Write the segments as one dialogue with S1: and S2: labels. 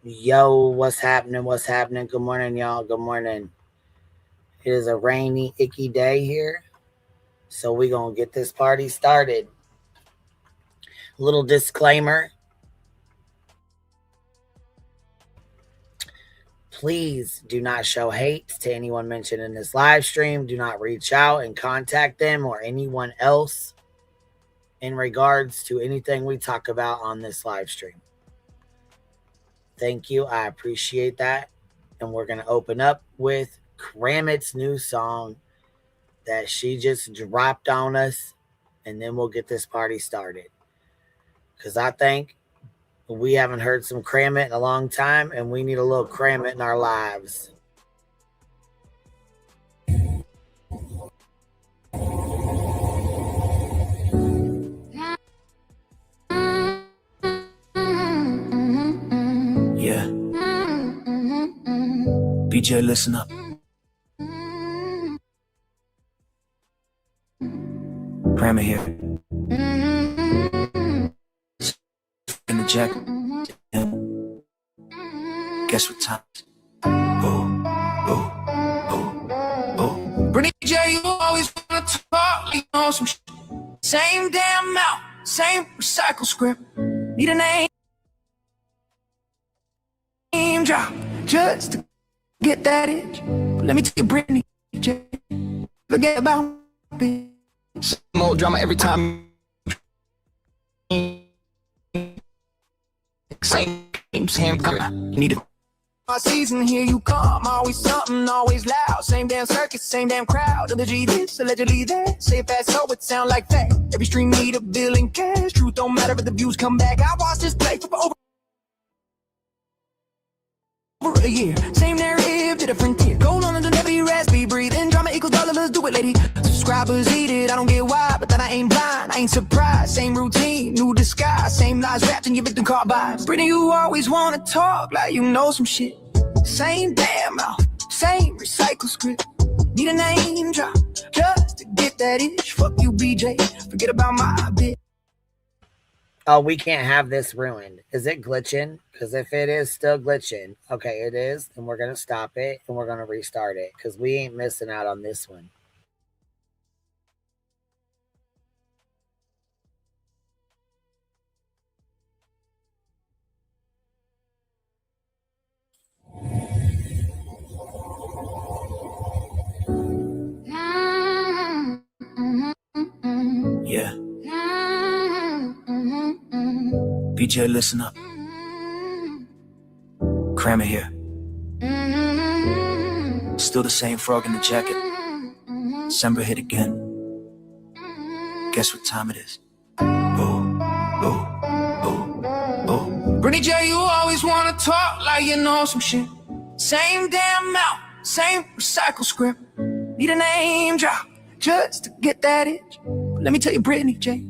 S1: Yo, what's happening? What's happening? Good morning, y'all. Good morning. It is a rainy, icky day here. So we're going to get this party started. Little disclaimer. Please do not show hate to anyone mentioned in this live stream. Do not reach out and contact them or anyone else in regards to anything we talk about on this live stream. Thank you. I appreciate that. And we're going to open up with Kramit's new song that she just dropped on us, and then we'll get this party started. Because I think we haven't heard some Kramit in a long time, and we need a little Kramit in our lives.
S2: Yeah. BJ, listen up. Kramit here. In the jacket. Guess what time? Brittany J, you always wanna talk, you know some shit. Same damn mouth, same recycle script. Need a name drop just to get that itch. But let me tell you, Brittany J, forget about it. Same old drama every time. Same coming. Need it. My season, here you come. Always something, always loud. Same damn circus, same damn crowd. Allegedly this, allegedly that. Say it fast so it sound like fact. Every stream need a bill in cash. Truth don't matter if the views come back. I watched this play for over a year. Same narrative to the frontier. Gold on the never raspy breathing. Drama equals dollar, let's do it, lady. Subscribers eat it, I don't get why, but then I ain't blind, I ain't surprised. Same routine, new disguise. Same lies wrapped in your victim card vibes. Brittany, you always wanna talk like you know some shit. Same damn mouth, same recycle script. Need a name drop just to get that itch. Fuck you, BJ, forget about my bitch.
S1: Oh, we can't have this ruined. Is it glitching? Because if it is still glitching, okay, it is, and we're going to stop it, and we're going to restart it, because we ain't missing out on this one.
S2: Yeah. BJ, listen up. Kramit here. Still the same frog in the jacket. December hit again. Guess what time it is? Brittany J, you always wanna talk like you know some shit. Same damn mouth, same recycle script. Need a name drop just to get that itch. But let me tell you, Brittany J,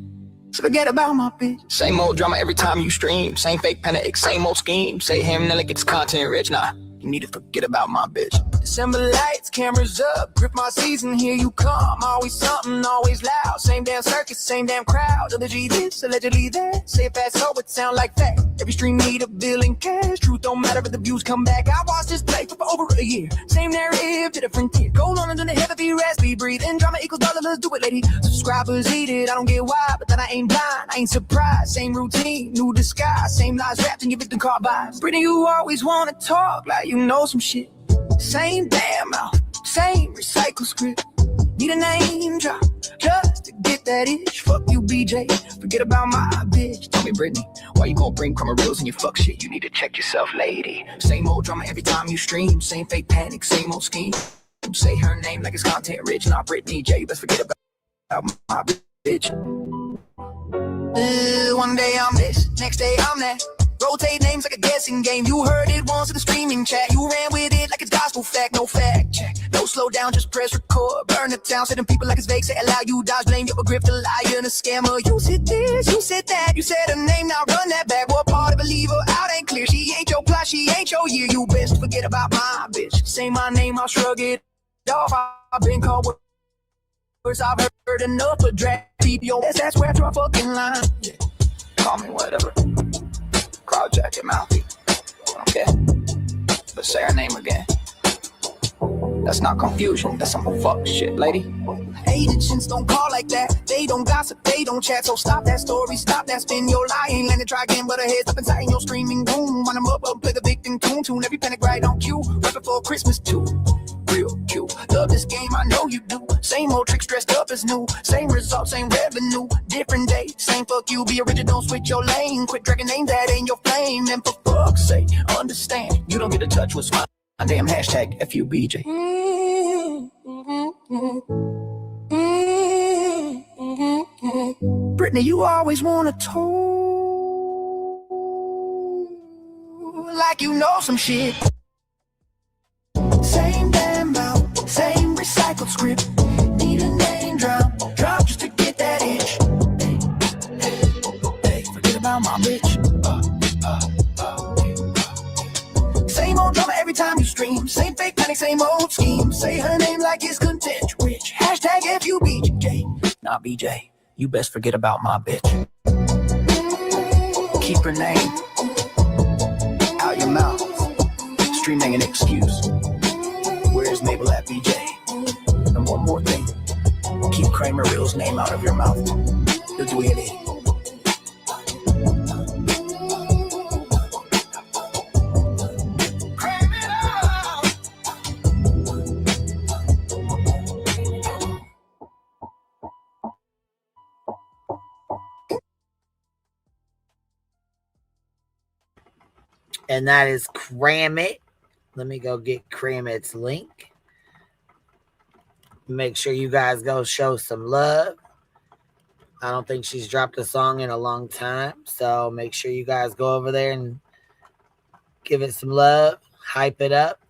S2: so forget about my bitch. Same old drama every time you stream. Same fake panic, same old scheme. Say him, Nelly gets content rich. Nah, you need to forget about my bitch. December lights, cameras up, grip my season, here you come. Always something, always loud. Same damn circus, same damn crowd. Allegedly this, allegedly that. Say it fast so it sound like fact. Every stream need a bill in cash. Truth don't matter if the views come back. I watched this play for over a year. Same narrative to the frontier. Gold on the heavy raspy breathing. Drama equals dollar, let's do it, lady. Subscribers eat it, I don't get why, but then I ain't blind, I ain't surprised. Same routine, new disguise. Same lies wrapped in your victim card vibes. Brittany, you always wanna talk like you know some shit. Same damn mouth, same recycle script. Need a name drop just to get that itch. Fuck you, BJ, forget about my bitch. Tell me, Brittany, why you gon' bring crummer reels in your fuck shit? You need to check yourself, lady. Same old drama every time you stream. Same fake panic, same old scheme. Say her name like it's content rich. Not Brittany J, let's forget about my bitch. One day I'm this, next day I'm that. Rotate names like a guessing game. You heard it once in the streaming chat. You ran with it like it's gospel fact. No fact check, no slow down, just press record. Burn the town, say them people like it's vague. Say allow you dodge, blame you a grifter, liar and a scammer. You said this, you said that. You said her name, now run that back. What part of believer out ain't clear. She ain't your plot, she ain't your year. You best forget about my bitch. Say my name, I'll shrug it off. I've been called words, I've heard enough of drag. Keep your ass, that's where I draw fucking line. Yeah. Call me whatever. Crowd jacket, mouthy. Okay? But say her name again. That's not confusion, that's some fuck shit, lady. Agents don't call like that. They don't gossip, they don't chat. So stop that story, stop that spin. Your lie ain't landing, try again, but her head's up inside your screaming boom. Run them up, play the victim tune. Every panic right on cue. Right before Christmas too. Real cute. Love this game, I know you do. Same old tricks dressed up as new. Same results, same revenue. Different day, same fuck you. Be original, switch your lane. Quit dragging names that ain't your flame. And for fuck's sake, understand. You don't get a touch with my damn hashtag FUBJ. Brittany, you always wanna talk like you know some shit. Same damn mouth, same recycled script. Need a name drop just to get that itch. Hey, forget about my bitch. Same old drama every time you stream. Same fake panic, same old scheme. Say her name like it's content rich. Hashtag FUBJ. Nah, BJ, you best forget about my bitch. Keep her name out your mouth. Stream ain't an excuse. Where's Mabel at, BJ? And one more thing. Keep Kramer Reel's name out of your mouth. You'll do anything.
S1: And that is Cram It. Let me go get Cram It's link. Make sure you guys go show some love. I don't think she's dropped a song in a long time. So make sure you guys go over there and give it some love. Hype it up.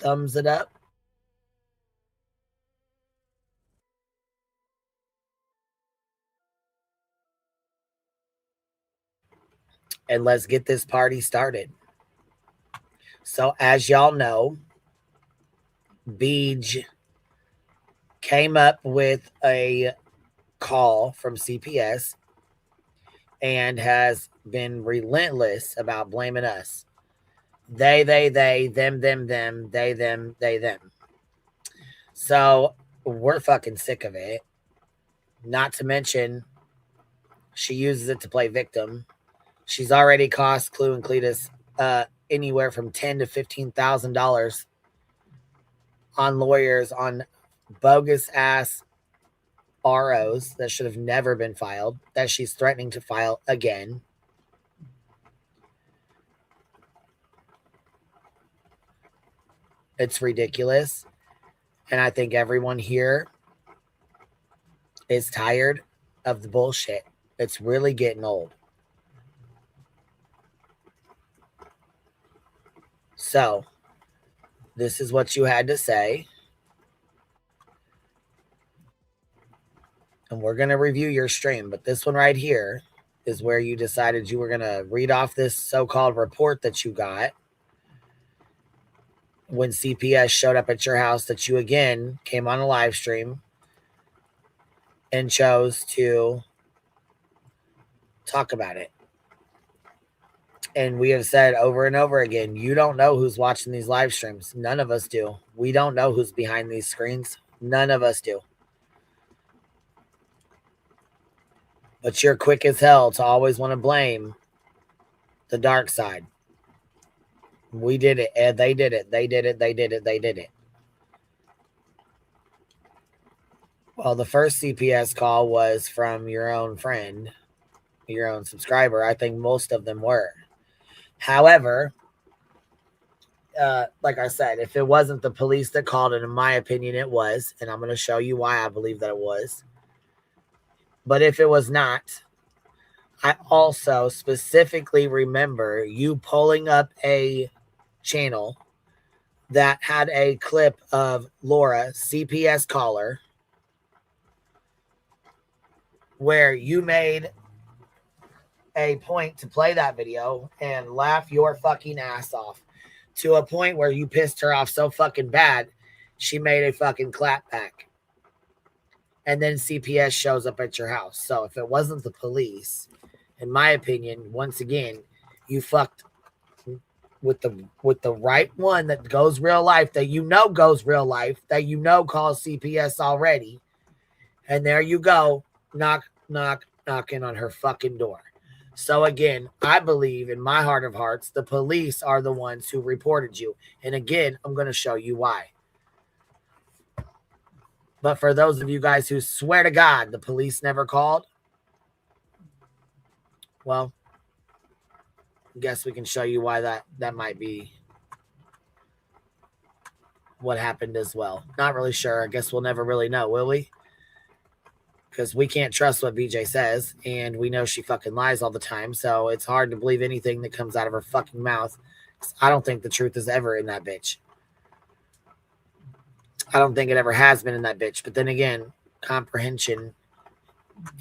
S1: Thumbs it up. And let's get this party started. So as y'all know, Beej came up with a call from CPS and has been relentless about blaming us. They, them, they, them. So we're fucking sick of it. Not to mention, she uses it to play victim. She's already cost Clue and Cletus anywhere from $10,000 to $15,000 on lawyers on bogus ass ROs that should have never been filed, that she's threatening to file again. It's ridiculous. And I think everyone here is tired of the bullshit. It's really getting old. So, this is what you had to say. And we're going to review your stream. But this one right here is where you decided you were going to read off this so-called report that you got when CPS showed up at your house, that you again came on a live stream and chose to talk about it. And we have said over and over again, you don't know who's watching these live streams. None of us do. We don't know who's behind these screens. None of us do. But you're quick as hell to always want to blame the dark side. We did it, Ed. They did it. They did it. They did it. They did it. Well, the first CPS call was from your own friend, your own subscriber. I think most of them were. However, like I said, if it wasn't the police that called it, in my opinion, it was. And I'm going to show you why I believe that it was. But if it was not, I also specifically remember you pulling up a channel that had a clip of Laura, CPS caller, where you made a point to play that video and laugh your fucking ass off to a point where you pissed her off so fucking bad, she made a fucking clap back. And then CPS shows up at your house. So if it wasn't the police, in my opinion, once again, you fucked with the right one that goes real life, that goes real life, that calls CPS already. And there you go, knocking on her fucking door. So again, I believe in my heart of hearts, the police are the ones who reported you. And again, I'm going to show you why. But for those of you guys who swear to God the police never called, well, I guess we can show you why that might be what happened as well. Not really sure. I guess we'll never really know, will we? Because we can't trust what BJ says, and we know she fucking lies all the time, so it's hard to believe anything that comes out of her fucking mouth. I don't think the truth is ever in that bitch. I don't think it ever has been in that bitch. But then again, comprehension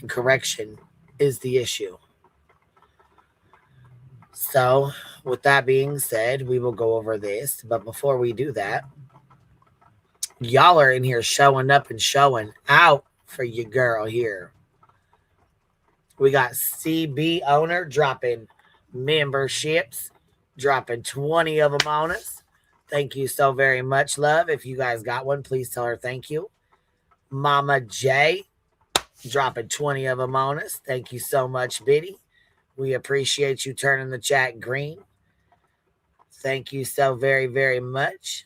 S1: and correction is the issue. So, with that being said, we will go over this. But before we do that, y'all are in here showing up and showing out for your girl here. We got CB owner dropping memberships, dropping 20 of them on us. Thank you so very much, love. If you guys got one, please tell her thank you. Mama J dropping 20 of them on us. Thank you so much, Biddy. We appreciate you turning the chat green. Thank you so very, very much.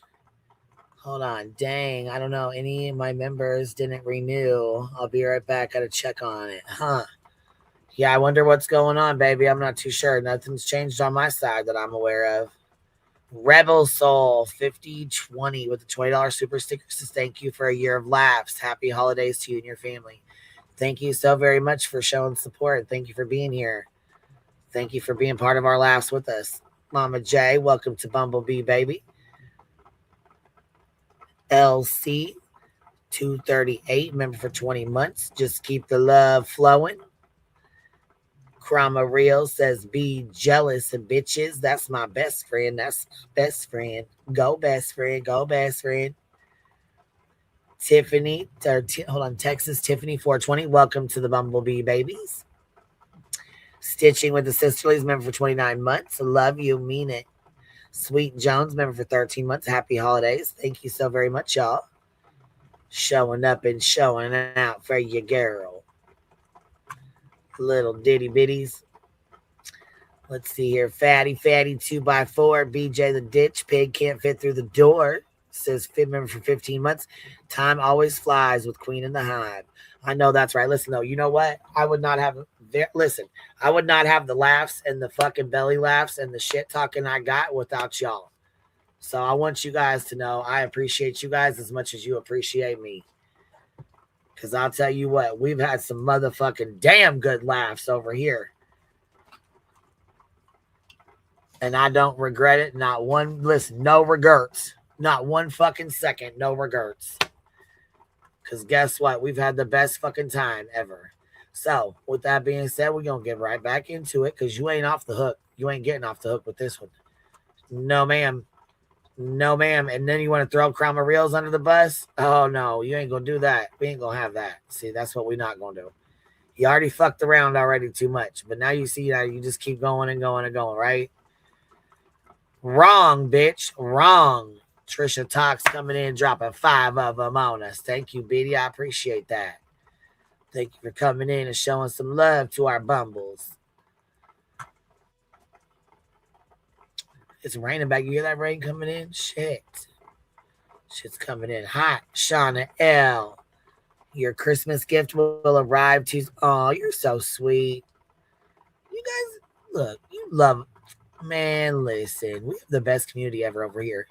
S1: Hold on. Dang, I don't know. Any of my members didn't renew. I'll be right back. Got to check on it. Huh. Yeah, I wonder what's going on, baby. I'm not too sure. Nothing's changed on my side that I'm aware of. Rebel Soul 5020 with the $20 super sticker says thank you for a year of laughs. Happy holidays to you and your family. Thank you so very much for showing support. Thank you for being here. Thank you for being part of our laughs with us. Mama J, welcome to Bumblebee, baby. LC 238, member for 20 months. Just keep the love flowing. Krama Real says, be jealous and bitches. That's my best friend. That's my best friend. Go best friend. Go best friend. Tiffany, hold on, Texas Tiffany 420. Welcome to the Bumblebee babies. Stitching with the Sisterlies, member for 29 months. Love you, mean it. Sweet Jones, member for 13 months. Happy holidays. Thank you so very much, y'all. Showing up and showing out for your girl. Little ditty bitties. Let's see here. Fatty 2x4. BJ the ditch pig can't fit through the door. Says fit member for 15 months. Time always flies with Queen in the Hive. I know that's right. Listen, though, you know what? I would not have the laughs and the fucking belly laughs and the shit talking I got without y'all. So I want you guys to know I appreciate you guys as much as you appreciate me. Because I'll tell you what, we've had some motherfucking damn good laughs over here. And I don't regret it. Not one, listen, no regrets. Not one fucking second, no regrets. Because guess what? We've had the best fucking time ever. So, with that being said, we're going to get right back into it because you ain't off the hook. You ain't getting off the hook with this one. No, ma'am. No, ma'am. And then you want to throw Krama Reels under the bus? Oh, no. You ain't going to do that. We ain't going to have that. See, that's what we're not going to do. You already fucked around already too much. But now you see that you just keep going and going and going, right? Wrong, bitch. Wrong. Trisha Talks coming in, dropping 5 of them on us. Thank you, Biddy. I appreciate that. Thank you for coming in and showing some love to our bumbles. It's raining back. You hear that rain coming in? Shit. Shit's coming in hot. Shauna L. Your Christmas gift will arrive Tuesday. Oh, you're so sweet. You guys, look, you love, man, listen. We have the best community ever over here.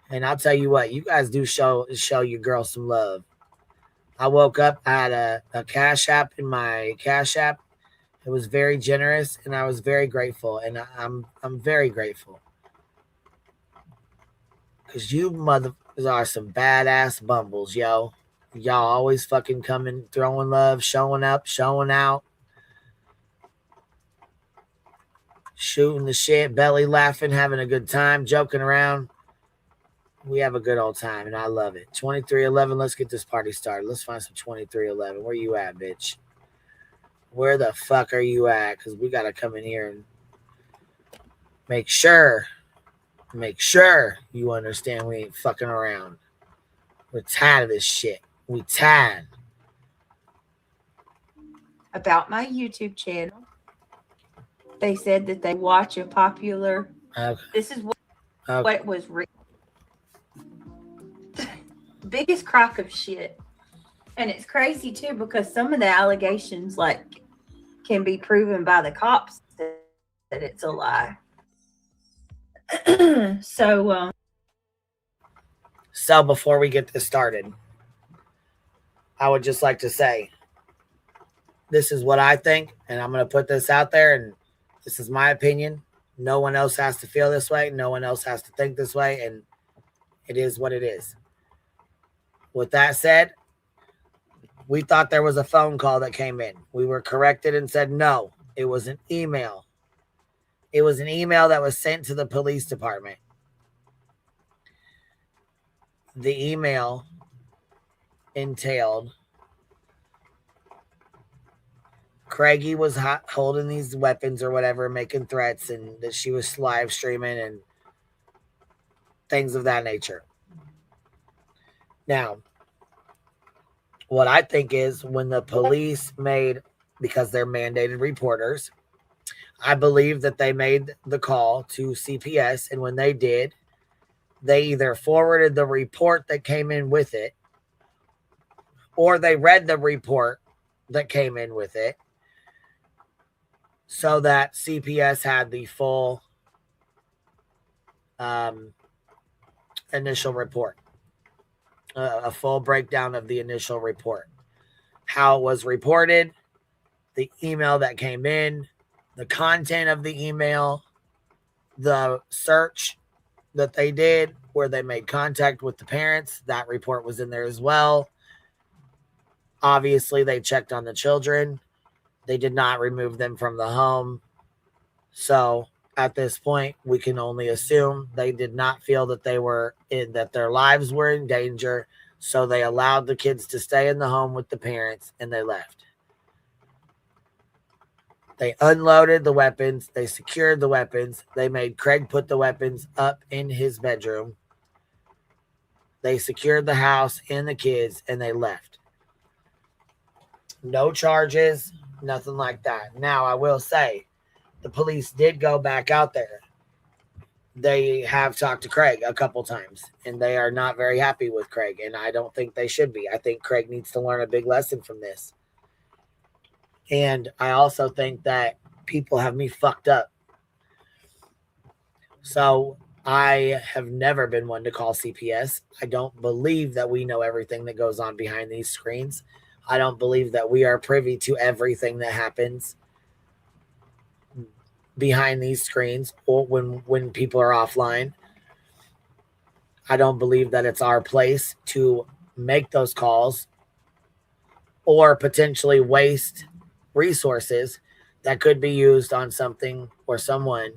S1: And I'll tell you what, you guys do show your girl some love. I woke up, I had a Cash App in my Cash App. It was very generous, and I was very grateful. And I'm very grateful. Because you motherfuckers are some badass bumbles, yo. Y'all always fucking coming, throwing love, showing up, showing out. Shooting the shit, belly laughing, having a good time, joking around. We have a good old time, and I love it. 2311, let's get this party started. Let's find some 2311. Where you at, bitch? Where the fuck are you at? Because we got to come in here and make sure Make sure you understand we ain't fucking around. We're tired of this shit. We tired.
S3: About my YouTube channel, they said that they watch a popular.
S1: Okay.
S3: This is what
S1: Okay.
S3: was biggest crock of shit. And it's crazy too because some of the allegations like can be proven by the cops that it's a lie. So
S1: So before we get this started, I would just like to say this is what I think, and I'm going to put this out there, and this is my opinion. No one else has to feel this way. No one else has to think this way, and it is what it is. With that said, we thought there was a phone call that came in. We were corrected and said no, it was an email. It was an email that was sent to the police department. The email entailed Craigie was holding these weapons or whatever, making threats, and that she was live streaming and things of that nature. Now, what I think is when the police made, because they're mandated reporters, I believe that they made the call to CPS, and when they did, they either forwarded the report that came in with it, or they read the report that came in with it, so that CPS had the full initial report, a full breakdown of the initial report, how it was reported, the email that came in, the content of the email, the search that they did where they made contact with the parents. That report was in there as well. Obviously, they checked on the children. They did not remove them from the home. So at this point, we can only assume they did not feel that that their lives were in danger. So they allowed the kids to stay in the home with the parents, and they left. They unloaded the weapons. They secured the weapons. They made Craig put the weapons up in his bedroom. They secured the house and the kids, and they left. No charges, nothing like that. Now, I will say, the police did go back out there. They have talked to Craig a couple times, and they are not very happy with Craig, and I don't think they should be. I think Craig needs to learn a big lesson from this. And I also think that people have me fucked up. So I have never been one to call CPS. I don't believe that we know everything that goes on behind these screens. I don't believe that we are privy to everything that happens behind these screens or when people are offline. I don't believe that it's our place to make those calls or potentially waste resources that could be used on something or someone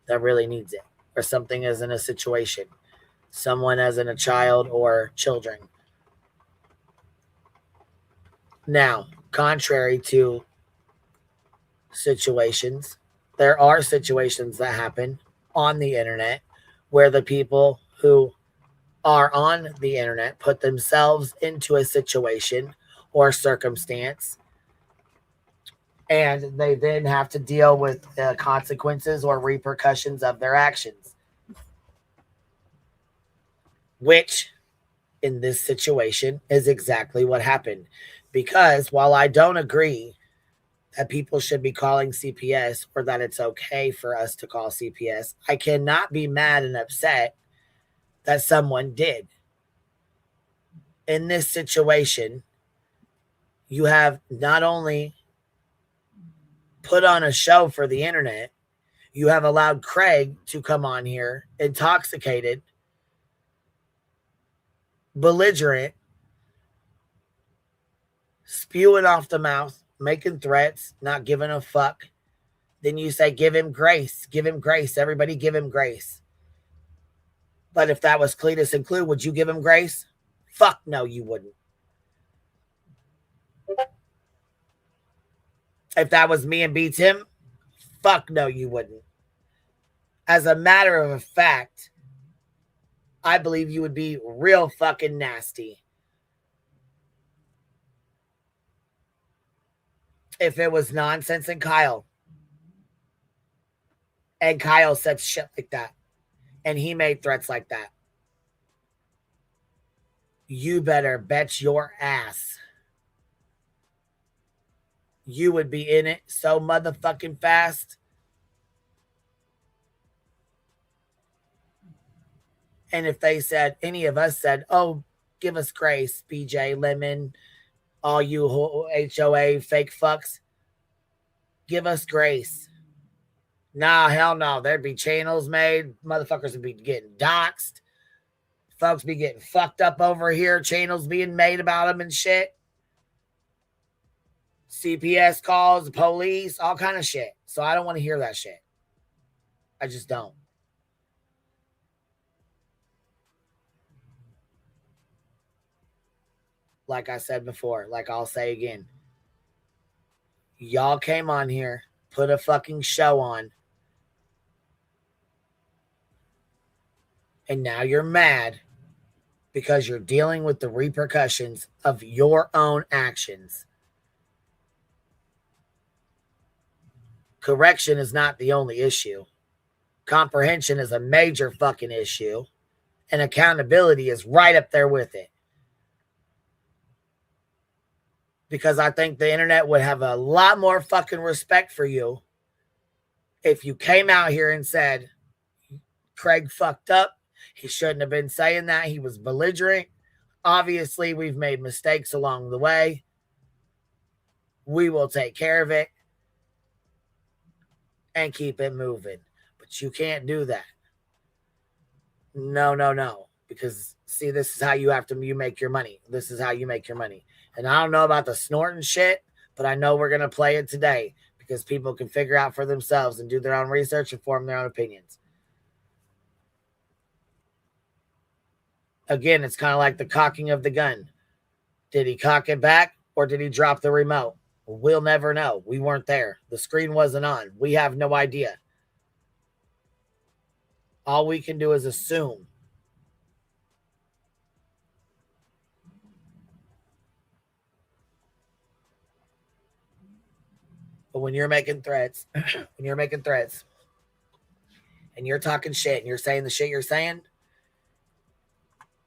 S1: that really needs it, or something as in a situation, someone as in a child or children. Now, contrary to situations, there are situations that happen on the internet where the people who are on the internet put themselves into a situation or circumstance, and they then have to deal with the consequences or repercussions of their actions, which in this situation is exactly what happened. Because while I don't agree that people should be calling CPS or that it's okay for us to call CPS, I cannot be mad and upset that someone did. In this situation, you have not only put on a show for the internet, you have allowed Craig to come on here intoxicated, belligerent, spewing off the mouth, making threats, not giving a fuck. Then you say, give him grace. Give him grace. Everybody give him grace. But if that was Cletus and Clue, would you give him grace? Fuck no, you wouldn't. If that was me and beats him, fuck no, you wouldn't. As a matter of fact, I believe you would be real fucking nasty. If it was Nonsense and Kyle said shit like that and he made threats like that, you better bet your ass you would be in it so motherfucking fast. And if they said, any of us said, oh, give us grace, BJ, Lemon, all you HOA fake fucks, give us grace. Nah, hell no. There'd be channels made. Motherfuckers would be getting doxxed. Folks be getting fucked up over here. Channels being made about them and shit. CPS calls, police, all kind of shit. So I don't want to hear that shit. I just don't. Like I said before, like I'll say again. Y'all came on here, put a fucking show on, and now you're mad because you're dealing with the repercussions of your own actions. Correction is not the only issue. Comprehension is a major fucking issue, and accountability is right up there with it. Because I think the internet would have a lot more fucking respect for you if you came out here and said, Craig fucked up. He shouldn't have been saying that. He was belligerent. Obviously, we've made mistakes along the way. We will take care of it and keep it moving. But you can't do that. No. Because, see, this is how you make your money. This is how you make your money. And I don't know about the snorting shit, but I know we're going to play it today because people can figure out for themselves and do their own research and form their own opinions. Again, it's kind of like the cocking of the gun. Did he cock it back or did he drop the remote? We'll never know. We weren't there. The screen wasn't on. We have no idea. All we can do is assume. But when you're making threats, and you're talking shit and you're saying the shit you're saying,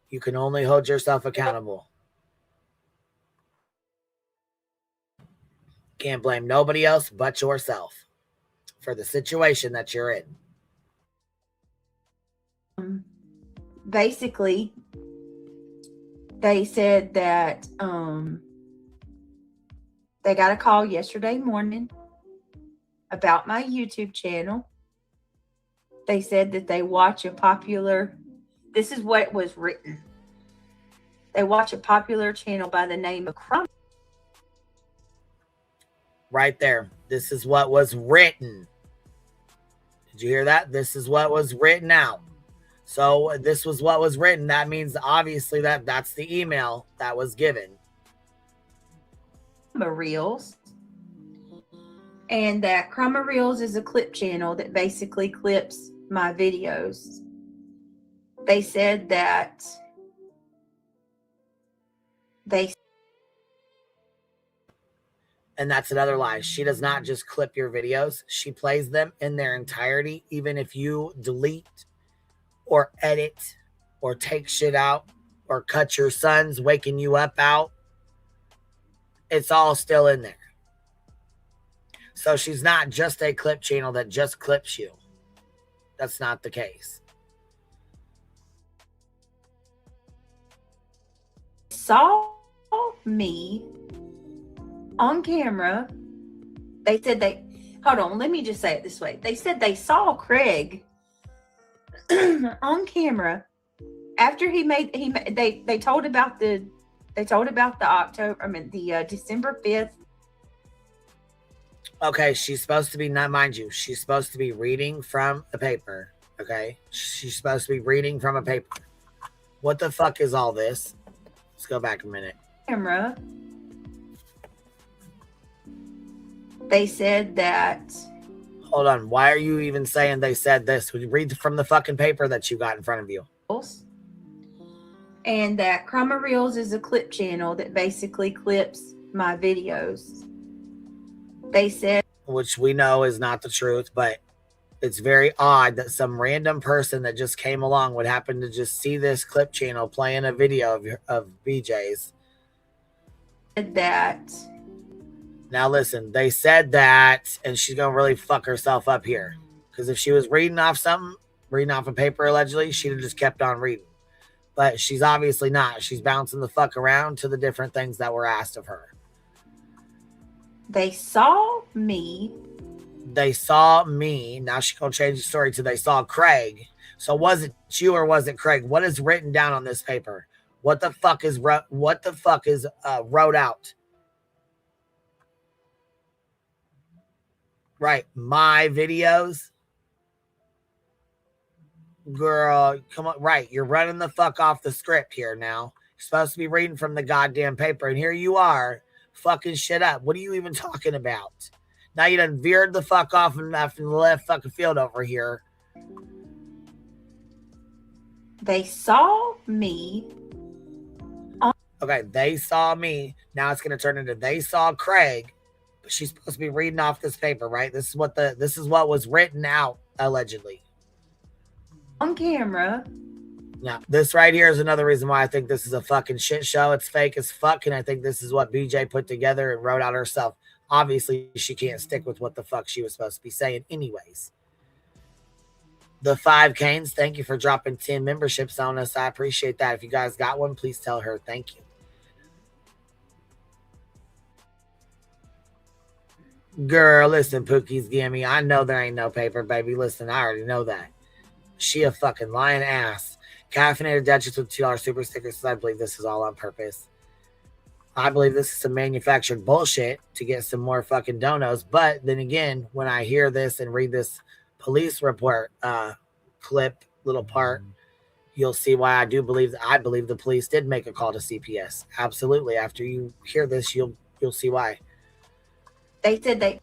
S1: you can only hold yourself accountable. Can't blame nobody else but yourself for the situation that you're in.
S3: Basically, they said that they got a call yesterday morning about my YouTube channel. They said that they watch a popular, this is what was written. They watch a popular channel by the name of Crumb.
S1: Right there. This is what was written. Did you hear that? This is what was written out. So this was what was written. That means obviously that's the email that was given.
S3: Reels. And that Chroma Reels is a clip channel that basically clips my videos. They said that
S1: and that's another lie. She does not just clip your videos. She plays them in their entirety, even if you delete or edit or take shit out or cut your son's waking you up out. It's all still in there. So she's not just a clip channel that just clips you. That's not the case.
S3: Saw me on camera. They said hold on, let me just say it this way. They said they saw Craig on camera after they told about the December 5th.
S1: Okay, she's supposed to be, not mind you, she's supposed to be reading from a paper. Okay, she's supposed to be reading from a paper. What the fuck is all this? Let's go back a minute.
S3: Camera. They said that.
S1: Hold on. Why are you even saying they said this? Would you read from the fucking paper that you got in front of you?
S3: And that Chroma Reels is a clip channel that basically clips my videos. They said,
S1: which we know is not the truth, but it's very odd that some random person that just came along would happen to just see this clip channel playing a video of BJ's.
S3: that.
S1: Now listen, they said that, and she's gonna really fuck herself up here. Because if she was reading off something, reading off a paper allegedly, she'd have just kept on reading. But she's obviously not. She's bouncing the fuck around to the different things that were asked of her.
S3: They saw me.
S1: They saw me. Now she's gonna change the story to they saw Craig. So was it you or was it Craig? What is written down on this paper? What the fuck is wrote out? Right, my videos. Girl, come on. Right, you're running the fuck off the script here now. You're supposed to be reading from the goddamn paper, and here you are fucking shit up. What are you even talking about? Now you done veered the fuck off and left in the left fucking field over here.
S3: They saw me.
S1: Okay, they saw me. Now it's gonna turn into they saw Craig. But she's supposed to be reading off this paper, right? This is what was written out allegedly.
S3: On camera.
S1: Now, this right here is another reason why I think this is a fucking shit show. It's fake as fuck, and I think this is what BJ put together and wrote out herself. Obviously, she can't stick with what the fuck she was supposed to be saying anyways. The 5 Canes, thank you for dropping 10 memberships on us. I appreciate that. If you guys got one, please tell her thank you. Girl, listen, Pookie's Gimme. I know there ain't no paper, baby. Listen, I already know that. She a fucking lying ass. Caffeinated Duchess with $2 super stickers. I believe this is all on purpose. I believe this is some manufactured bullshit to get some more fucking donos. But then again, when I hear this and read this police report clip, little part, you'll see why I believe the police did make a call to CPS. Absolutely. After you hear this, you'll see why.
S3: They said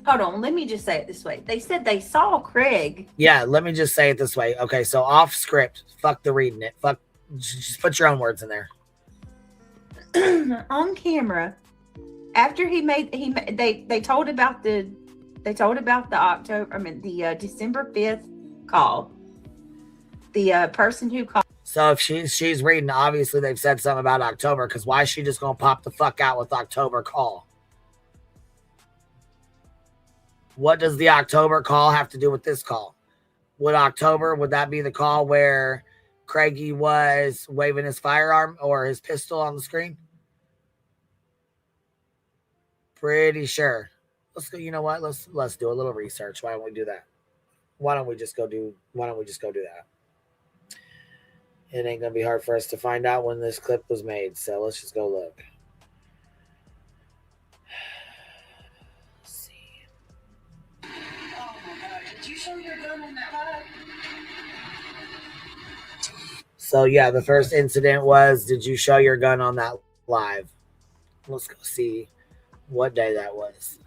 S3: hold on, let me just say it this way. They said they saw Craig.
S1: Yeah, let me just say it this way. Okay, so off script, fuck the reading it. Fuck, just put your own words in there.
S3: On camera, after they told about the December 5th call. The person who called.
S1: So if she's reading, obviously they've said something about October, because why is she just gonna pop the fuck out with October call? What does the October call have to do with this call? Would that be the call where Craigie was waving his firearm or his pistol on the screen? Pretty sure. Let's go. You know what? Let's do a little research. Why don't we do that? Why don't we just go do that? It ain't gonna be hard for us to find out when this clip was made. So let's just go look. So yeah, the first incident was, did you show your gun on that live? Let's go see what day that was.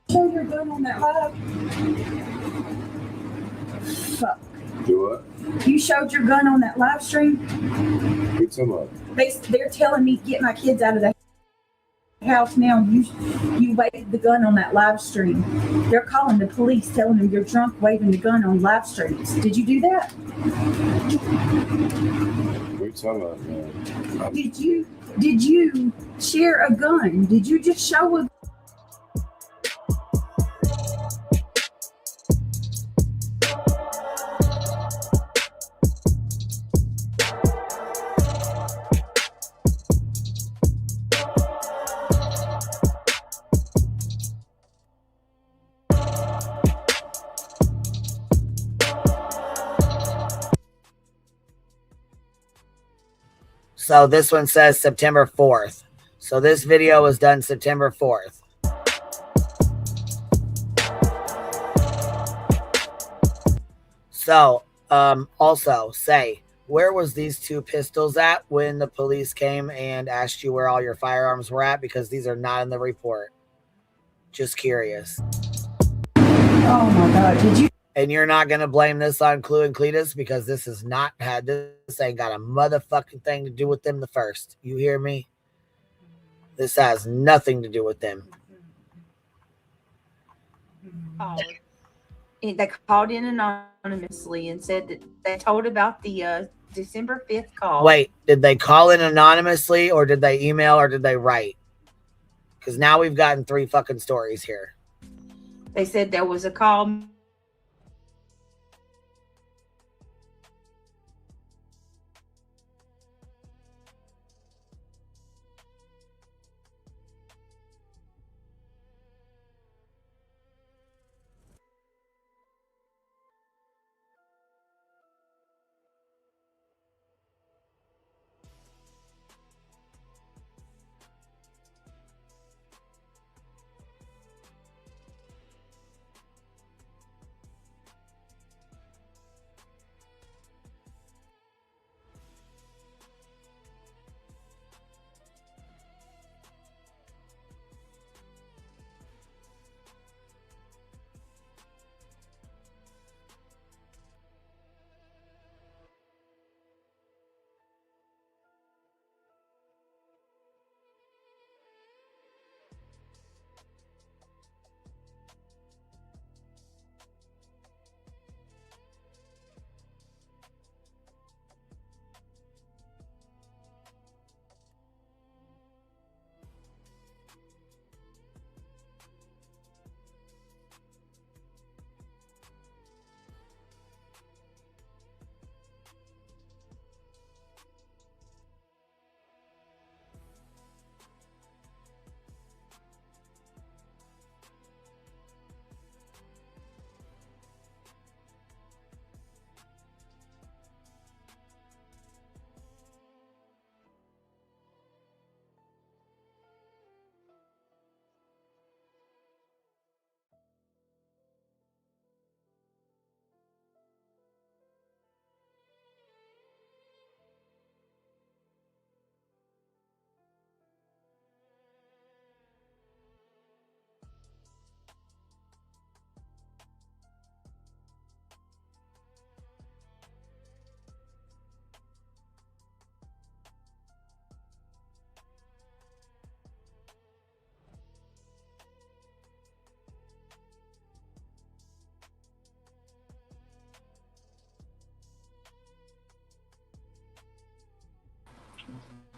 S4: Show your gun on that live. Fuck.
S5: Do what?
S4: You showed your gun on that live stream.
S5: What's up?
S4: They're telling me to get my kids out of the house now. You waved the gun on that live stream. They're calling the police, telling them you're drunk waving the gun on live streams. Did you do that?
S5: What are you talking about, man?
S4: Did you share a gun? Did you just show a
S1: So this one says September 4th. So this video was done September 4th. So also say, where was these 2 pistols at when the police came and asked you where all your firearms were at? Because these are not in the report. Just curious.
S4: Oh my God. Did you?
S1: And you're not going to blame this on Clue and Cletus because this has not had, this ain't got a motherfucking thing to do with them the first. You hear me? This has nothing to do with them.
S3: They called in anonymously and said that they told about the December 5th call.
S1: Wait, did they call in anonymously or did they email or did they write? Because now we've gotten 3 fucking stories here.
S3: They said there was a call.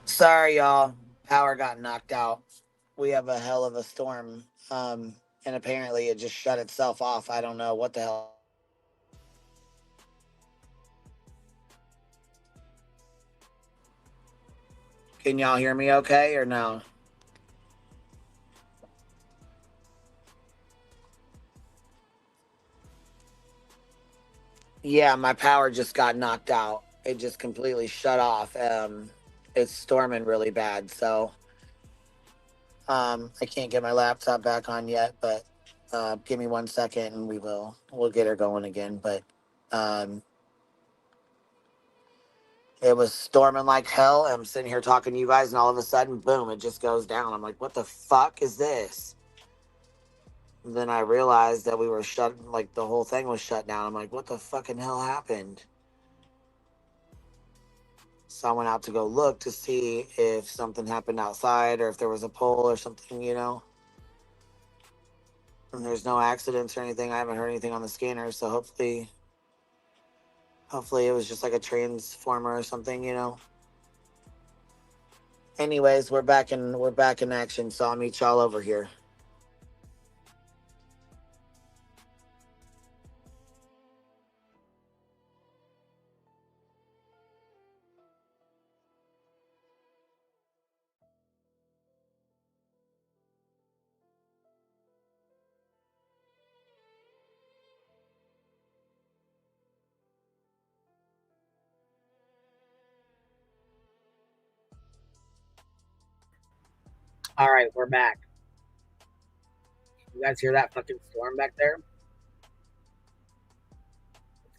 S1: Sorry, y'all. Power got knocked out. We have a hell of a storm. And apparently it just shut itself off. I don't know what the hell. Can y'all hear me okay or no? Yeah, my power just got knocked out. It just completely shut off. It's storming really bad, so I can't get my laptop back on yet, but give me 1 second and we'll get her going again. But it was storming like hell. I'm sitting here talking to you guys, and all of a sudden, boom, it just goes down. I'm like, what the fuck is this? And then I realized that we were shut, like the whole thing was shut down. I'm like, what the fucking hell happened? So I went out to go look to see if something happened outside or if there was a pole or something, you know. And there's no accidents or anything. I haven't heard anything on the scanner, so hopefully it was just like a transformer or something, you know. Anyways, we're back in action, so I'll meet y'all over here. All right, we're back. You guys hear that fucking storm back there? What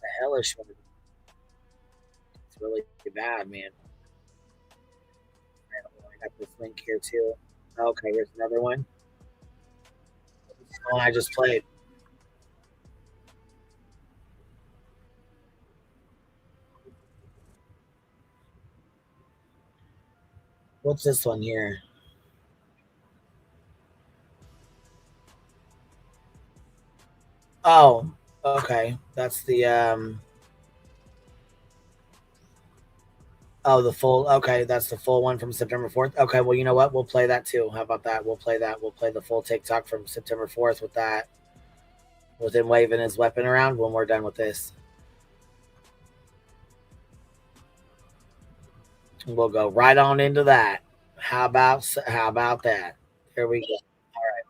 S1: the hell is showing? It's really bad, man. I got this link here too. Okay, here's another one. Oh, I just played. What's this one here? Oh, okay. That's the oh, the full. Okay, that's the full one from September 4th. Okay, well, you know what? We'll play that too. How about that? We'll play that. We'll play the full TikTok from September 4th with that, with him waving his weapon around when we're done with this. We'll go right on into that. How about that? Here we go. All right.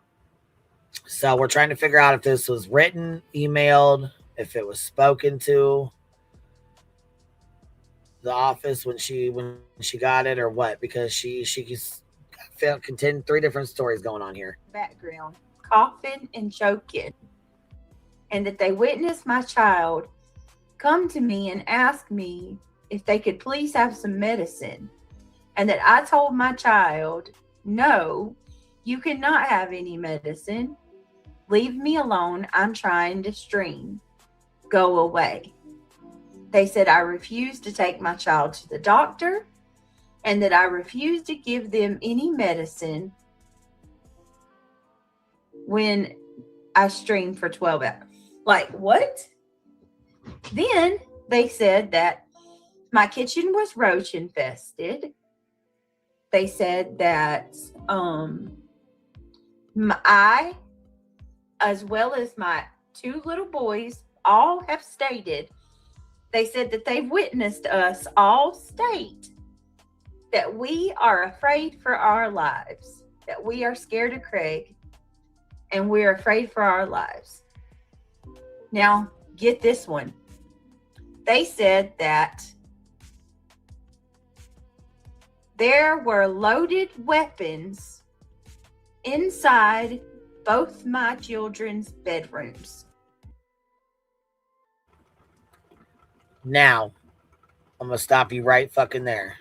S1: So we're trying to figure out if this was written, emailed, if it was spoken to the office when she got it, or what, because she contained 3 different stories going on here.
S3: Background, coughing and choking, and that they witnessed my child come to me and ask me if they could please have some medicine, and that I told my child, no, you cannot have any medicine. Leave me alone. I'm trying to stream. Go away. They said I refused to take my child to the doctor, and that I refused to give them any medicine when I streamed for 12 hours. Like, what? Then they said that my kitchen was roach infested. They said that I, as well as my 2 little boys, all have stated, they said that they've witnessed us all state that we are afraid for our lives, that we are scared of Craig, and we're afraid for our lives. Now, get this one. They said that there were loaded weapons inside both my children's bedrooms.
S1: Now, I'm going to stop you right fucking there.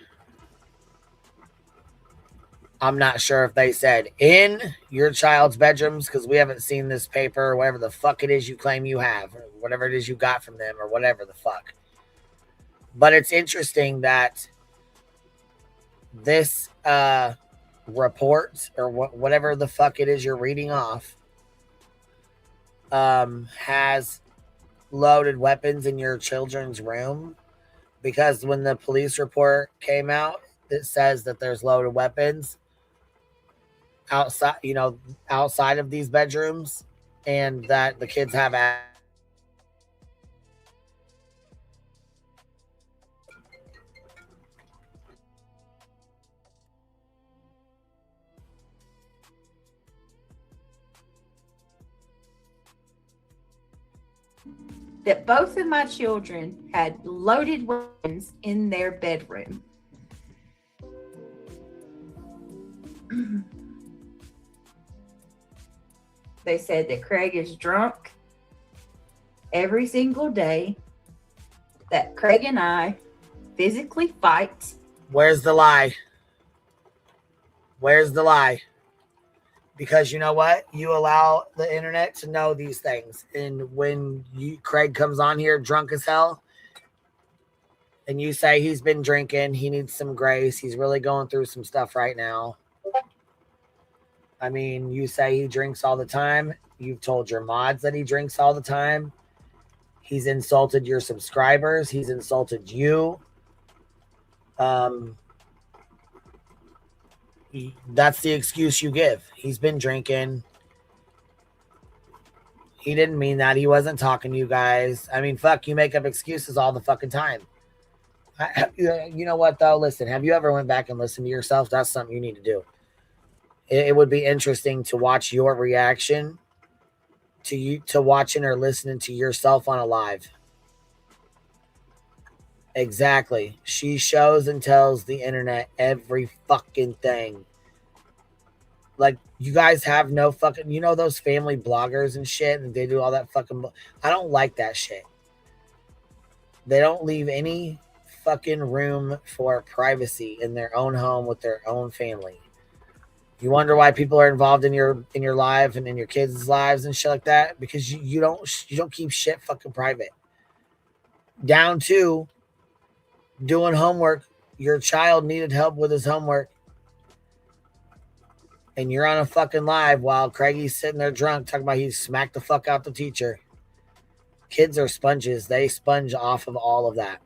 S1: I'm not sure if they said in your child's bedrooms, because we haven't seen this paper or whatever the fuck it is you claim you have, or whatever it is you got from them, or whatever the fuck. But it's interesting that this report, or whatever the fuck it is you're reading off, has loaded weapons in your children's room, because when the police report came out, it says that there's loaded weapons outside, outside of these bedrooms, and that the kids have
S3: that both of my children had loaded weapons in their bedroom. They said that Craig is drunk every single day, that Craig and I physically fight.
S1: Where's the lie? Where's the lie? Because you know what? You allow the internet to know these things. And when Craig comes on here drunk as hell, and you say he's been drinking, he needs some grace, he's really going through some stuff right now. I mean, you say he drinks all the time. You've told your mods that he drinks all the time. He's insulted your subscribers. He's insulted you. That's the excuse you give. He's been drinking. He didn't mean that. He wasn't talking to you guys. I mean, fuck, you make up excuses all the fucking time. You know what, though? Listen, have you ever went back and listened to yourself? That's something you need to do. It would be interesting to watch your reaction to watching or listening to yourself on a live. Exactly. She shows and tells the internet every fucking thing. Like, you guys have no fucking, those family bloggers and shit, and they do all that fucking, I don't like that shit. They don't leave any fucking room for privacy in their own home with their own family. You wonder why people are involved in your life and in your kids' lives and shit like that? Because you don't keep shit fucking private. Down to doing homework. Your child needed help with his homework. And you're on a fucking live while Craigie's sitting there drunk talking about he smacked the fuck out the teacher. Kids are sponges. They sponge off of all of that.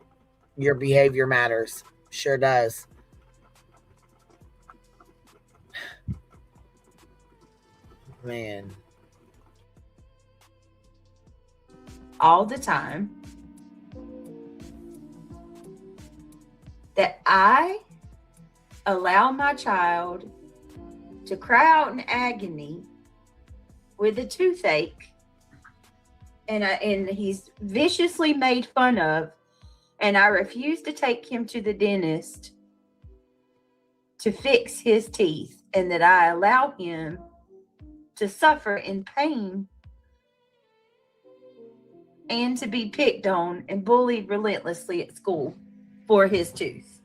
S1: Your behavior matters. Sure does. Man.
S3: All the time that I allow my child to cry out in agony with a toothache, and he's viciously made fun of, and I refuse to take him to the dentist to fix his teeth, and that I allow him to suffer in pain and to be picked on and bullied relentlessly at school for his tooth.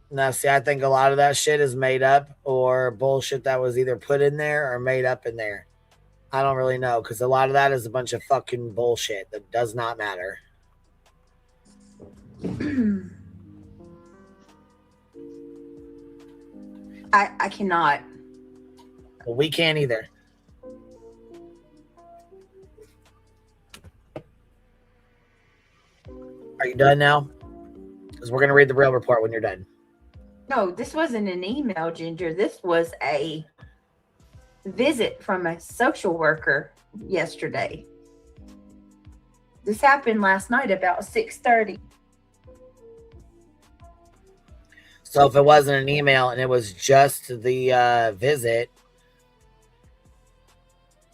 S1: Now, see, I think a lot of that shit is made up or bullshit that was either put in there or made up in there. I don't really know, because a lot of that is a bunch of fucking bullshit that does not matter.
S3: I cannot.
S1: Well, we can't either. Are you done now? Because we're going to read the real report when you're done.
S3: No, this wasn't an email, Ginger. This was a visit from a social worker yesterday. This happened last night about 6:30.
S1: So if it wasn't an email and it was just the visit,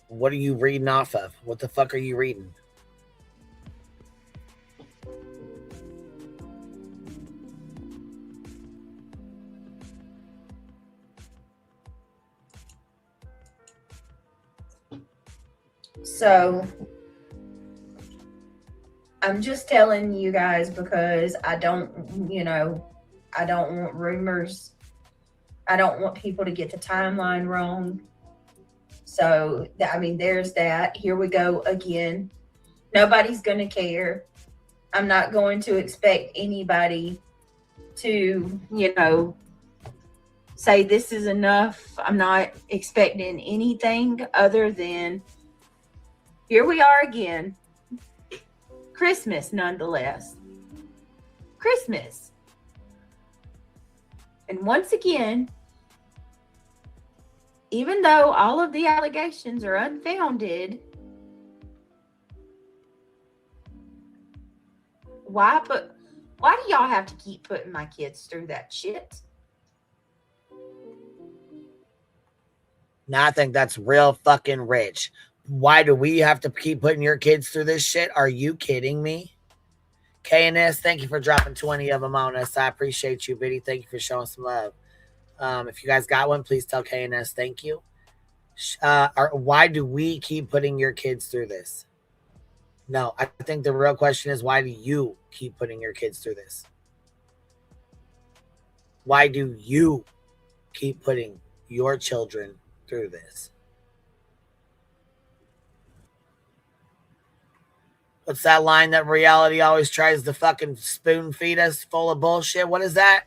S1: what are you reading off of? What the fuck are you reading?
S3: So I'm just telling you guys because I don't want rumors. I don't want people to get the timeline wrong. So, I mean, there's that. Here we go again. Nobody's going to care. I'm not going to expect anybody to, say this is enough. I'm not expecting anything other than here we are again. Christmas, nonetheless. Christmas. And once again, even though all of the allegations are unfounded, why do y'all have to keep putting my kids through that shit?
S1: Now I think that's real fucking rich. Why do we have to keep putting your kids through this shit? Are you kidding me? KNS, thank you for dropping 20 of them on us. I appreciate you, Biddy. Thank you for showing some love. If you guys got one, please tell KNS thank you. Why do we keep putting your kids through this? No, I think the real question is, why do you keep putting your kids through this? Why do you keep putting your children through this? What's that line that reality always tries to fucking spoon feed us full of bullshit? What is that?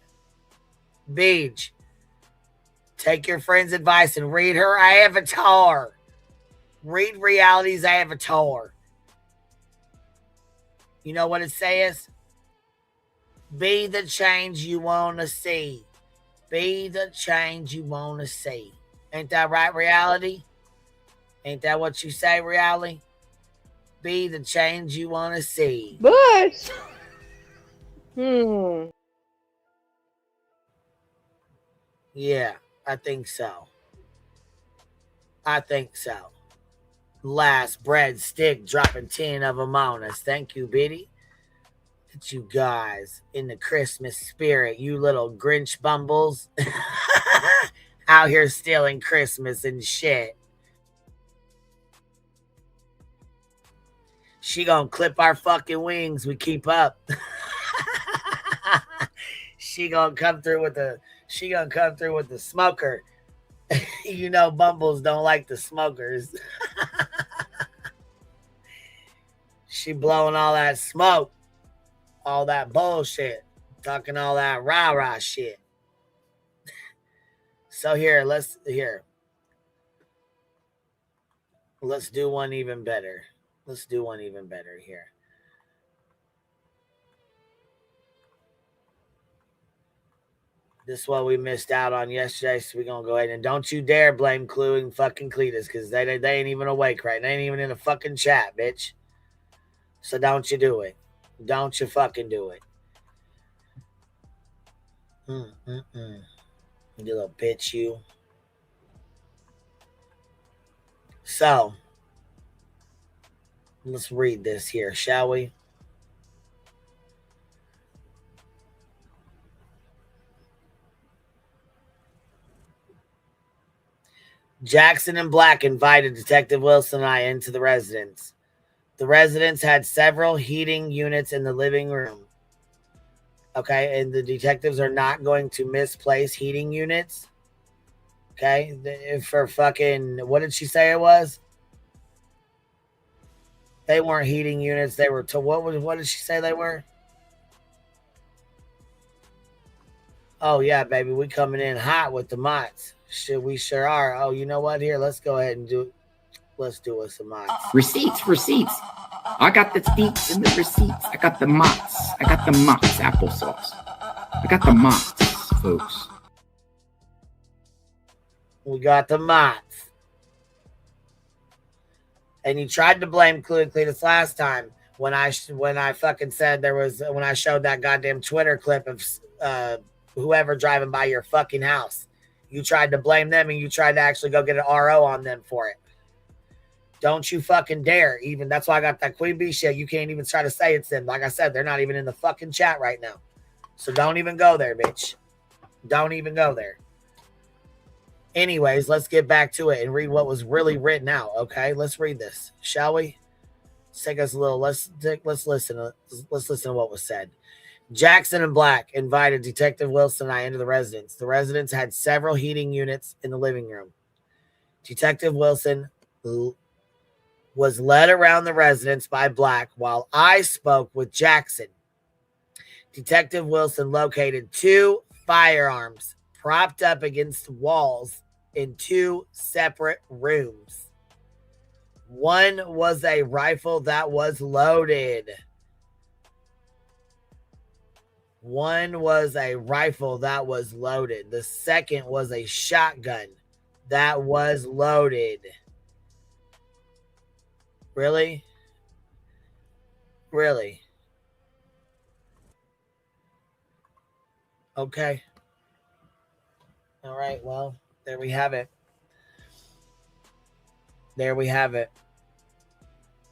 S1: Beach. Take your friend's advice and read her avatar. Read reality's avatar. You know what it says? Be the change you want to see. Be the change you want to see. Ain't that right, reality? Ain't that what you say, reality? Be the change you want to see.
S6: But,
S1: Yeah, I think so. I think so. Last bread stick dropping 10 of them on us. Thank you, Biddy. It's you guys in the Christmas spirit, you little Grinch bumbles. Out here stealing Christmas and shit. She gonna clip our fucking wings. We keep up. She gonna come through with the smoker. You know, Bumbles don't like the smokers. She blowing all that smoke, all that bullshit, talking all that rah-rah shit. So let's do one even better. Let's do one even better here. This is what we missed out on yesterday, so we're going to go ahead and don't you dare blame Clue and fucking Cletus, because they ain't even awake right now. They ain't even in a fucking chat, bitch. So don't you do it. Don't you fucking do it. You little bitch, you. So, let's read this here, shall we? Jackson and Black invited Detective Wilson and I into the residence. The residence had several heating units in the living room. Okay, and the detectives are not going to misplace heating units. Okay, for fucking, what did she say it was? They weren't heating units. They were to what did she say they were? Oh yeah, baby, we coming in hot with the mods. We sure are. Oh, you know what? Here, let's go ahead and do it. Let's do it some mods.
S6: Receipts. I got the deets and the receipts. I got the mots. I got the mots applesauce. I got the mots, folks.
S1: We got the mots. And you tried to blame Clue and Cletus last time when I fucking said when I showed that goddamn Twitter clip of whoever driving by your fucking house. You tried to blame them and you tried to actually go get an RO on them for it. Don't you fucking dare. Even that's why I got that Queen Bee shit. You can't even try to say it's them. Like I said, they're not even in the fucking chat right now. So don't even go there, bitch. Don't even go there. Anyways, let's get back to it and read what was really written out. Okay, let's read this, shall we? Let's take us a little. Let's listen. Let's listen to what was said. Jackson and Black invited Detective Wilson and I into the residence. The residence had several heating units in the living room. Detective Wilson was led around the residence by Black while I spoke with Jackson. Detective Wilson located 2 firearms propped up against walls in 2 separate rooms. One was a rifle that was loaded. The second was a shotgun that was loaded. Really? Okay. All right, well, there we have it.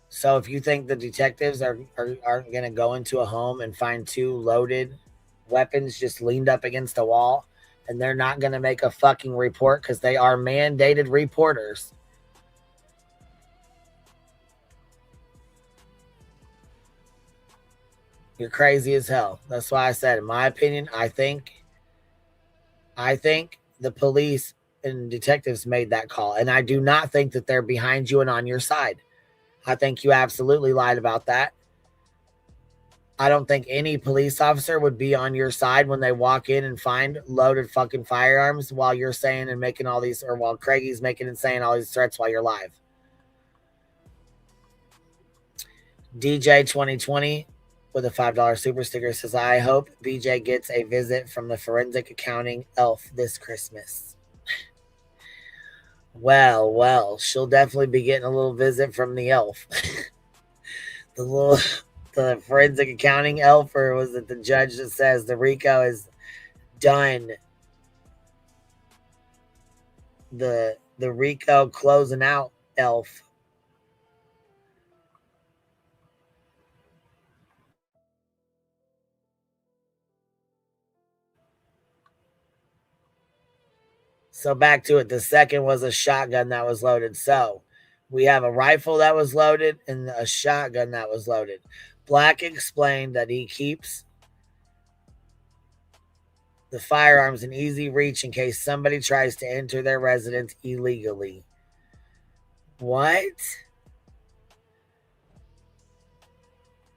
S1: So if you think the detectives aren't going to go into a home and find 2 loaded weapons just leaned up against a wall, and they're not going to make a fucking report because they are mandated reporters. You're crazy as hell. That's why I said, in my opinion, I think the police and detectives made that call. And I do not think that they're behind you and on your side. I think you absolutely lied about that. I don't think any police officer would be on your side when they walk in and find loaded fucking firearms while you're saying and making all these, or while Craigie's making and saying all these threats while you're live. DJ 2020 with a $5 super sticker says, I hope BJ gets a visit from the forensic accounting elf this Christmas. Well, she'll definitely be getting a little visit from the elf. The forensic accounting elf, or was it the judge that says the RICO is done? The RICO closing out elf. So back to it. The second was a shotgun that was loaded. So we have a rifle that was loaded and a shotgun that was loaded. Black explained that he keeps The firearms in easy reach in case somebody tries to enter their residence illegally. What?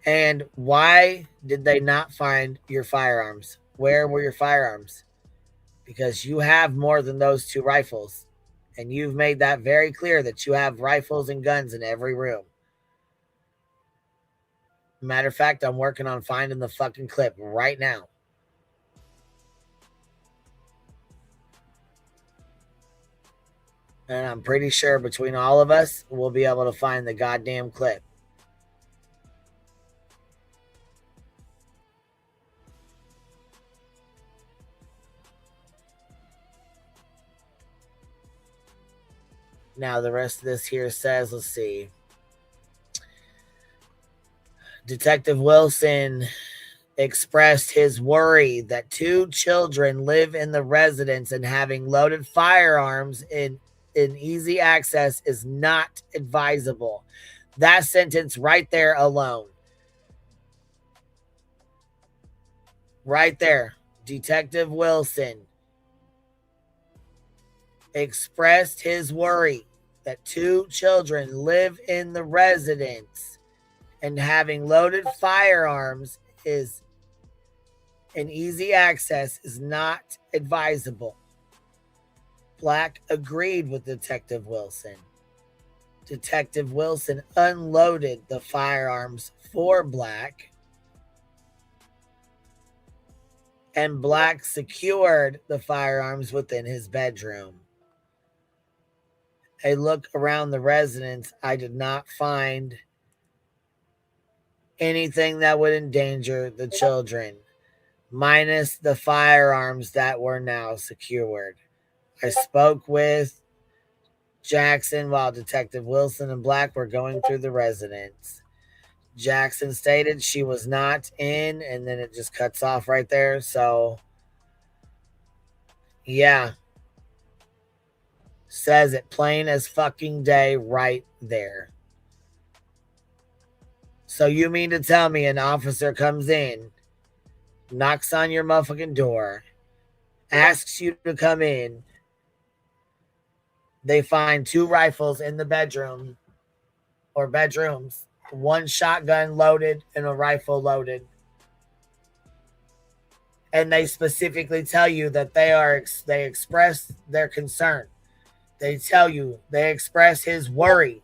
S1: And why did they not find your firearms? Where were your firearms? Because you have more than those 2 rifles. And you've made that very clear that you have rifles and guns in every room. Matter of fact, I'm working on finding the fucking clip right now. And I'm pretty sure between all of us, we'll be able to find the goddamn clip. Now, the rest of this here says, let's see. Detective Wilson expressed his worry that 2 children live in the residence and having loaded firearms in easy access is not advisable. That sentence right there alone. Right there. Detective Wilson expressed his worry that 2 children live in the residence and having loaded firearms is in easy access is not advisable. Black agreed with Detective Wilson. Detective Wilson unloaded the firearms for Black, and Black secured the firearms within his bedroom. A look around the residence, I did not find anything that would endanger the children, minus the firearms that were now secured. I spoke with Jackson while Detective Wilson and Black were going through the residence. Jackson stated she was not in, and then it just cuts off right there. So, yeah. Says it plain as fucking day right there. So you mean to tell me an officer comes in, knocks on your motherfucking door, asks you to come in, they find 2 rifles in the bedroom or bedrooms, 1 shotgun loaded and a rifle loaded, and they specifically tell you that they express their concern. They tell you, they express his worry.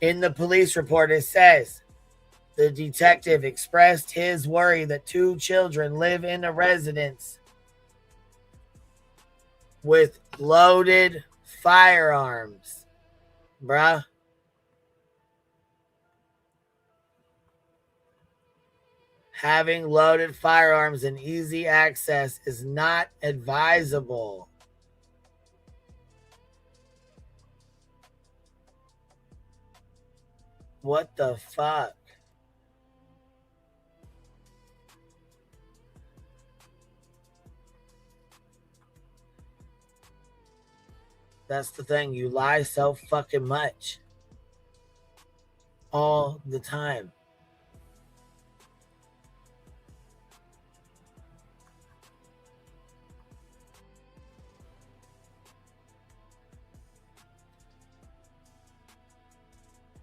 S1: In the police report, it says the detective expressed his worry that 2 children live in a residence with loaded firearms. Bruh. Having loaded firearms in easy access is not advisable. What the fuck? That's the thing. You lie so fucking much. All the time.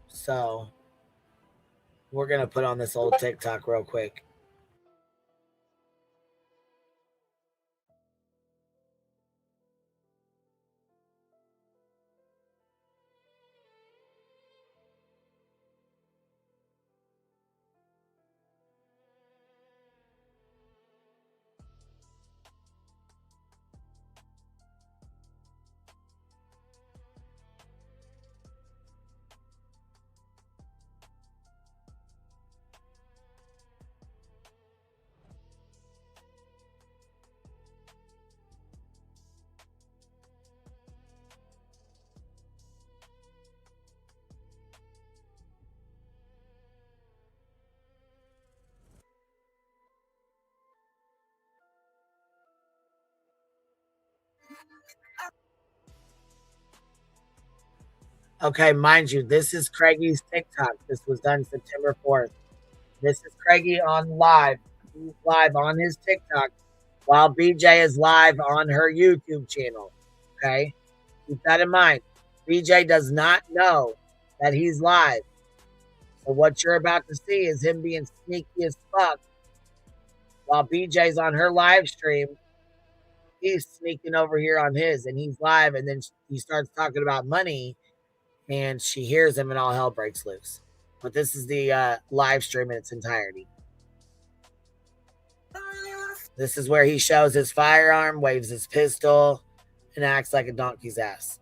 S1: So, we're going to put on this old TikTok real quick. Okay, mind you, this is Craigie's TikTok. This was done September 4th. This is Craigie on live. He's live on his TikTok while BJ is live on her YouTube channel. Okay? Keep that in mind. BJ does not know that he's live. So what you're about to see is him being sneaky as fuck. While BJ's on her live stream, he's sneaking over here on his, and he's live, and then he starts talking about money, and she hears him, and all hell breaks loose. But this is the live stream in its entirety. This is where he shows his firearm, waves his pistol, and acts like a donkey's ass.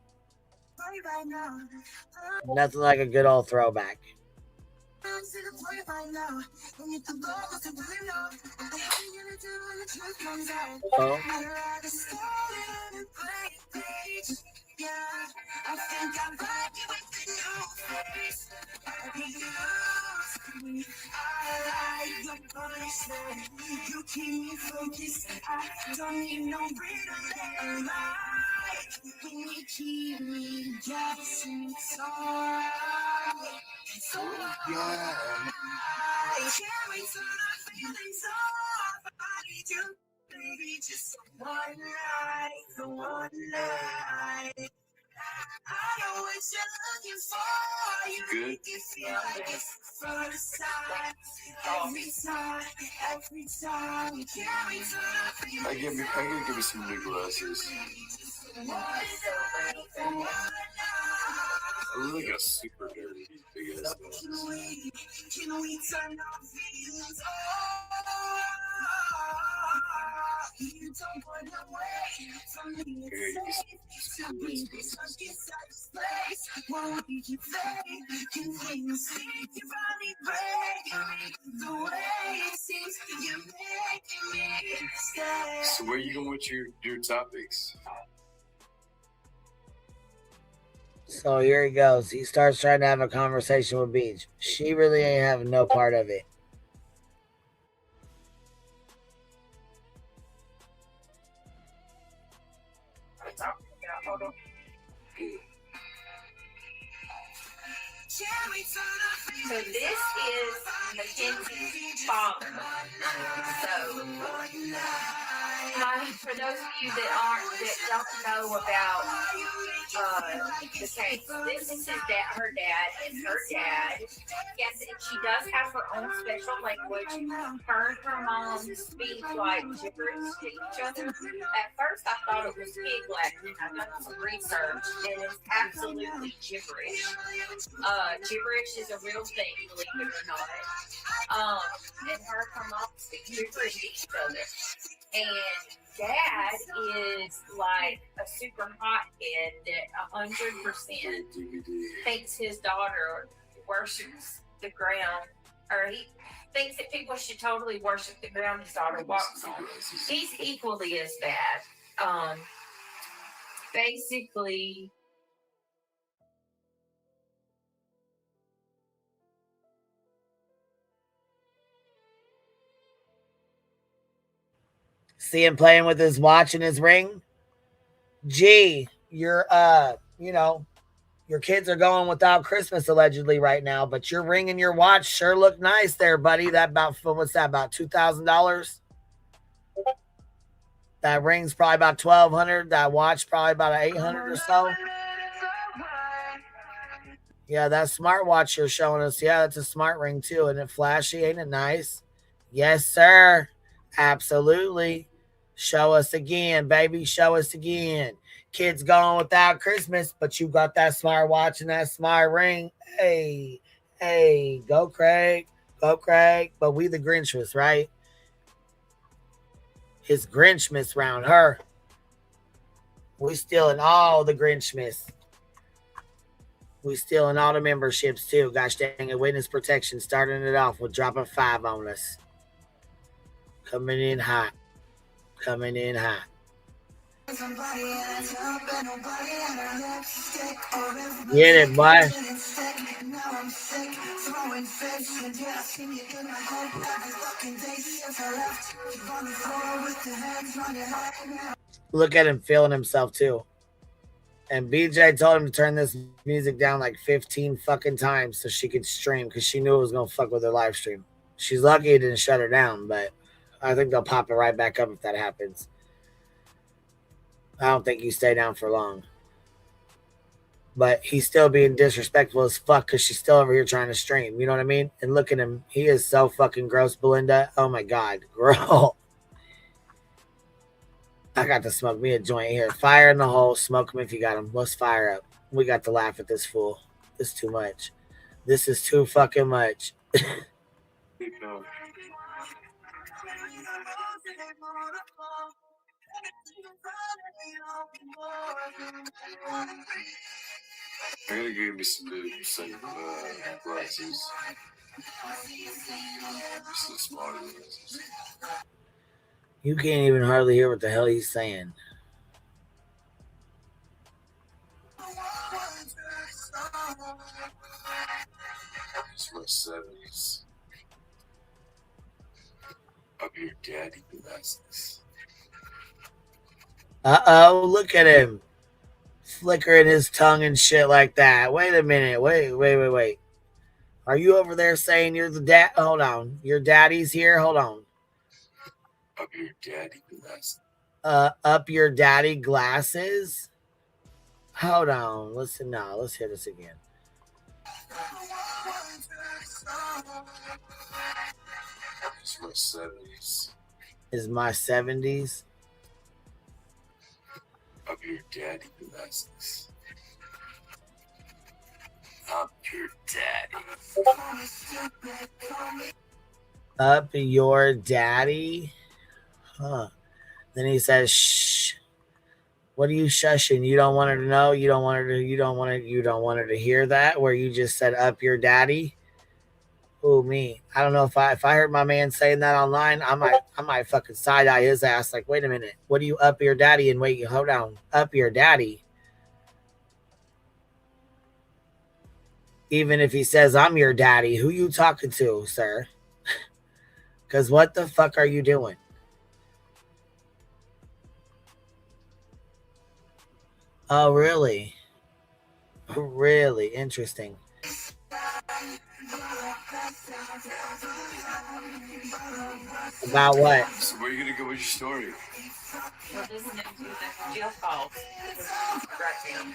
S1: Nothing like a good old throwback. Oh.
S5: Good. I gotta give me some new glasses. I really got super dirty big ass glasses. So where you going with your topics?
S1: So here he goes. He starts trying to have a conversation with Beach. She really ain't having no part of it.
S3: So this is Mackenzie's father. So for those of you that don't know about the case, this is her dad, and her dad. Yes, and she does have her own special language. Her and her mom speak like gibberish to each other. At first, I thought it was pig Latin. I done some research, and it's absolutely gibberish. Gibberish is a real thing, believe it or not. And her mom speak gibberish to each other. And dad is like a super hothead that 100% thinks his daughter worships the ground, or he thinks that people should totally worship the ground his daughter walks on. He's equally as bad. Basically,
S1: see him playing with his watch and his ring. Gee, your your kids are going without Christmas allegedly right now, but your ring and your watch sure look nice there, buddy. That about about $2,000. That ring's probably about $1,200. That watch probably about $800 or so. Yeah, that smartwatch you're showing us. Yeah, that's a smart ring too. Isn't it flashy? Ain't it nice? Yes, sir. Absolutely. Show us again, baby. Show us again. Kids going without Christmas, but you got that smartwatch and that smart ring. Hey, go Craig. Go Craig. But we the Grinchmas, right? It's Grinchmas round her. We stealing all the Grinchmas. We stealing all the memberships too. Gosh dang it. Witness protection starting it off with dropping 5 on us. Coming in hot. Coming in hot. Get it, boy. Look at him feeling himself too. And BJ told him to turn this music down like 15 fucking times so she could stream because she knew it was going to fuck with her live stream. She's lucky it didn't shut her down, but I think they'll pop it right back up if that happens. I don't think you stay down for long. But he's still being disrespectful as fuck because she's still over here trying to stream. You know what I mean? And look at him. He is so fucking gross, Belinda. Oh my God. Girl. I got to smoke me a joint here. Fire in the hole. Smoke him if you got him. Let's fire up. We got to laugh at this fool. This is too much. This is too fucking much.
S5: I gotta give me some glasses. Some smarter glasses.
S1: You can't even hardly hear what the hell he's saying.
S5: It's my 70s. Up your daddy glasses.
S1: Uh-oh, look at him. Flickering his tongue and shit like that. Wait a minute. Wait. Are you over there saying you're the dad? Hold on. Your daddy's here? Hold on.
S5: Up your daddy glasses.
S1: Up your daddy glasses? Hold on. Listen now. Let's hear this again.
S5: It's my 70s.
S1: Is my 70s?
S5: Up your daddy glasses. Up your daddy.
S1: Up your daddy? Huh. Then he says, shh. What are you shushing? You don't want her to know? You don't want her to hear that? Where you just said up your daddy? Ooh, me. I don't know if I heard my man saying that online, I might fucking side eye his ass. Like, wait a minute. What do you up your daddy? And wait, hold on. Up your daddy. Even if he says I'm your daddy, who you talking to, sir? Because what the fuck are you doing? Oh, really? Really interesting. About what?
S5: So where are you gonna go with your story?
S3: We're listening to the jail call right now.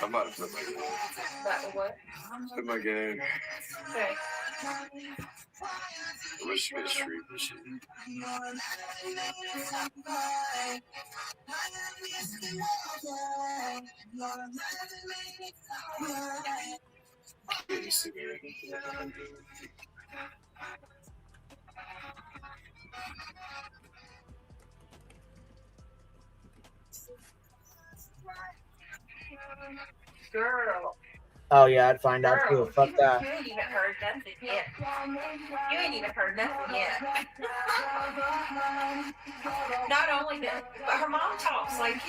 S5: I'm about to flip my game.
S3: About what?
S5: Flip my game.
S3: Okay.
S5: I wish you could stream this shit. Get a cigarette.
S3: Girl.
S1: Oh yeah, I'd find out too. Fuck
S3: You
S1: that.
S3: ain't even heard nothing yet. You ain't even heard nothing yet. Not only that, but her mom talks like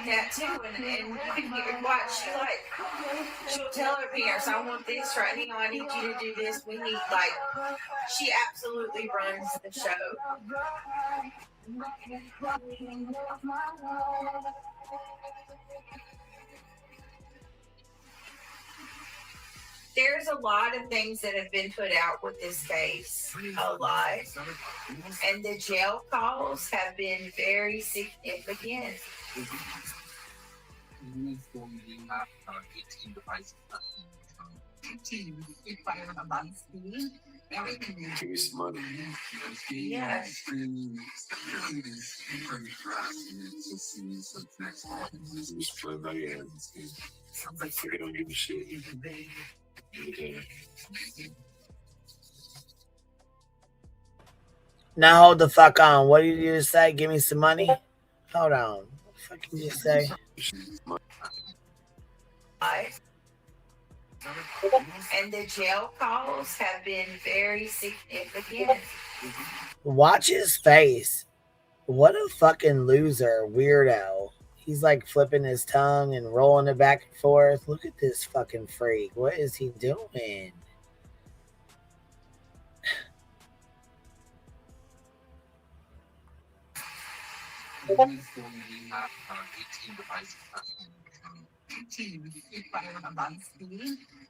S3: that too, and you can hear what she'll tell her parents, I want this right now, I need you to do this, we need, like, she absolutely runs the show. There's a lot of things that have been put out with this case, a lot. And the jail calls have been very significant.
S5: Give me some money.
S3: Yeah.
S5: Just play my game. I think I don't give a shit.
S1: Now hold the fuck on. What did you just say? Give me some money? Hold on. What the fuck did you say?
S3: And the jail calls have been very significant.
S1: Watch his face. What a fucking loser, weirdo. He's like flipping his tongue and rolling it back and forth. Look at this fucking freak. What is he doing?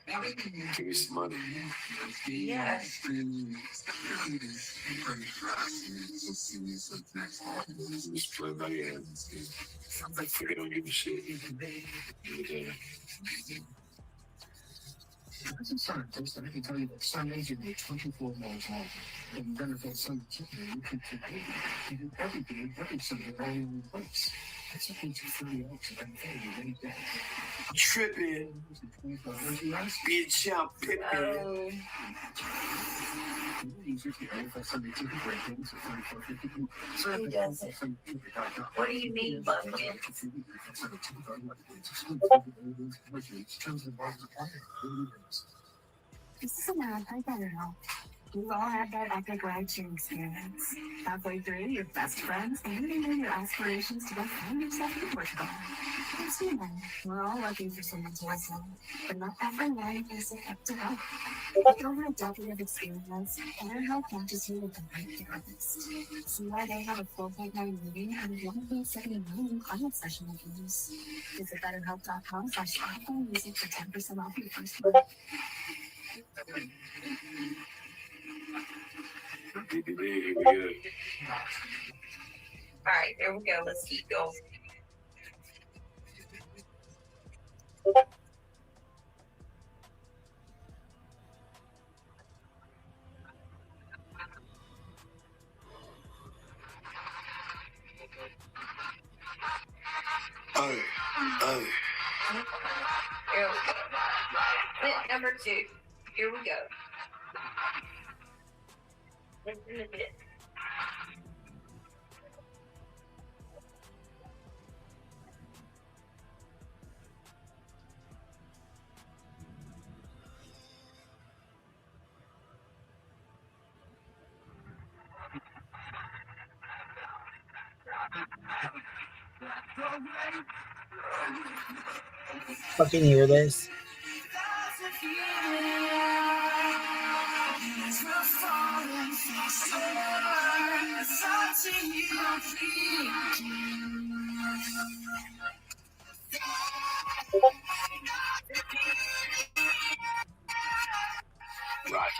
S5: Give me some money.
S3: Yes.
S5: Just play my hand. I think I don't give a shit.
S7: As a scientist, I can tell you that some days you make 24 miles long. And benefits some particular you can take it. You do everything, every single day in place. That's something to 30 hours and pay you any day.
S5: Tripping. Be a champ, pippin'.
S3: Oh. Who does it? What do you mean, Bucket?
S7: This is a marathon better help. We've all had that epic ride-sharing experience. Halfway through, your best friends abandoning your aspirations to go find yourself in Portugal. It's human. We're all looking for someone to listen, but not everyone is up to help. With over a decade of experience, BetterHelp matches you with the right therapist. See why they have a 4.9 rating and a 1.7 million client session reviews. Visit BetterHelp.com/iPhone music for 10% off your first month.
S3: All right, there we go. Let's keep going. Here we go. Clip number 2. Here we go.
S1: Fucking hear this?
S5: Right.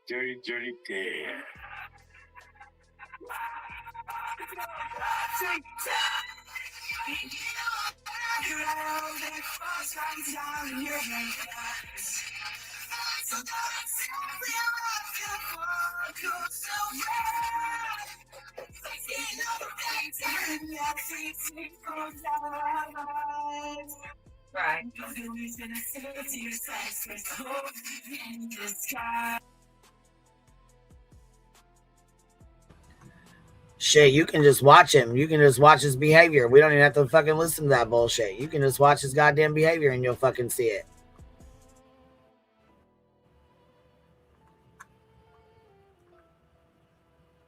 S5: Dirty, dirty Dan.
S3: Right.
S1: Shit, you can just watch him. You can just watch his behavior. We don't even have to fucking listen to that bullshit. You can just watch his goddamn behavior and you'll fucking see it.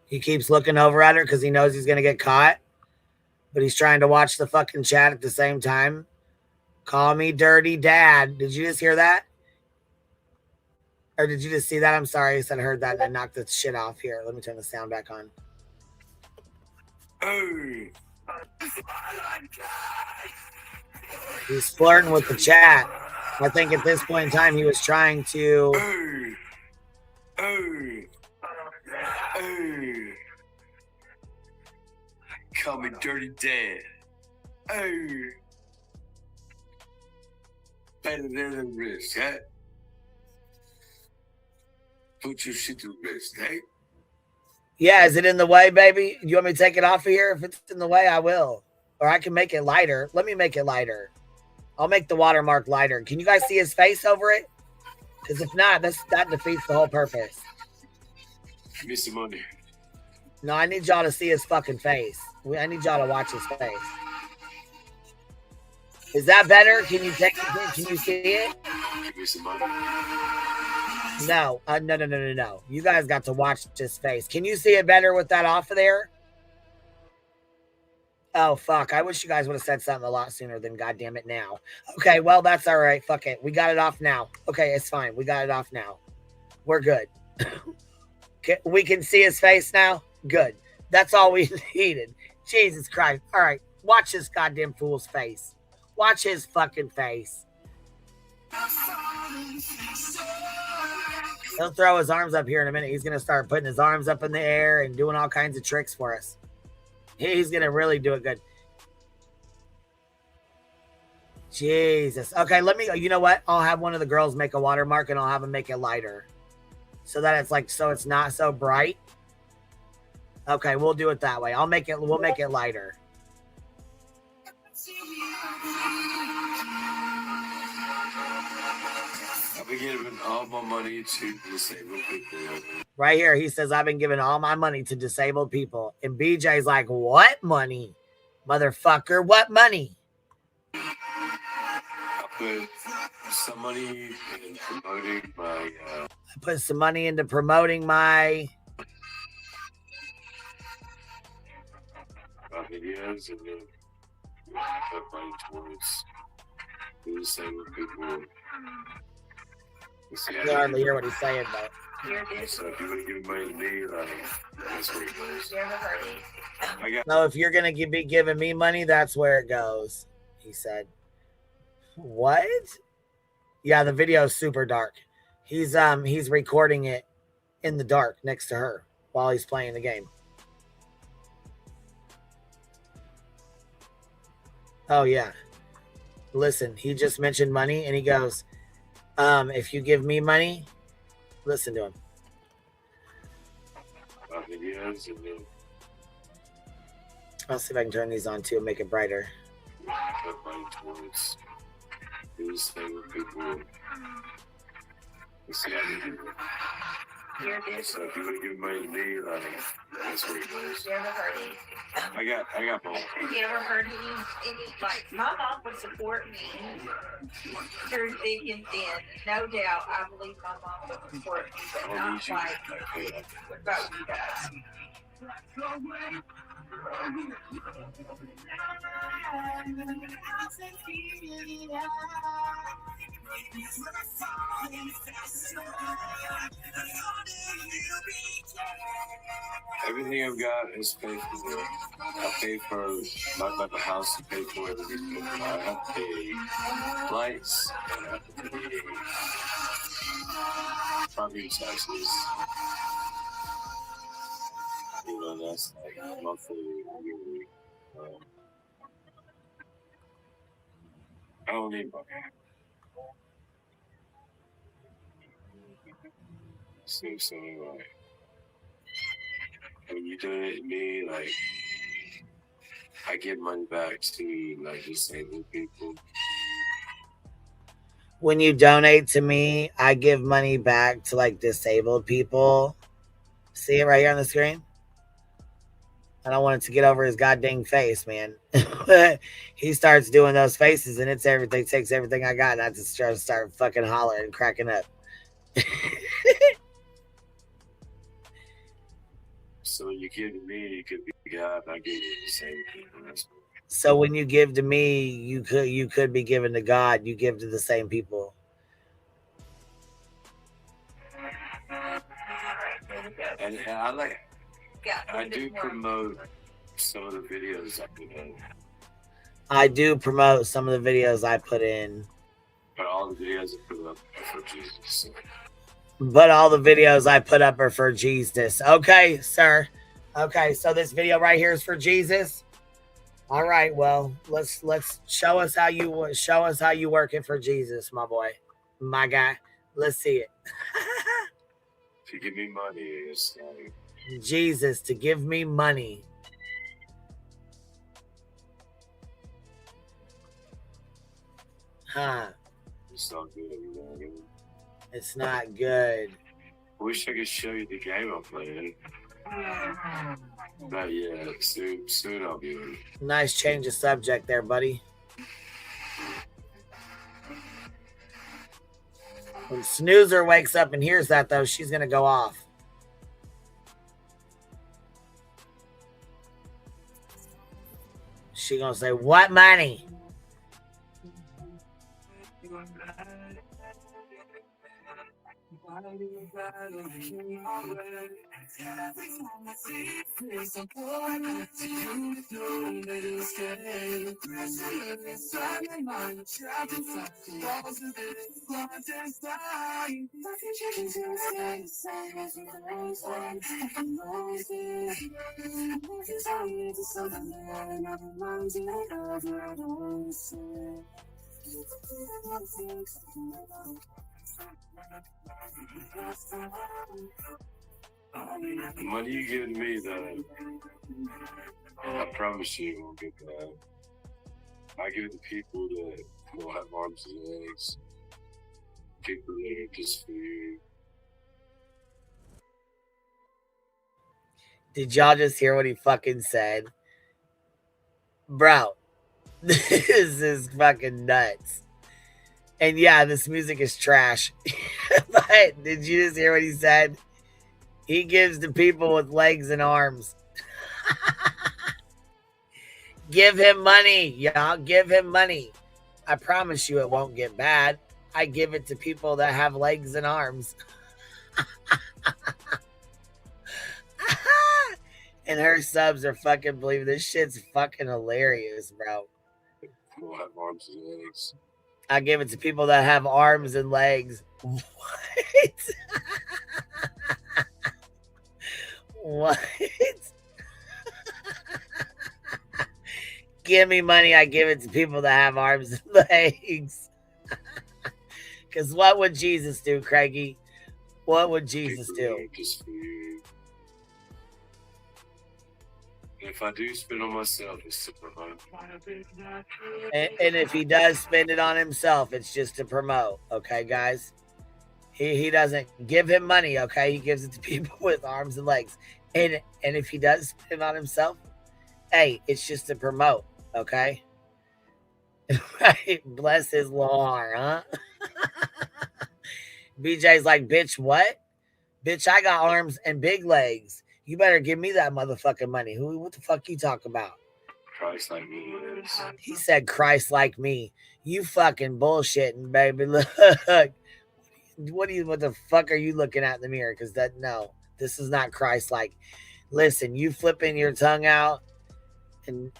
S1: He keeps looking over at her because he knows he's going to get caught. But he's trying to watch the fucking chat at the same time. Call me dirty dad. Did you just hear that? Or did you just see that? I'm sorry. I said I heard that and I knocked the shit off. Here, let me turn the sound back on.
S5: Hey.
S1: He's flirting with the chat. I think at this point in time, he was trying to...
S5: Call me dirty dad. Better than the rest, huh? Put your shit to rest, eh?
S1: Yeah, is it in the way, baby? You want me to take it off of here? If it's in the way, I will. Or I can make it lighter. Let me make it lighter. I'll make the watermark lighter. Can you guys see his face over it? Because if not, that defeats the whole purpose.
S5: Give me some money.
S1: No, I need y'all to see his fucking face. I need y'all to watch his face. Is that better? Can you see it?
S5: Give me some money.
S1: No, no. You guys got to watch his face. Can you see it better with that off of there? Oh, fuck. I wish you guys would have said something a lot sooner than goddamn it now. Okay, well, that's all right. Fuck it. We got it off now. Okay, it's fine. We got it off now. We're good. We can see his face now? Good. That's all we needed. Jesus Christ. All right. Watch this goddamn fool's face. Watch his fucking face. He'll throw his arms up here in a minute. He's going to start putting his arms up in the air and doing all kinds of tricks for us. He's going to really do it good. Jesus. Okay, you know what? I'll have one of the girls make a watermark and I'll have them make it lighter. So that it's like, so it's not so bright. Okay, we'll do it that way. We'll make it lighter.
S5: I've been giving all my money to disabled people.
S1: Right here, he says, I've been giving all my money to disabled people. And BJ's like, what money? Motherfucker, what money?
S5: I put some money in promoting my...
S1: I put some money into promoting my
S5: videos, and then I put money towards disabled people.
S1: I can hardly hear what he's saying, though.
S5: So if you would give money to me, that's where it goes.
S1: No, if you're gonna be giving me money, that's where it goes. He said. What? Yeah, the video is super dark. He's recording it in the dark next to her while he's playing the game. Oh yeah. Listen, he just mentioned money and he goes, if you give me money, listen to him. I'll see if I can turn these on too and make it brighter.
S5: So if you would give money to me, that's where it goes.
S3: You ever heard any?
S5: I got both.
S3: Have you ever heard any like my mom would support me through thick and thin? No doubt, I believe my mom would support me, but not like what about you guys?
S5: Everything I've got is paid for. I pay for my house to pay for everything. I have to pay lights, and I have to pay property taxes. You know, that's like monthly, yearly. I don't need money. So like, when you donate me, like, I give money back to like disabled people.
S1: When you donate to me, I give money back to like disabled people. See it right here on the screen? I don't want it to get over his goddamn face, man. He starts doing those faces and it's everything, takes everything I got, and I just try to start fucking hollering and cracking up.
S5: So when you give to me, you could be God, I give you the same people.
S1: So when you give to me, you could be giving to God. You give to the same people.
S5: And I do promote some of the videos I put in.
S1: I do promote some of the videos I put in.
S5: But all the videos I put up are for Jesus.
S1: But all the videos I put up are for Jesus. Okay, sir. Okay, so this video right here is for Jesus. All right, well, let's show us how you work it for Jesus, my boy, my guy. Let's see it.
S5: If you give me money, it's like
S1: Jesus to give me money. Huh.
S5: It's not good, man.
S1: It's not good.
S5: I wish I could show you the game I'm playing. Not yet. Soon I'll be able to.
S1: Nice change of subject there, buddy. When Snoozer wakes up and hears that, though, she's going to go off. She going to say, what money?
S5: The money you give me, though, I promise you it won't get bad. I give it to people that don't have arms and legs. People that are just for you.
S1: Did y'all just hear what he fucking said? Bro, this is fucking nuts. And yeah, this music is trash. But did you just hear what he said? He gives to people with legs and arms. Give him money, y'all. Give him money. I promise you it won't get bad. I give it to people that have legs and arms. And her subs are fucking believing this shit's fucking hilarious, bro.
S5: People have arms and legs.
S1: I give it to people that have arms and legs. What? What? Give me money, I give it to people that have arms and legs. Because what would Jesus do, Craigie? What would Jesus do?
S5: Just for you. If I do spend on myself, it's to promote.
S1: And if he does spend it on himself, it's just to promote. Okay, guys? He doesn't give him money, okay? He gives it to people with arms and legs. And if he does spend it on himself, hey, it's just to promote, okay? Right? Bless his little heart, huh? BJ's like, bitch, what? Bitch, I got arms and big legs. You better give me that motherfucking money. What the fuck you talking about?
S5: Christ like me is.
S1: He said Christ like me. You fucking bullshitting, baby. Look. What the fuck are you looking at in the mirror? Because no, this is not Christ like. Listen, you flipping your tongue out and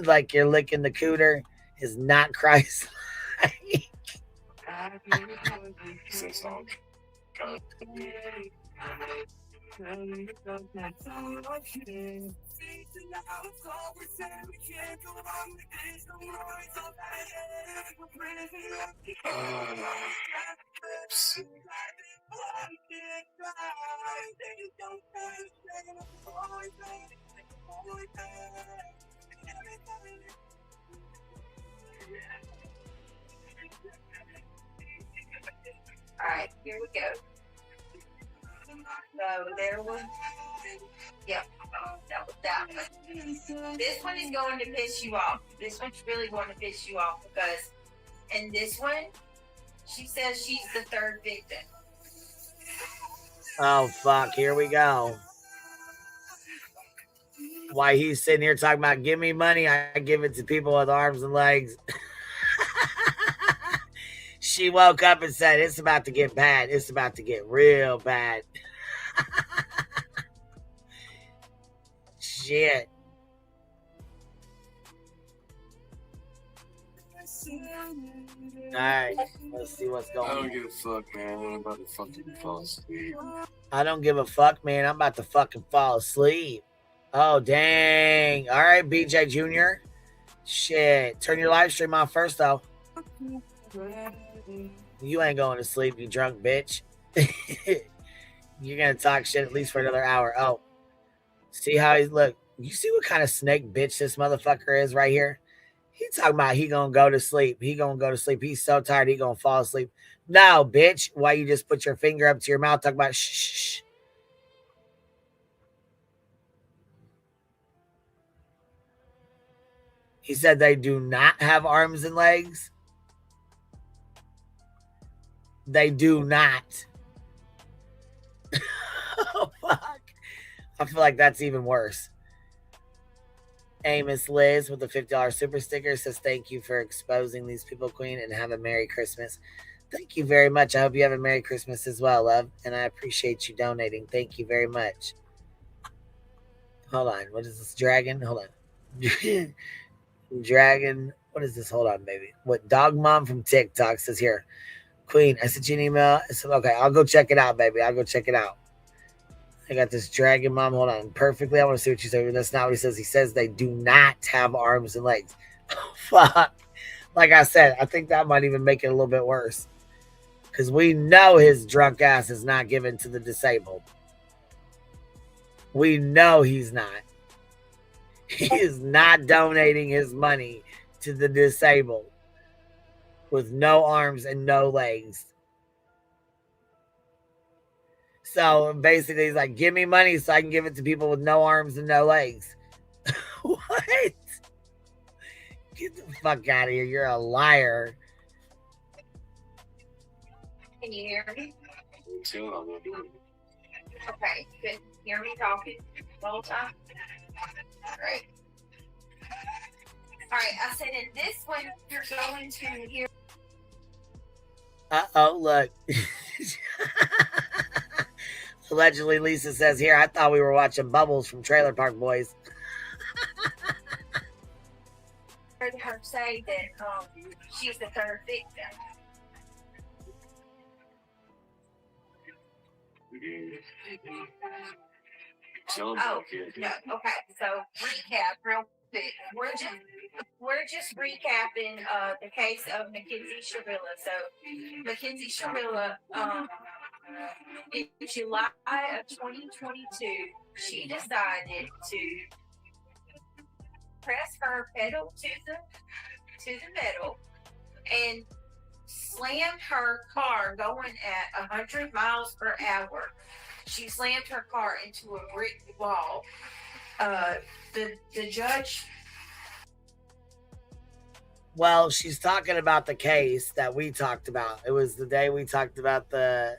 S1: like you're licking the cooter is not Christ like.
S3: All right, here we go. So there was, yep, that was that one. This one is going to piss you off. This one's really going to piss you off because in this one, she says she's the third victim.
S1: Oh, fuck. Here we go. Why he's sitting here talking about give me money, I give it to people with arms and legs. She woke up and said, it's about to get bad. It's about to get real bad. Shit. All right, let's see what's going on.
S5: I don't give a fuck, man. I'm about to fucking fall asleep.
S1: I don't give a fuck, man. I'm about to fucking fall asleep. Oh, dang. All right, BJ Jr. Shit. Turn your live stream on first, though. You ain't going to sleep, you drunk bitch. You're going to talk shit at least for another hour. Oh, See how he's look. You see what kind of snake bitch this motherfucker is right here? He talking about he gonna go to sleep. He gonna go to sleep. He's so tired he gonna fall asleep. No, bitch. Why you just put your finger up to your mouth talking about shh? He said they do not have arms and legs. They do not. Oh, fuck. I feel like that's even worse. Amos Liz with the $50 super sticker says, thank you for exposing these people, Queen, and have a Merry Christmas. Thank you very much. I hope you have a Merry Christmas as well, love. And I appreciate you donating. Thank you very much. Hold on. What is this? Dragon? Hold on. Dragon. What is this? Hold on, baby. What Dog Mom from TikTok says here. Queen, I sent you an email. I said, okay, I'll go check it out, baby. I'll go check it out. I got this Dragon Mom. Hold on. Perfectly. I want to see what you say. That's not what he says. He says they do not have arms and legs. Oh, fuck. Like I said, I think that might even make it a little bit worse. Because we know his drunk ass is not given to the disabled. We know he's not. He is not donating his money to the disabled with no arms and no legs. So basically, he's like, give me money so I can give it to people with no arms and no legs. What? Get the fuck out of here. You're a liar.
S3: Can you hear me?
S5: Chill on that.
S3: Okay, you can hear me talking the whole time? Great. All right, I said in this one, you're going to hear.
S1: Uh-oh, look. Allegedly, Lisa says here, I thought we were watching Bubbles from Trailer Park Boys.
S3: Heard her say that she's the third victim. Oh, no, okay. So recap real quick. We're just recapping the case of Mackenzie Sherilla. So Mackenzie Sherilla, in July of 2022, she decided to press her pedal to the metal and slammed her car going at 100 miles per hour. She slammed her car into a brick wall. The judge.
S1: Well, she's talking about the case that we talked about. It was the day we talked about the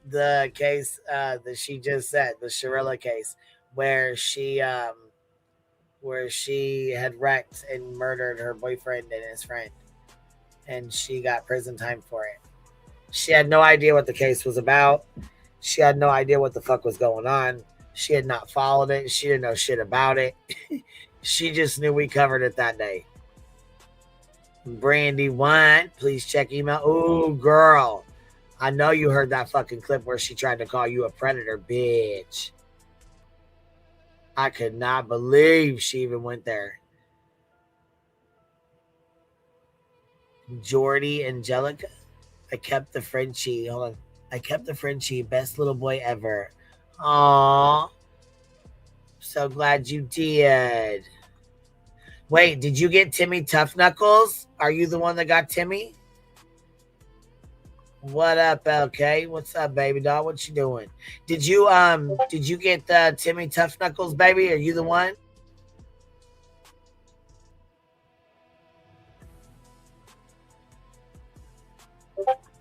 S1: the case that she just said, the Sherilla case, where she had wrecked and murdered her boyfriend and his friend, and she got prison time for it. She had no idea what the case was about. She had no idea what the fuck was going on. She had not followed it. She didn't know shit about it. She just knew we covered it that day. Brandy one, please check email. Oh, girl. I know you heard that fucking clip where she tried to call you a predator, bitch. I could not believe she even went there. Jordy Angelica. I kept the Frenchie. Hold on. I kept the Frenchie. Best little boy ever. Aww. So glad you did. Wait, did you get Timmy Tough Knuckles? Are you the one that got Timmy? What up, LK? What's up, baby doll? What you doing? Did you get Timmy Tough Knuckles, baby? Are you the one?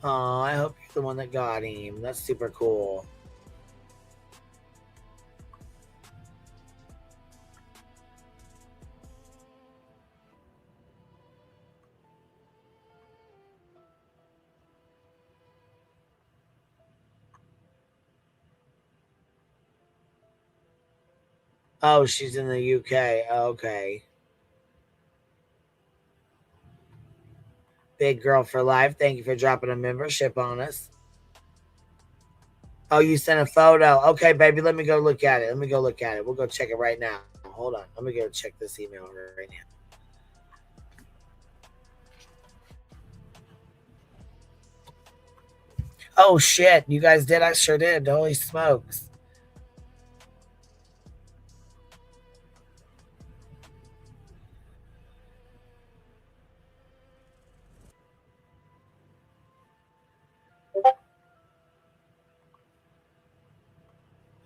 S1: Oh, I hope you're the one that got him. That's super cool. Oh, she's in the UK. Okay. Big girl for life. Thank you for dropping a membership on us. Oh, you sent a photo. Okay, baby, let me go look at it. We'll go check it right now. Hold on. Let me go check this email right now. Oh, shit. You guys did? I sure did. Holy smokes.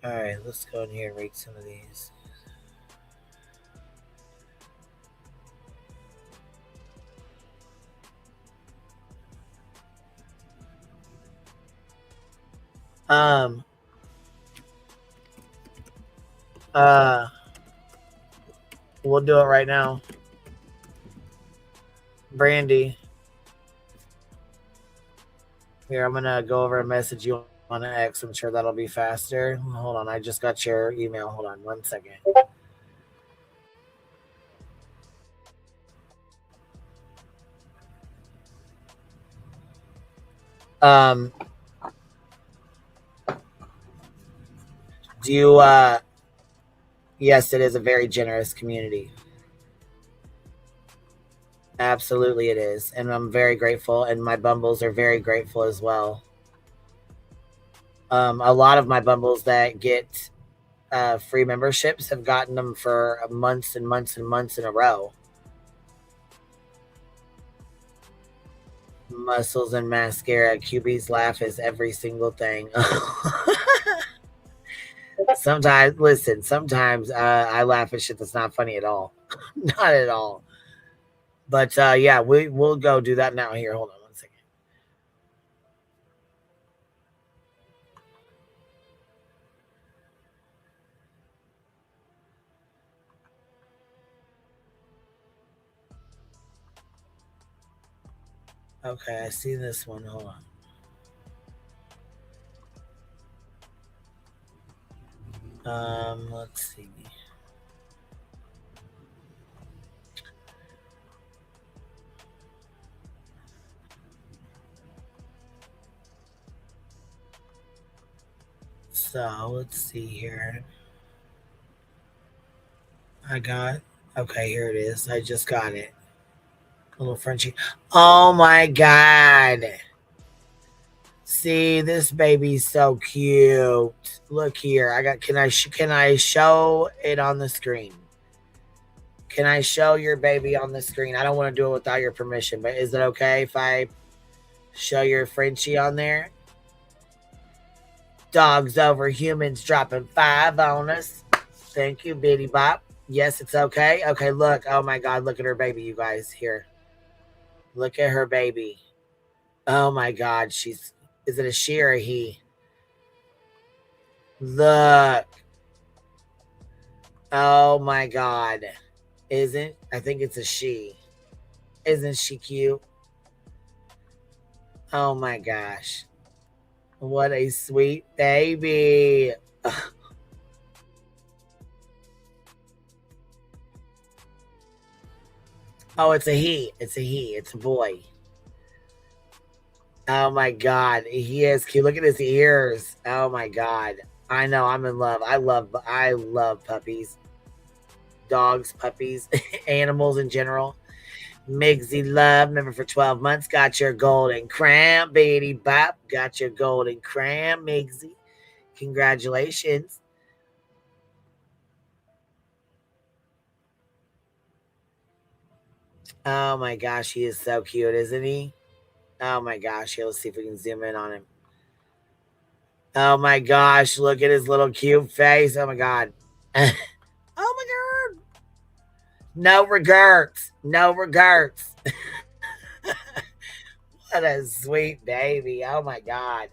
S1: All right, let's go in here and read some of these. Um. We'll do it right now. Brandy. Here, I'm gonna go over a message you on X. I'm sure that'll be faster. Hold on, I just got your email. Hold on 1 second. Um, do you? Yes, it is a very generous community. Absolutely, it is, and I'm very grateful. And my bumbles are very grateful as well. A lot of my bumbles that get free memberships have gotten them for months and months and months in a row. Muscles and mascara. QB's laugh is every single thing. Sometimes, listen, sometimes I laugh at shit that's not funny at all. Not at all. But yeah, we'll go do that now. Here, hold on 1 second. Okay, I see this one. Hold on. Let's see. So let's see here. Okay, here it is. I just got it. Little Frenchie. Oh my God. See, this baby's so cute. Look here. can I show it on the screen? Can I show your baby on the screen? I don't want to do it without your permission, but is it okay if I show your Frenchie on there? Dogs over humans dropping 5 on us. Thank you, Bitty Bop. Yes, it's okay. Okay, look. Oh my God, look at her baby, you guys. Here. Look at her baby. Oh my God, is it a she or a he? Look. Oh my God. I think it's a she. Isn't she cute? Oh my gosh. What a sweet baby. Oh, it's a he. It's a he. It's a boy. Oh my God. He is cute. Look at his ears. Oh my God. I know. I'm in love. I love puppies. Dogs, puppies, animals in general. Migsy Love, member for 12 months. Got your golden crown, Bitty Bop. Got your golden crown, Migsy. Congratulations. Oh my gosh, he is so cute, isn't he? Oh my gosh, here, let's see if we can zoom in on him. Oh my gosh, look at his little cute face. Oh my God. Oh my God. No regrets. No regrets. What a sweet baby. Oh my God.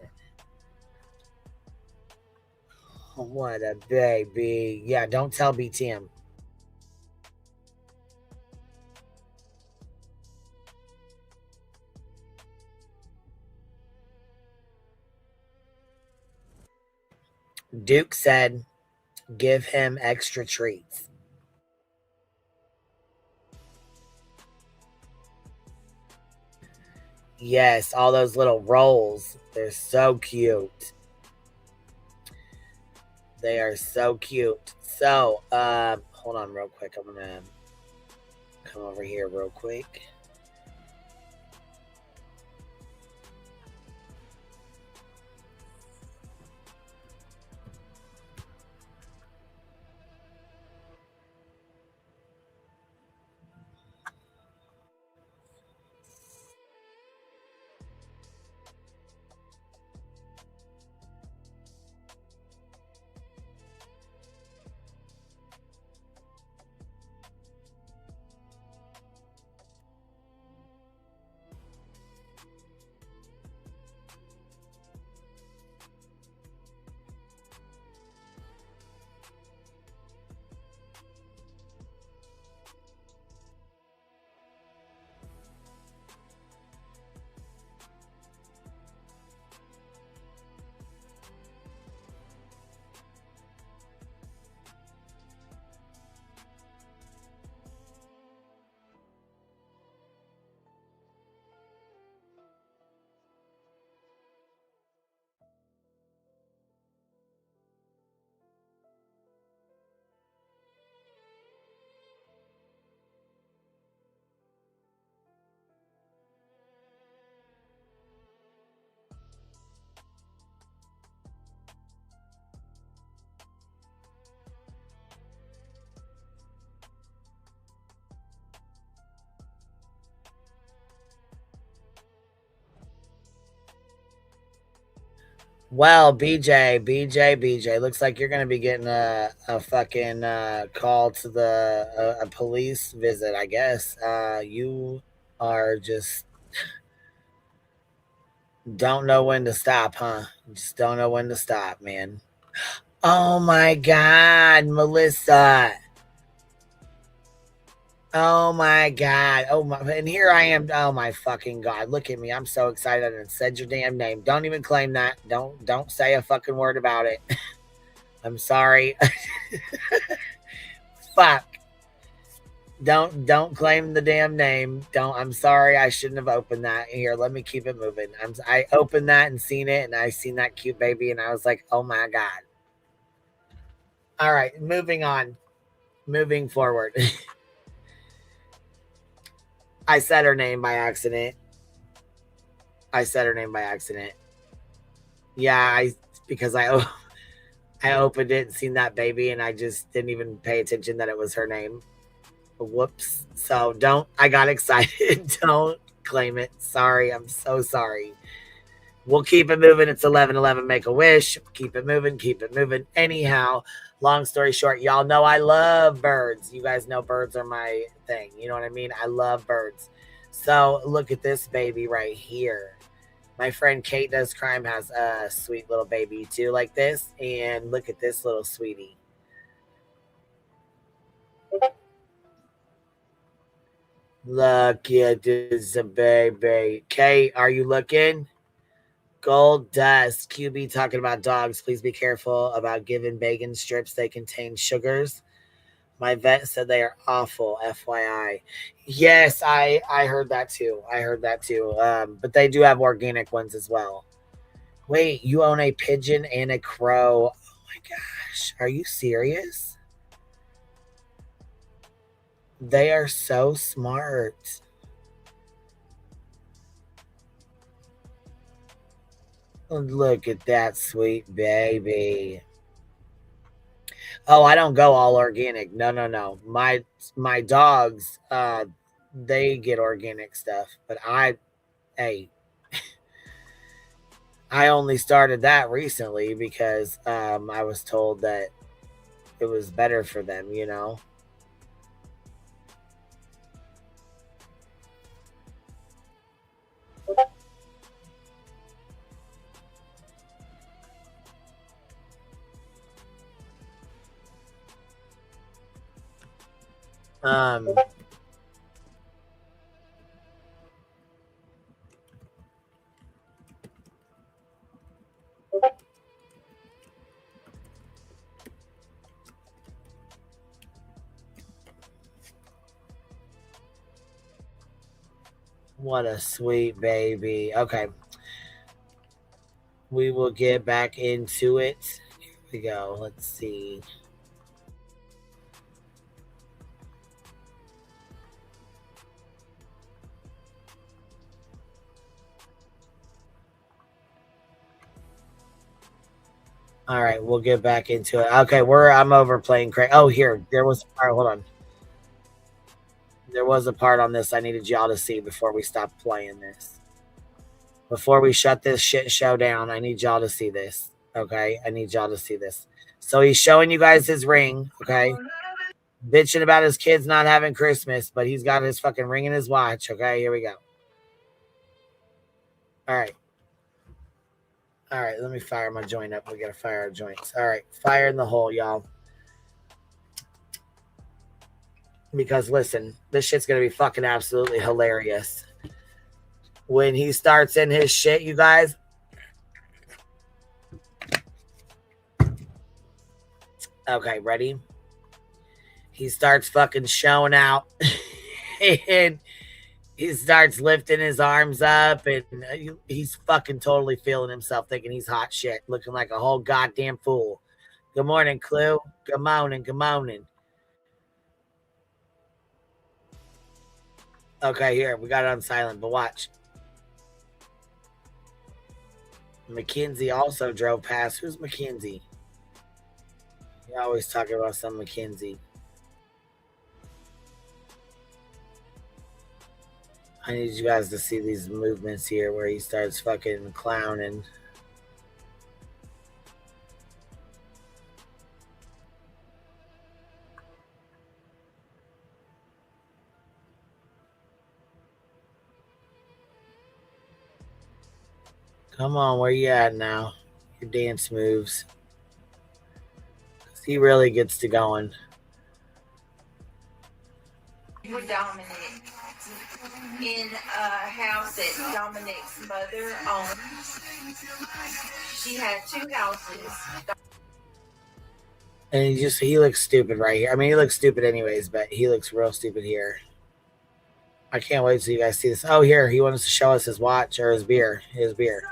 S1: What a baby. Yeah, don't tell BTM. Duke said, give him extra treats. Yes, all those little rolls. They're so cute. They are so cute. So, hold on real quick. I'm going to come over here real quick. Well, BJ, looks like you're gonna be getting a fucking call to the a police visit, I guess. You are just don't know when to stop, huh? Just don't know when to stop, man. Oh my God, Melissa. Oh my God. Oh my, and here I am. Oh my fucking God. Look at me. I'm so excited and said your damn name. Don't even claim that. Don't say a fucking word about it. I'm sorry. Fuck. Don't claim the damn name. Don't. I'm sorry. I shouldn't have opened that. Here, let me keep it moving. I opened that and seen it, and I seen that cute baby, and I was like, oh my God. All right, moving on. Moving forward. I said her name by accident. I said her name by accident. Yeah, because I opened it and seen that baby, and I just didn't even pay attention that it was her name. Whoops. So don't. I got excited. Don't claim it. Sorry. I'm so sorry. We'll keep it moving. It's 11:11. Make a wish. Keep it moving. Keep it moving. Anyhow, long story short, y'all know I love birds. You guys know birds are my thing. You know what I mean? I love birds. So look at this baby right here. My friend Kate Does Crime has a sweet little baby too, like this. And look at this little sweetie. Look at this baby. Kate, are you looking? Gold Dust. QB talking about dogs. Please be careful about giving bacon strips. They contain sugars. My vet said they are awful. FYI. Yes, I heard that too. I heard that too. But they do have organic ones as well. Wait, you own a pigeon and a crow. Oh my gosh. Are you serious? They are so smart. Look at that sweet baby. Oh, I don't go all organic. No. My dogs, they get organic stuff, but hey, I only started that recently because I was told that it was better for them, you know. Um, what a sweet baby. Okay, we will get back into it. Here we go. Let's see. All right, we'll get back into it. Okay, I'm over playing Craig. Oh, here there was. All right, hold on. There was a part on this I needed y'all to see before we stop playing this. Before we shut this shit show down, I need y'all to see this. Okay, I need y'all to see this. So he's showing you guys his ring. Okay, bitching about his kids not having Christmas, but he's got his fucking ring in his watch. Okay, here we go. All right. All right, let me fire my joint up. We gotta fire our joints. All right, fire in the hole, y'all. Because listen, this shit's gonna be fucking absolutely hilarious. When he starts in his shit, you guys. Okay, ready? He starts fucking showing out. And he starts lifting his arms up, and he's fucking totally feeling himself, thinking he's hot shit, looking like a whole goddamn fool. Good morning, Clue. Good morning. Good morning. Okay, here we got it on silent, but watch. Mackenzie also drove past. Who's Mackenzie? You always talking about some Mackenzie. I need you guys to see these movements here where he starts fucking clowning. Come on, where you at now? Your dance moves. He really gets to going.
S3: With Dominic in a house that Dominic's mother owns. She had 2 houses.
S1: And he looks stupid right here. I mean, he looks stupid anyways, but he looks real stupid here. I can't wait till you guys see this. Oh, here, he wants to show us his watch or his beer. His beer.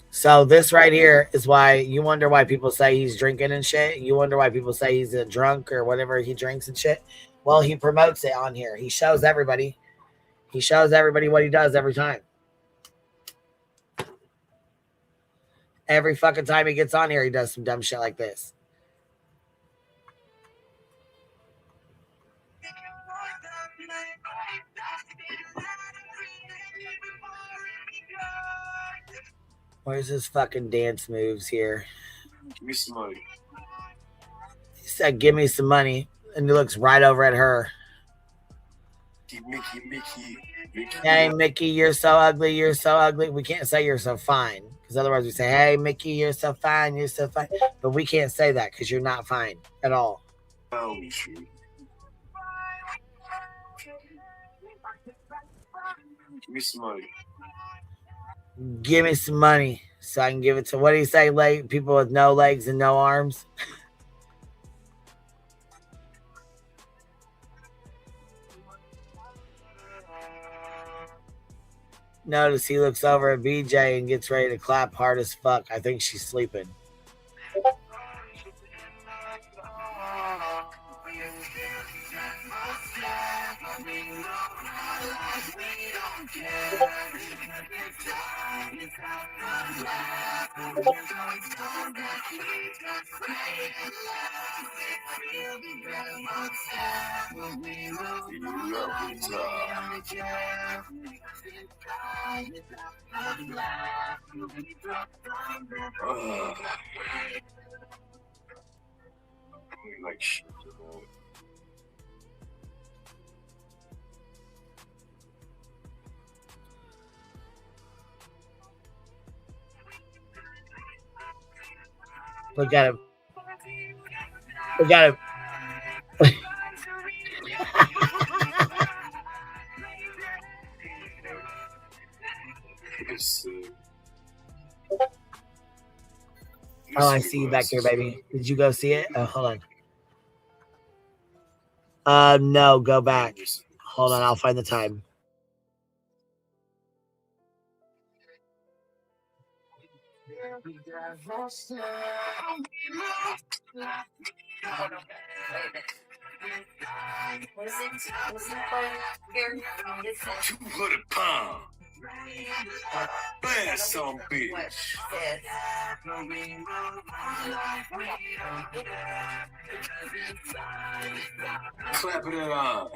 S1: So this right here is why you wonder why people say he's drinking and shit. You wonder why people say he's a drunk or whatever he drinks and shit. Well, he promotes it on here. He shows everybody. He shows everybody what he does every time. Every fucking time he gets on here, he does some dumb shit like this. Where's his fucking dance moves here?
S5: Give me some money.
S1: He said, give me some money. And he looks right over at her.
S5: Mickey.
S1: Hey, Mickey, you're so ugly. You're so ugly. We can't say you're so fine. Because otherwise we say, hey, Mickey, you're so fine. You're so fine. But we can't say that because you're not fine at all.
S5: Oh, shoot. Give me some money.
S1: Give me some money so I can give it to, what do you say, people with no legs and no arms? Notice he looks over at BJ and gets ready to clap hard as fuck. I think she's sleeping.
S5: Like shit.
S1: Look at him. Look at him. Oh, I see you back here, baby. Did you go see it? Oh, hold on. No, go back. Hold on, I'll find the time.
S5: £200. Bad some bitch. Clap it on.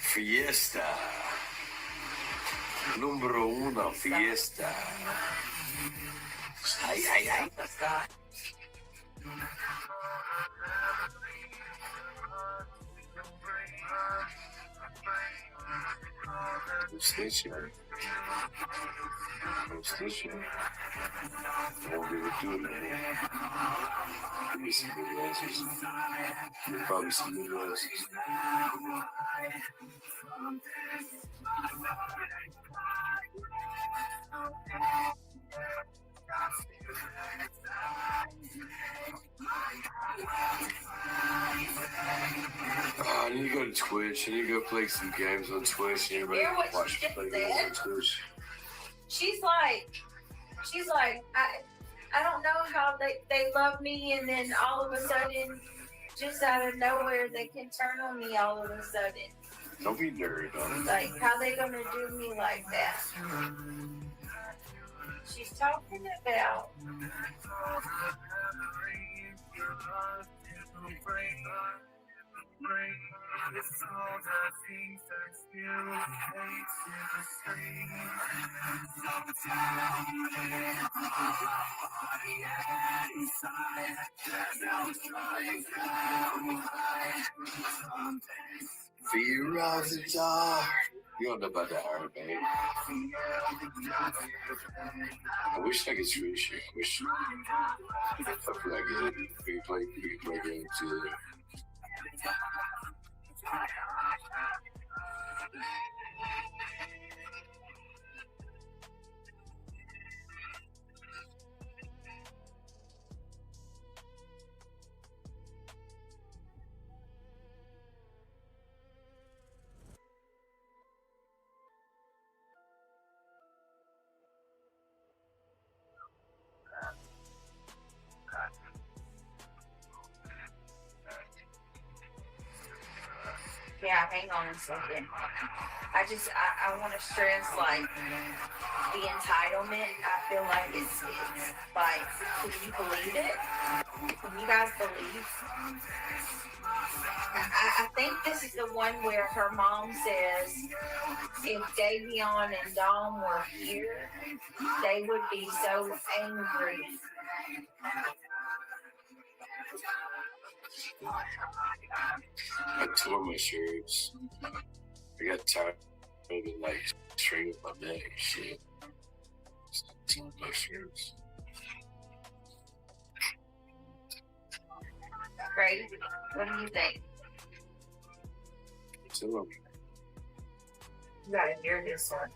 S5: Fiesta. Numero uno, fiesta. Ay, ay, ay. Station. Station. Won't be able to do it anymore. Give me some good answers. Probably some good answers. I need to go to Twitch. I need to go play some games on Twitch. And everybody watch me play games on Twitch.
S3: She's like, I don't know how they love me, and then all of a sudden, just out of nowhere, they can turn on me all of a sudden.
S5: Don't be nerd on it.
S3: Like, how they gonna do me like that? She's talking about.
S5: Fear of the dark. You don't know about that Iron Man. I wish I could switch it. I wish I feel like we can play games too.
S3: Yeah, hang on a second. I want to stress, like, the entitlement. I feel like it's like, can you believe it? Can you guys believe? I think this is the one where her mom says if Davion and Dom were here, they would be so angry.
S5: I tore my shirts. I got tired of it, like string with my neck. Shit. I tore my shirts.
S3: Right? What do you think?
S5: Tell them.
S3: You gotta hear this one.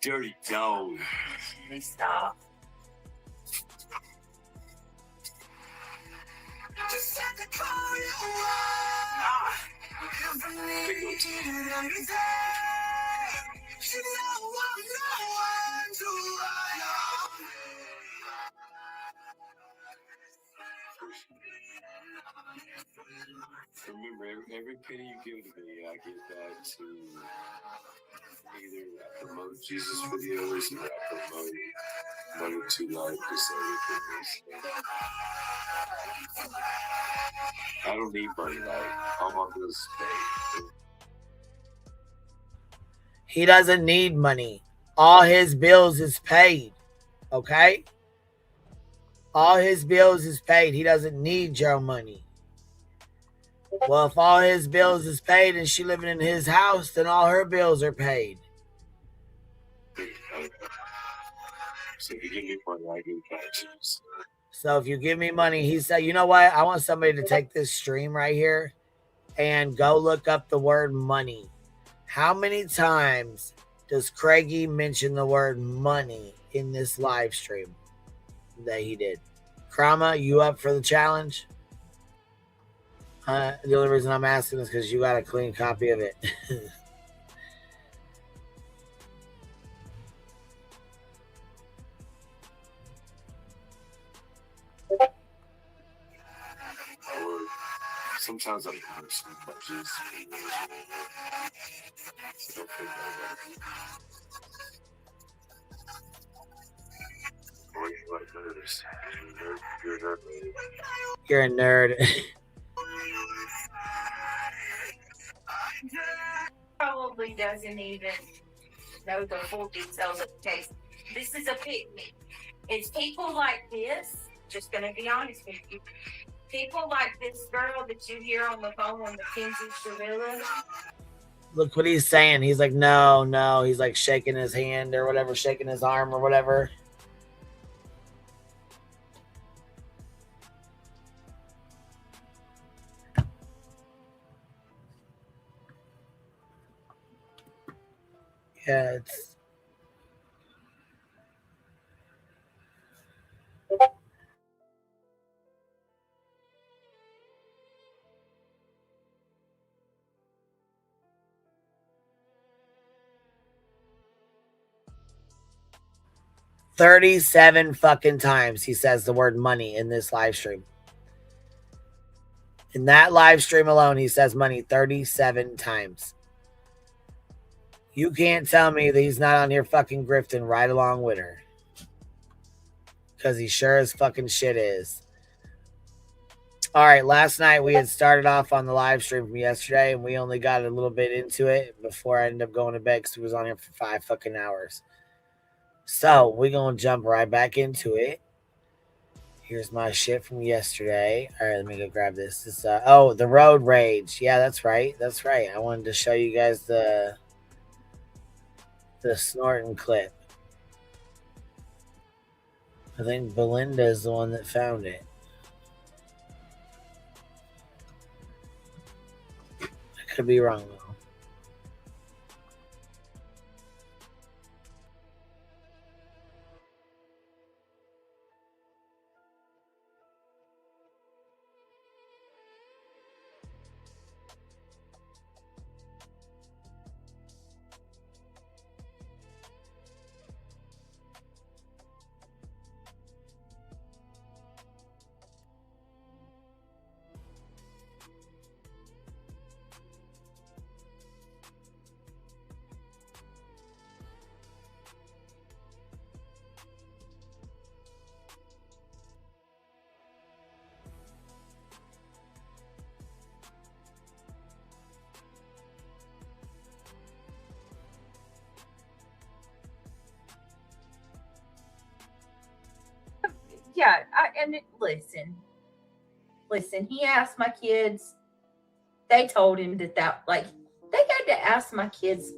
S5: Dirty dog.
S3: They stop.
S2: Just have to call you if I need you every day. You know I'm no one to rely on.
S5: Remember, every penny you give to me, I give back to either I promote Jesus videos or I promote Money to Life Disabled. I don't need money, like, all my bills is paid.
S1: He doesn't need money. All his bills is paid. Okay? All his bills is paid. He doesn't need your money. Well, if all his bills is paid and she living in his house, then all her bills are paid.
S5: So if you give me money, I give back to you.
S1: So if you give me money, he said, you know what? I want somebody to take this stream right here and go look up the word money. How many times does Craigie mention the word money in this live stream that he did? Krama, you up for the challenge? The only reason I'm asking is because you got a clean copy of it.
S5: Sometimes I'm some budgets.
S1: You're a nerd.
S3: Probably doesn't even know the full details of the case. This is a picnic. It's people like this, just gonna be honest with you. People like this girl that you hear on the phone with Mackenzie Shavilla.
S1: Look what he's saying. He's like, no. He's like shaking his hand or whatever, shaking his arm or whatever. Yeah, it's... $37 fucking times he says the word money in this live stream. In that live stream alone, he says money 37 times. You can't tell me that he's not on here fucking grifting right along with her. Because he sure as fucking shit is. All right, last night we had started off on the live stream from yesterday, and we only got a little bit into it before I ended up going to bed because we was on here for 5 fucking hours. So we're gonna jump right back into it. Here's my shit from yesterday. All right, let me go grab this. This the road rage. Yeah, that's right. That's right. I wanted to show you guys the snorting clip. I think Belinda is the one that found it. I could be wrong though.
S3: Yeah, listen. He asked my kids. They told him that they had to ask my kids,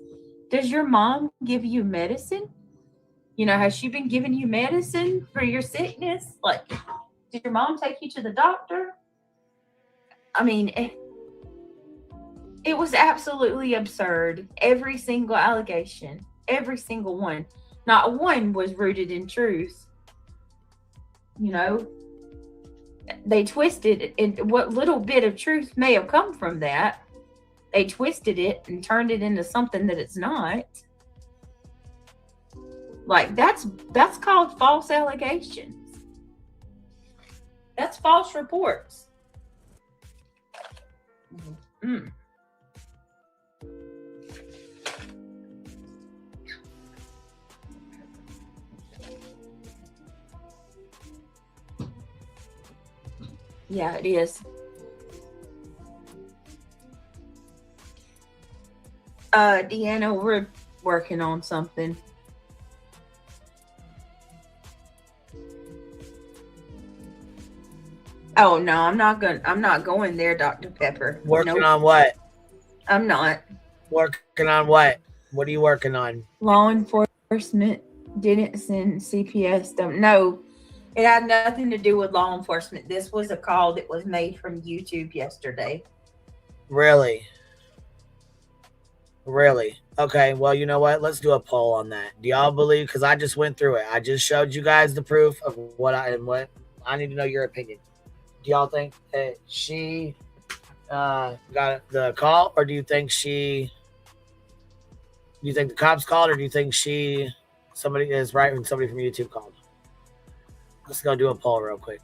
S3: does your mom give you medicine? You know, has she been giving you medicine for your sickness? Like, did your mom take you to the doctor? I mean, it was absolutely absurd. Every single allegation, every single one, not one was rooted in truth. You know, they twisted it, and what little bit of truth may have come from that, they twisted it and turned it into something that it's not. Like, that's called false allegations. That's false reports. Mm. Yeah, it is. Deanna, we're working on something. Oh no, I'm not going there, Dr. Pepper.
S1: Working on what?
S3: I'm not.
S1: Working on what? What are you working on?
S3: Law enforcement didn't send CPS them. No, it had nothing to do with law enforcement. This was a call that was made from YouTube yesterday.
S1: Really? Really? Okay, well, you know what? Let's do a poll on that. Do y'all believe? Because I just went through it. I just showed you guys the proof of what I need to know your opinion. Do y'all think that she got the call, or do you think the cops called, or do you think somebody is right when somebody from YouTube called? Let's go do a poll real quick.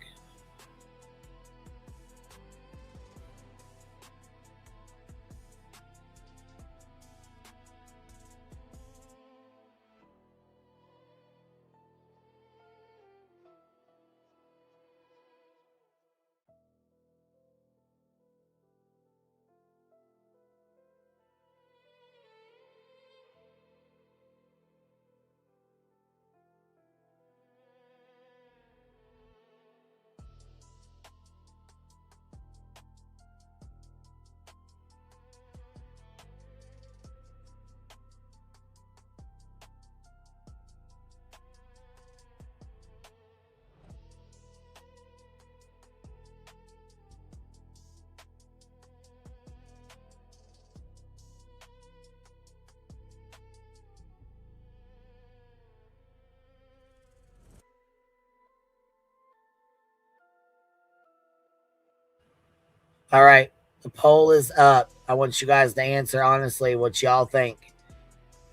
S1: All right, the poll is up. I want you guys to answer honestly what y'all think.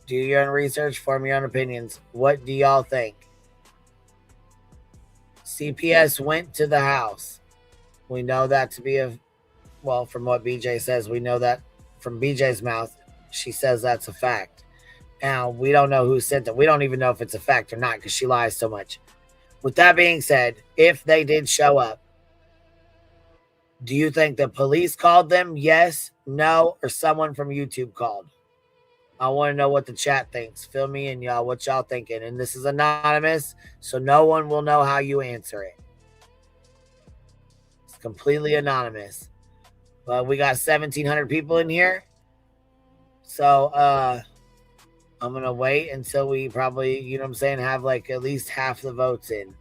S1: Do your own research, form your own opinions. What do y'all think? CPS went to the house. We know that to be from what BJ says, we know that from BJ's mouth, she says that's a fact. Now, we don't know who sent it. We don't even know if it's a fact or not because she lies so much. With that being said, if they did show up, Do you think the police called them? Yes, no, or someone from YouTube called? I want to know what the chat thinks. Fill me in, y'all. What y'all thinking? And this is anonymous, so no one will know how you answer it. It's completely anonymous. But we got 1,700 people in here. So I'm going to wait until we probably, you know what I'm saying, have like at least half the votes in.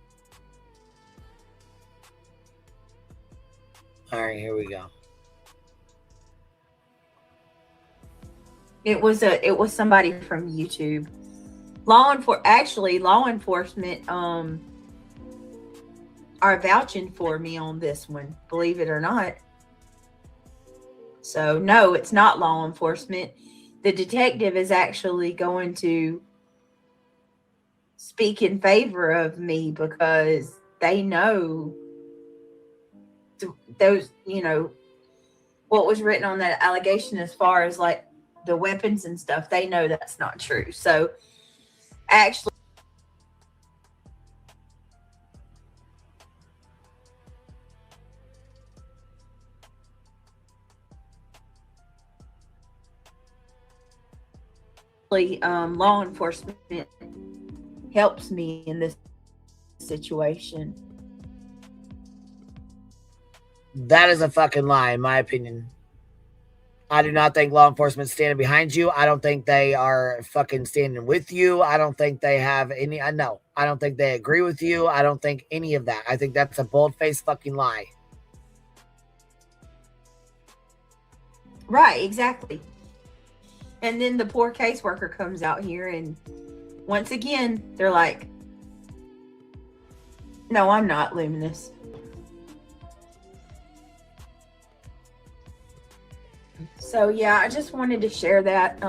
S1: All right, here we go.
S3: It was somebody from YouTube. Law enforcement are vouching for me on this one, believe it or not. So no, it's not law enforcement. The detective is actually going to speak in favor of me because they know those, you know, what was written on that allegation as far as like the weapons and stuff. They know that's not true. So actually, law enforcement helps me in this situation.
S1: That is a fucking lie, in my opinion. I do not think law enforcement is standing behind you. I don't think they are fucking standing with you. I don't think they have any. No, I don't think they agree with you. I don't think any of that. I think that's a bold-faced fucking lie.
S3: Right, exactly. And then the poor caseworker comes out here and once again, they're like, no, I'm not luminous. So yeah, I just wanted to share that.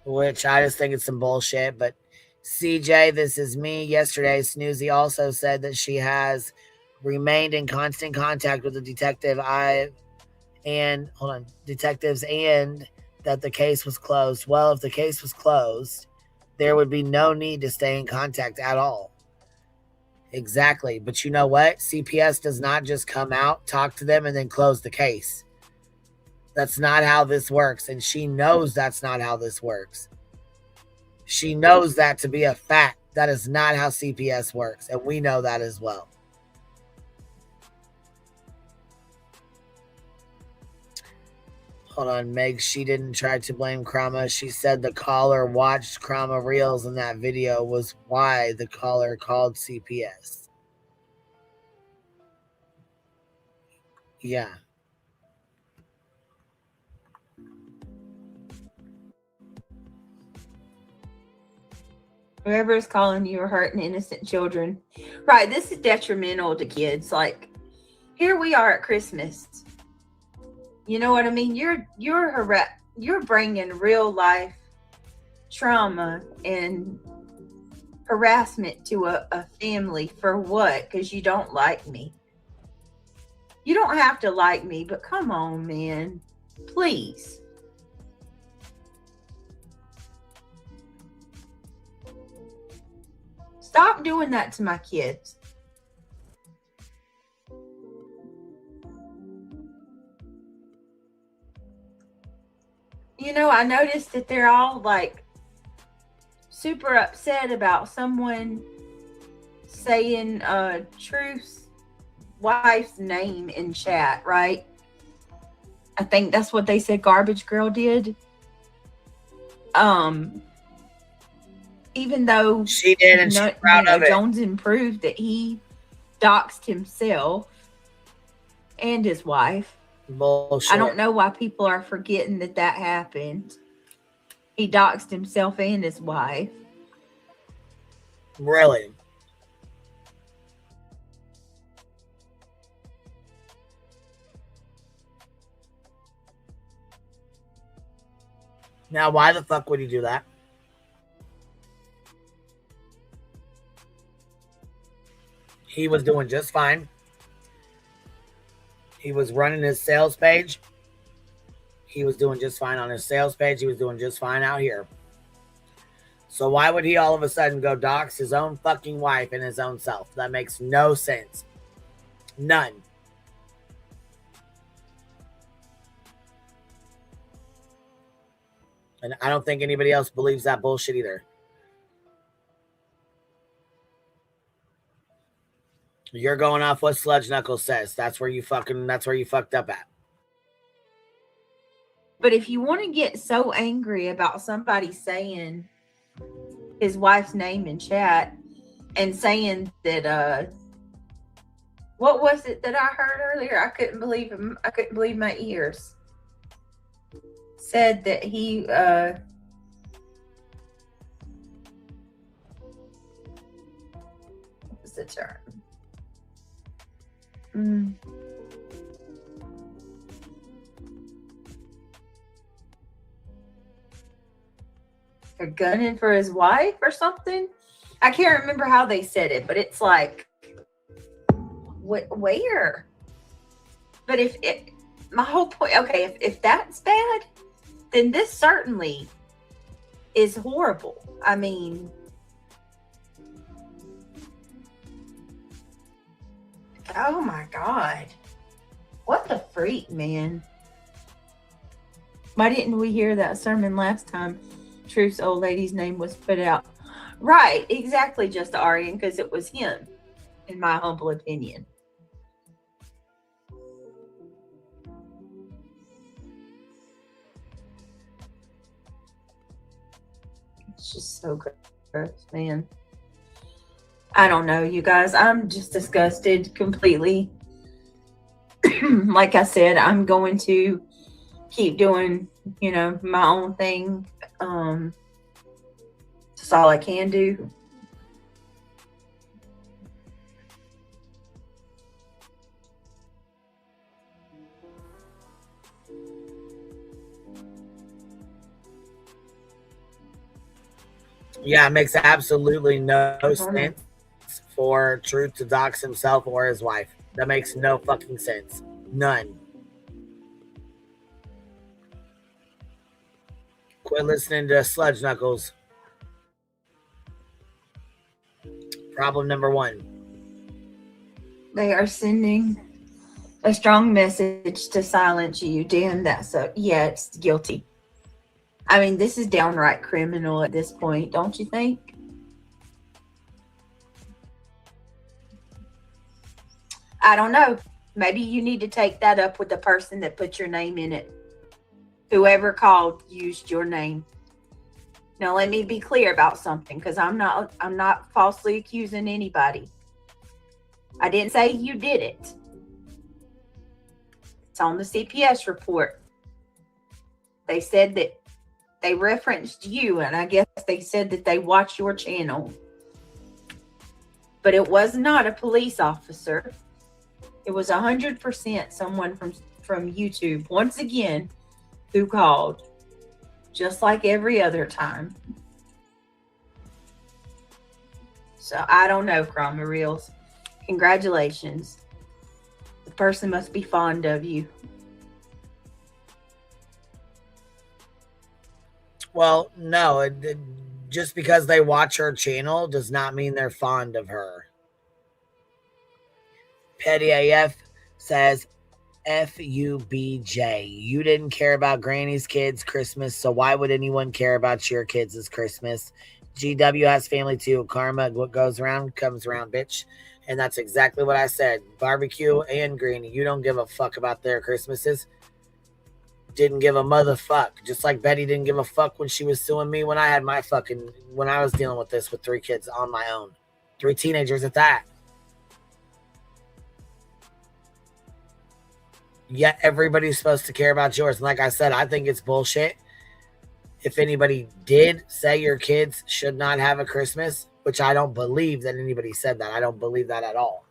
S1: Which I just think it's some bullshit. But CJ, this is me. Yesterday, Snoozy also said that she has remained in constant contact with the detectives and that the case was closed. Well, if the case was closed, there would be no need to stay in contact at all. Exactly. But you know what? CPS does not just come out, talk to them, and then close the case. That's not how this works. And she knows that's not how this works. She knows that to be a fact. That is not how CPS works. And we know that as well. Hold on, Meg. She didn't try to blame Krama. She said the caller watched Krama reels in that video was why the caller called CPS. Yeah.
S3: Whoever is calling you are hurting innocent children. Right, this is detrimental to kids. Like, here we are at Christmas. You know what I mean? You're bringing real life trauma and harassment to a family for what? Because you don't like me. You don't have to like me, but come on, man. Please. Stop doing that to my kids. You know, I noticed that they're all like super upset about someone saying Truth's wife's name in chat, right? I think that's what they said Garbage Girl did. Even though
S1: she did, and she's proud of it.
S3: Jones proved that he doxed himself and his wife.
S1: Bullshit.
S3: I don't know why people are forgetting that happened. He doxed himself and his wife.
S1: Really? Now, why the fuck would he do that? He was doing just fine. He was running his sales page. He was doing just fine on his sales page. He was doing just fine out here. So why would he all of a sudden go dox his own fucking wife and his own self? That makes no sense. None. And I don't think anybody else believes that bullshit either. You're going off what Sludge Knuckles says. That's where you fucked up at.
S3: But if you want to get so angry about somebody saying his wife's name in chat and saying that what was it that I heard earlier? I couldn't believe my ears. Said that he what was the term? A gunning for his wife or something? I can't remember how they said it, but it's like, where? But if my whole point, okay, if that's bad, then this certainly is horrible. I mean, oh my God. What the freak, man? Why didn't we hear that sermon last time Truth's old lady's name was put out? Right, exactly, just Aryan, because it was him, in my humble opinion. It's just so gross, man. I don't know, you guys. I'm just disgusted completely. Like I said, I'm going to keep doing, my own thing. That's all I can do.
S1: Yeah, it makes absolutely no sense for Truth to dox himself or his wife. That makes no fucking sense. None. Quit listening to Sludge Knuckles. Problem number one.
S3: They are sending a strong message to silence you. Damn, that's it's guilty. I mean, this is downright criminal at this point, don't you think? I don't know. Maybe you need to take that up with the person that put your name in it. Whoever called used your name. Now let me be clear about something, because I'm not falsely accusing anybody. I didn't say you did it. It's on the CPS report. They said that they referenced you, and I guess they said that they watch your channel. But it was not a police officer. It was 100% someone from YouTube, once again, who called, just like every other time. So I don't know, Chroma Reels. Congratulations. The person must be fond of you.
S1: Well, no, just because they watch her channel does not mean they're fond of her. Petty AF says, FUBJ. You didn't care about Granny's kids' Christmas, so why would anyone care about your kids' Christmas? GW has family too. Karma, what goes around comes around, bitch. And that's exactly what I said. Barbecue and Granny, you don't give a fuck about their Christmases. Didn't give a motherfuck. Just like Betty didn't give a fuck when she was suing me when I was dealing with this with 3 kids on my own. 3 teenagers at that. Yet everybody's supposed to care about yours. And like I said, I think it's bullshit. If anybody did say your kids should not have a Christmas, which I don't believe that anybody said that. I don't believe that at all.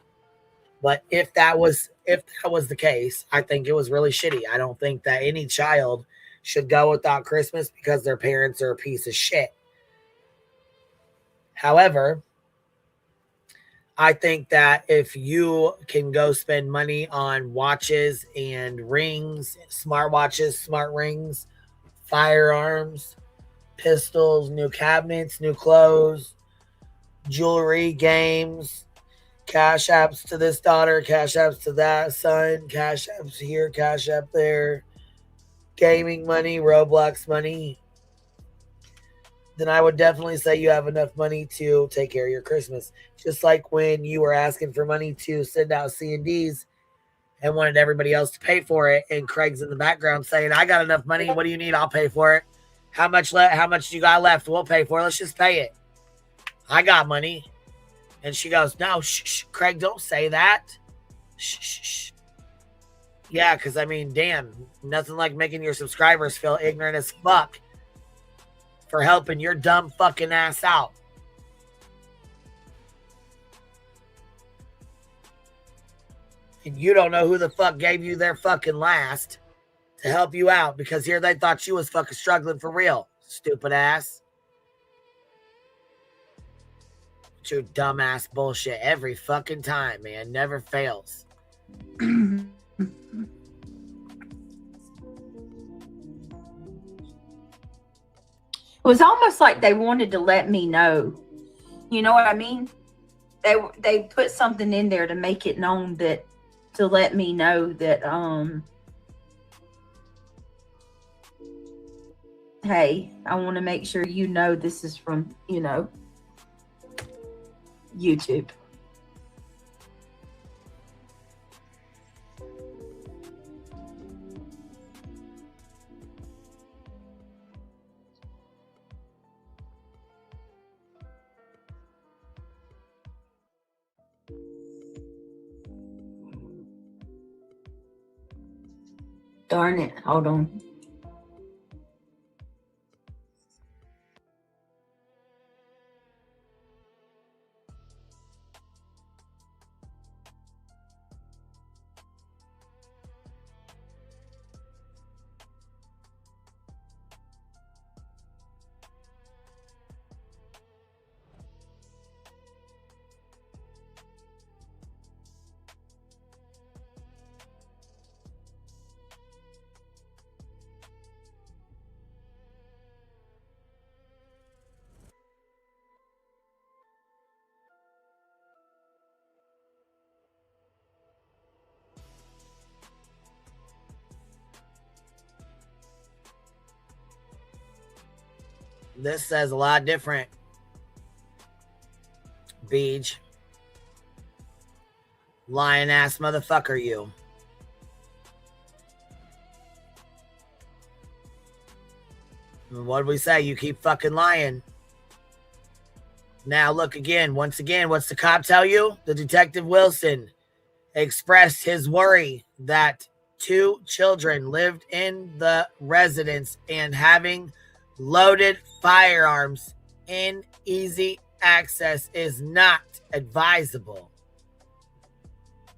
S1: But if that was the case, I think it was really shitty. I don't think that any child should go without Christmas because their parents are a piece of shit. However, I think that if you can go spend money on watches and rings, smartwatches, smart rings, firearms, pistols, new cabinets, new clothes, jewelry, games, cash apps to this daughter, cash apps to that son, cash apps here, cash app there, gaming money, Roblox money, then I would definitely say you have enough money to take care of your Christmas. Just like when you were asking for money to send out C&Ds and wanted everybody else to pay for it, and Craig's in the background saying, I got enough money. What do you need? I'll pay for it. How much you got left? We'll pay for it. Let's just pay it. I got money. And she goes, no, shh, Craig, don't say that. Shh. Yeah, because, I mean, damn, nothing like making your subscribers feel ignorant as fuck for helping your dumb fucking ass out. And you don't know who the fuck gave you their fucking last to help you out, because here they thought you was fucking struggling for real. Stupid ass. It's your dumbass bullshit every fucking time, man. Never fails.
S3: It was almost like they wanted to let me know. You know what I mean? They put something in there to make it known, that to let me know that hey, I want to make sure you know this is from, you know, YouTube. Darn it. Hold on.
S1: This says a lot different. Beej. Lying ass motherfucker, you. What did we say? You keep fucking lying. Now look again. Once again, what's the cop tell you? The Detective Wilson expressed his worry that 2 children lived in the residence and having loaded firearms in easy access is not advisable.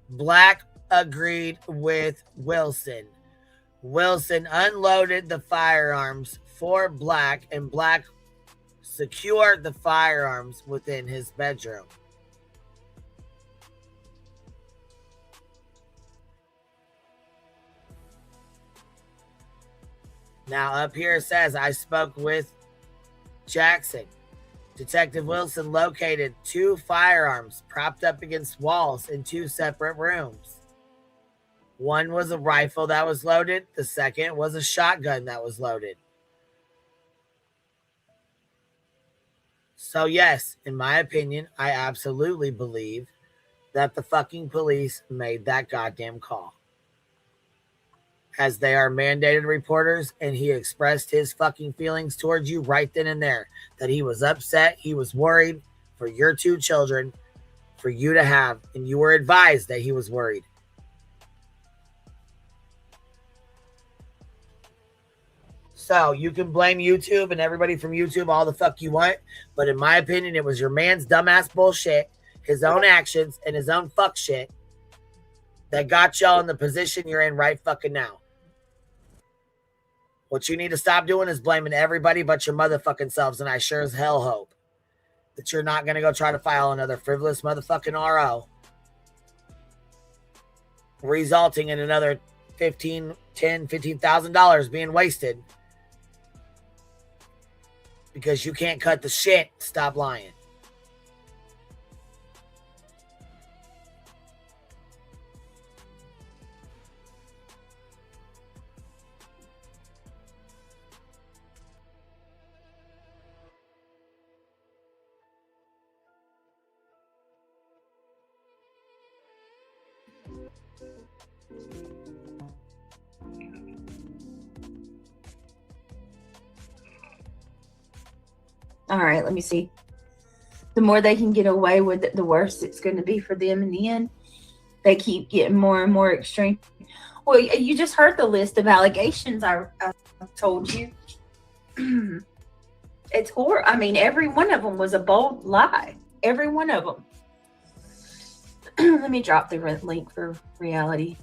S1: Black agreed with Wilson. Wilson unloaded the firearms for Black, and Black secured the firearms within his bedroom. Now up here it says, I spoke with Jackson. Detective Wilson located 2 firearms propped up against walls in 2 separate rooms. One was a rifle that was loaded. The second was a shotgun that was loaded. So yes, in my opinion, I absolutely believe that the fucking police made that goddamn call, as they are mandated reporters, and he expressed his fucking feelings towards you right then and there, that he was upset, he was worried for your 2 children, for you to have, and you were advised that he was worried. So you can blame YouTube and everybody from YouTube all the fuck you want, but in my opinion, it was your man's dumbass bullshit, his own actions, and his own fuck shit that got y'all in the position you're in right fucking now. What you need to stop doing is blaming everybody but your motherfucking selves, and I sure as hell hope that you're not going to go try to file another frivolous motherfucking RO, resulting in another $15,000 being wasted because you can't cut the shit. Stop lying.
S3: All right, let me see. The more they can get away with it, the worse it's going to be for them in the end. They keep getting more and more extreme. Well, you just heard the list of allegations I told you. It's horrible. I mean, every one of them was a bold lie. Every one of them. Let me drop the link for reality.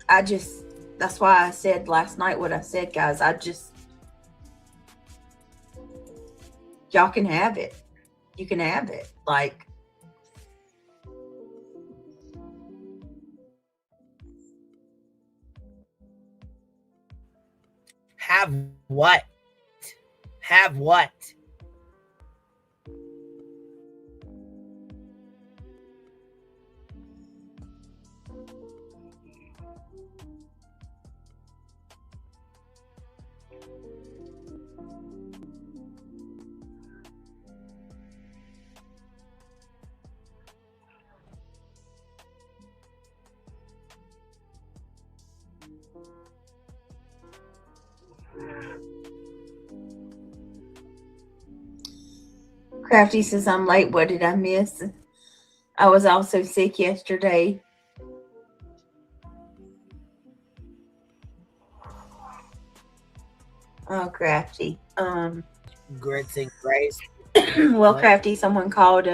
S3: That's why I said last night what I said, guys. Y'all can have it. You can have it. Like,
S1: have what? Have what?
S3: Crafty says, I'm late. What did I miss? I was also sick yesterday. Oh, Crafty.
S1: Grits and Grace.
S3: Well, Crafty, someone called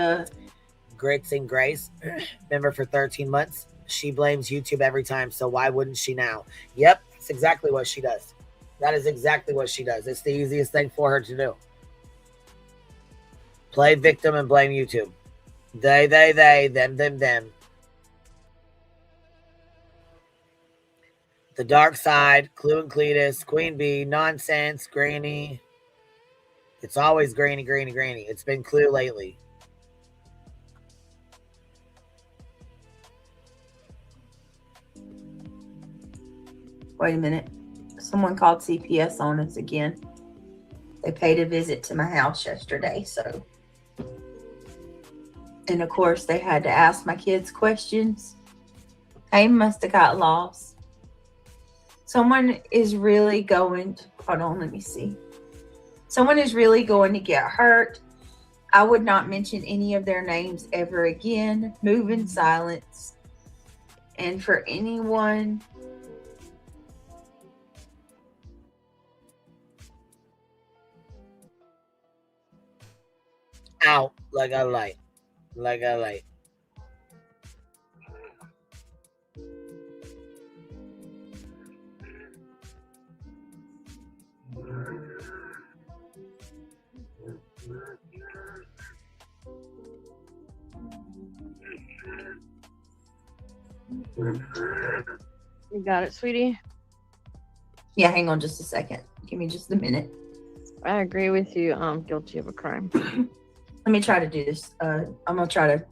S1: Grits and Grace, member for 13 months. She blames YouTube every time, so why wouldn't she now? Yep, that's exactly what she does. That is exactly what she does. It's the easiest thing for her to do. Play victim and blame YouTube. They, them. The Dark Side, Clue and Cletus, Queen Bee, Nonsense, Granny. It's always Granny. It's been Clue lately.
S3: Wait a minute. Someone called CPS on us again. They paid a visit to my house yesterday, so. And of course, they had to ask my kids questions. They must have got lost. Someone is really going, hold on, let me see. Someone is really going to get hurt. I would not mention any of their names ever again. Move in silence. And for anyone
S1: out like a light. Like a light.
S8: You got it, sweetie?
S3: Yeah, hang on just a second. Give me just a minute.
S8: I agree with you. I'm guilty of a crime.
S3: Let me try to do this. I'm going to try to,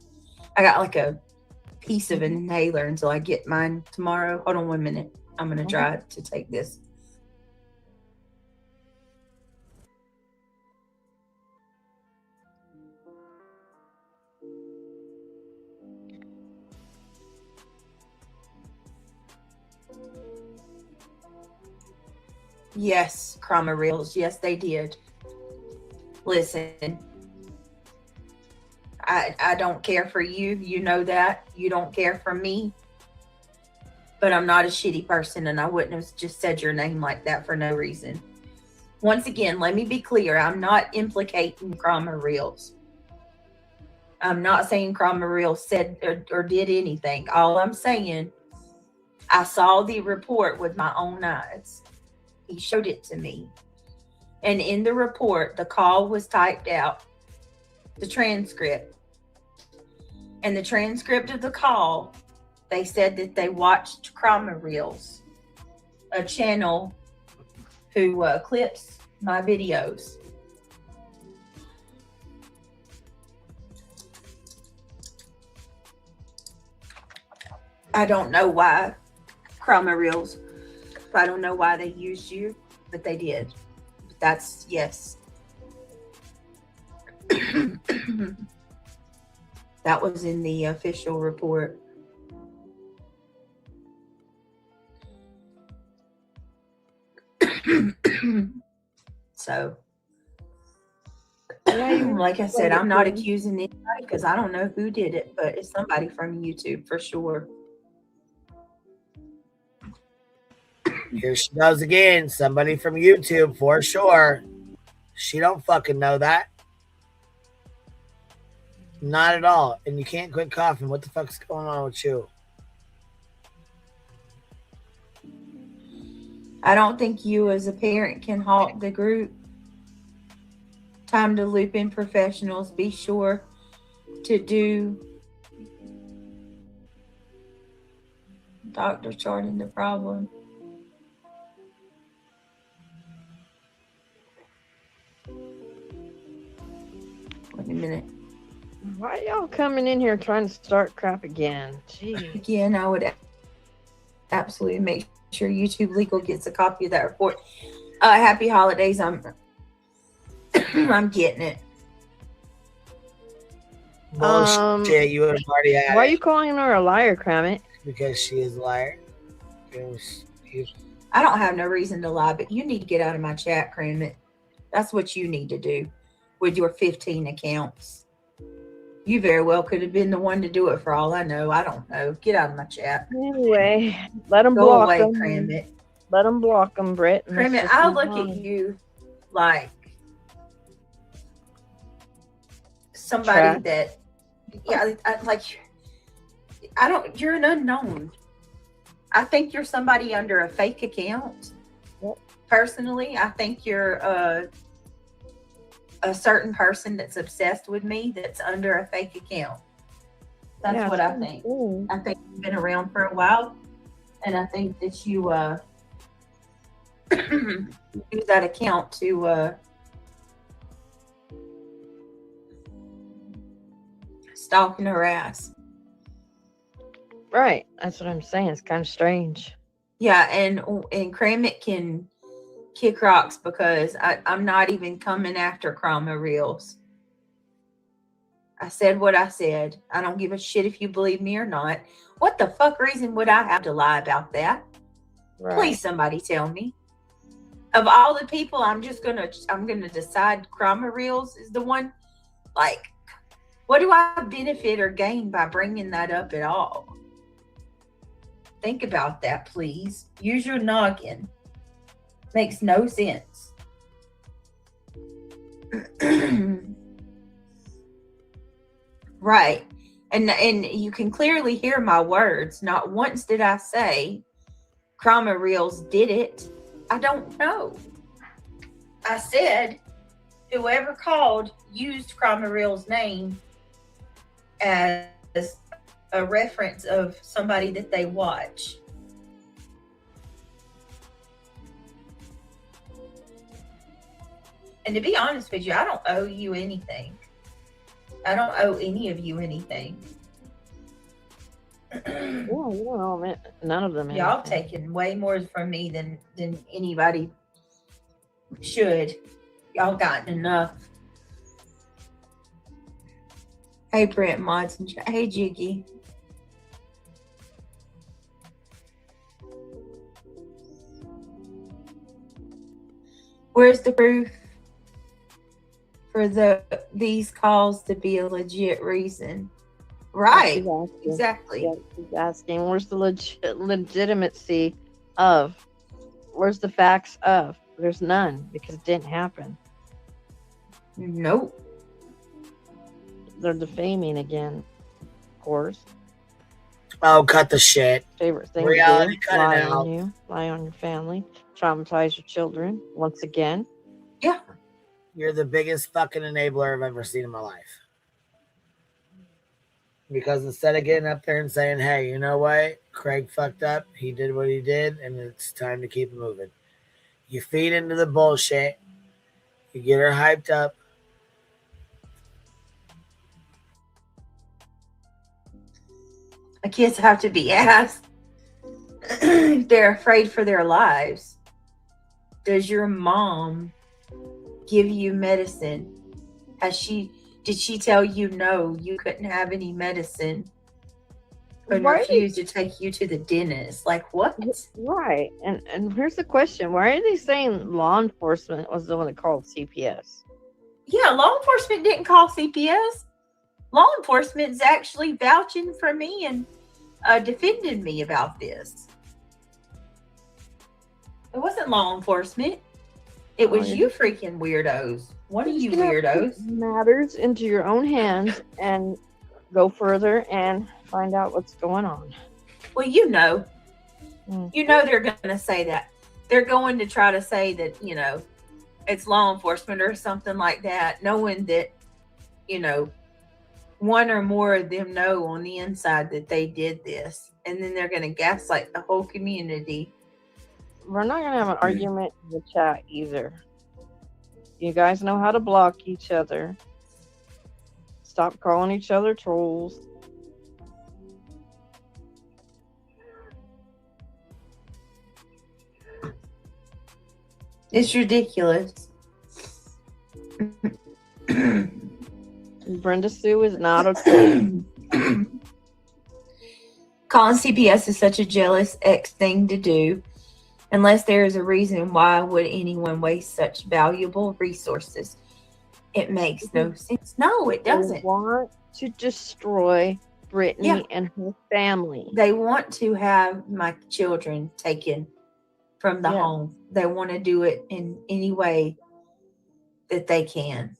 S3: I got like a piece of an inhaler until I get mine tomorrow. Hold on 1 minute. I'm going to try to take this. Yes, Chroma Reels. Yes, they did. Listen, I don't care for you. You know that. You don't care for me. But I'm not a shitty person, and I wouldn't have just said your name like that for no reason. Once again, let me be clear. I'm not implicating Chroma Reels. I'm not saying Chroma Reels said or did anything. All I'm saying, I saw the report with my own eyes. He showed it to me. And in the report, the call was typed out, the transcript. And the transcript of the call, they said that they watched Chroma Reels, a channel who clips my videos. I don't know why, Chroma Reels. I don't know why they used you, but they did. That's, yes. That was in the official report. So, like I said, I'm not accusing anybody because I don't know who did it, but it's somebody from YouTube for sure.
S1: Here she goes again. Somebody from YouTube for sure. She don't fucking know that. Not at all. And you can't quit coughing. What the fuck's going on with you?
S3: I don't think you as a parent can halt the group. Time to loop in professionals. Be sure to do doctor charting the problem. Wait a minute.
S8: Why y'all coming in here trying to start crap again? Jeez.
S3: Again, I would absolutely make sure YouTube Legal gets a copy of that report. Happy holidays. I'm getting it.
S1: Bullshit, you would have already had
S8: Why are
S1: it.
S8: you calling her a liar, Crammit?
S1: Because she is a liar.
S3: I don't have no reason to lie, but you need to get out of my chat, Crammit. That's what you need to do with your 15 accounts. You very well could have been the one to do it for all I know. I don't know. Get out of my chat.
S8: Anyway, let them
S3: Go
S8: block
S3: away,
S8: them.
S3: Crammit.
S8: Let them block them, Britt. and let's
S3: Crammit,
S8: just
S3: I
S8: move
S3: look
S8: on.
S3: at you like somebody
S8: Trash.
S3: that, yeah, I don't, you're an unknown. I think you're somebody under a fake account.
S8: Yep.
S3: Personally, I think you're a certain person that's obsessed with me that's under a fake account. That's
S8: Yeah,
S3: what I
S8: sounds
S3: think.
S8: cool.
S3: I think you've been around for a while, and I think that you use that account to stalk and harass.
S8: Right. That's what I'm saying. It's kind of strange.
S3: Yeah, and Kramit can kick rocks because I'm not even coming after Chroma Reels. I said what I said. I don't give a shit if you believe me or not. What the fuck reason would I have to lie about that?
S8: Right.
S3: Please, somebody tell me. Of all the people, I'm gonna decide Chroma Reels is the one. Like, what do I benefit or gain by bringing that up at all? Think about that, please. Use your noggin. Makes no sense. Right. And you can clearly hear my words. Not once did I say Chroma Reels did it. I don't know. I said whoever called used Chroma Reels' name as a reference of somebody that they watch. And to be honest with you, I don't owe you anything. I don't owe any of you anything.
S8: Yeah, you don't owe me- none of them.
S3: Y'all
S8: anything.
S3: taking way more from me than anybody should. Y'all gotten enough. Hey, Brent Mods and hey, Jiggy. Where's the proof for these calls to be a legit reason? Right.
S8: She's asking.
S3: Exactly.
S8: Yeah, she's asking, where's the legitimacy of? Where's the facts of? There's none because it didn't happen.
S3: Nope.
S8: They're defaming again, of course.
S1: Oh, cut the shit.
S8: Favorite thing
S1: Reality,
S8: to do,
S1: cut it
S8: lie
S1: out.
S8: on you, lie on your family, traumatize your children once again.
S3: Yeah.
S1: You're the biggest fucking enabler I've ever seen in my life. Because instead of getting up there and saying, hey, you know what? Craig fucked up. He did what he did, and it's time to keep moving. You feed into the bullshit. You get her hyped up.
S3: The kids have to be asked if they're afraid for their lives. Does your mom give you medicine? Did she tell you no, you couldn't have any medicine? And refuse to take you to the dentist? Like what?
S8: Right. And here's the question. Why are they saying law enforcement was the one that called CPS?
S3: Yeah, law enforcement didn't call CPS. Law enforcement is actually vouching for me and defending me about this. It wasn't law enforcement. It was you freaking weirdos. What are you weirdos?
S8: Matters into your own hands and go further and find out what's going on.
S3: Well, you know they're going to say that. They're going to try to say that, it's law enforcement or something like that, knowing that, one or more of them know on the inside that they did this. And then they're going to gaslight the whole community.
S8: We're not going to have an argument in the chat either. You guys know how to block each other. Stop calling each other trolls.
S3: It's ridiculous.
S8: Brenda Sue is not okay.
S3: Calling CPS is such a jealous ex thing to do. Unless there is a reason, why would anyone waste such valuable resources? It makes no sense. No, it doesn't.
S8: They want to destroy Brittany and her family.
S3: They want to have my children taken from the home. They want to do it in any way that they can.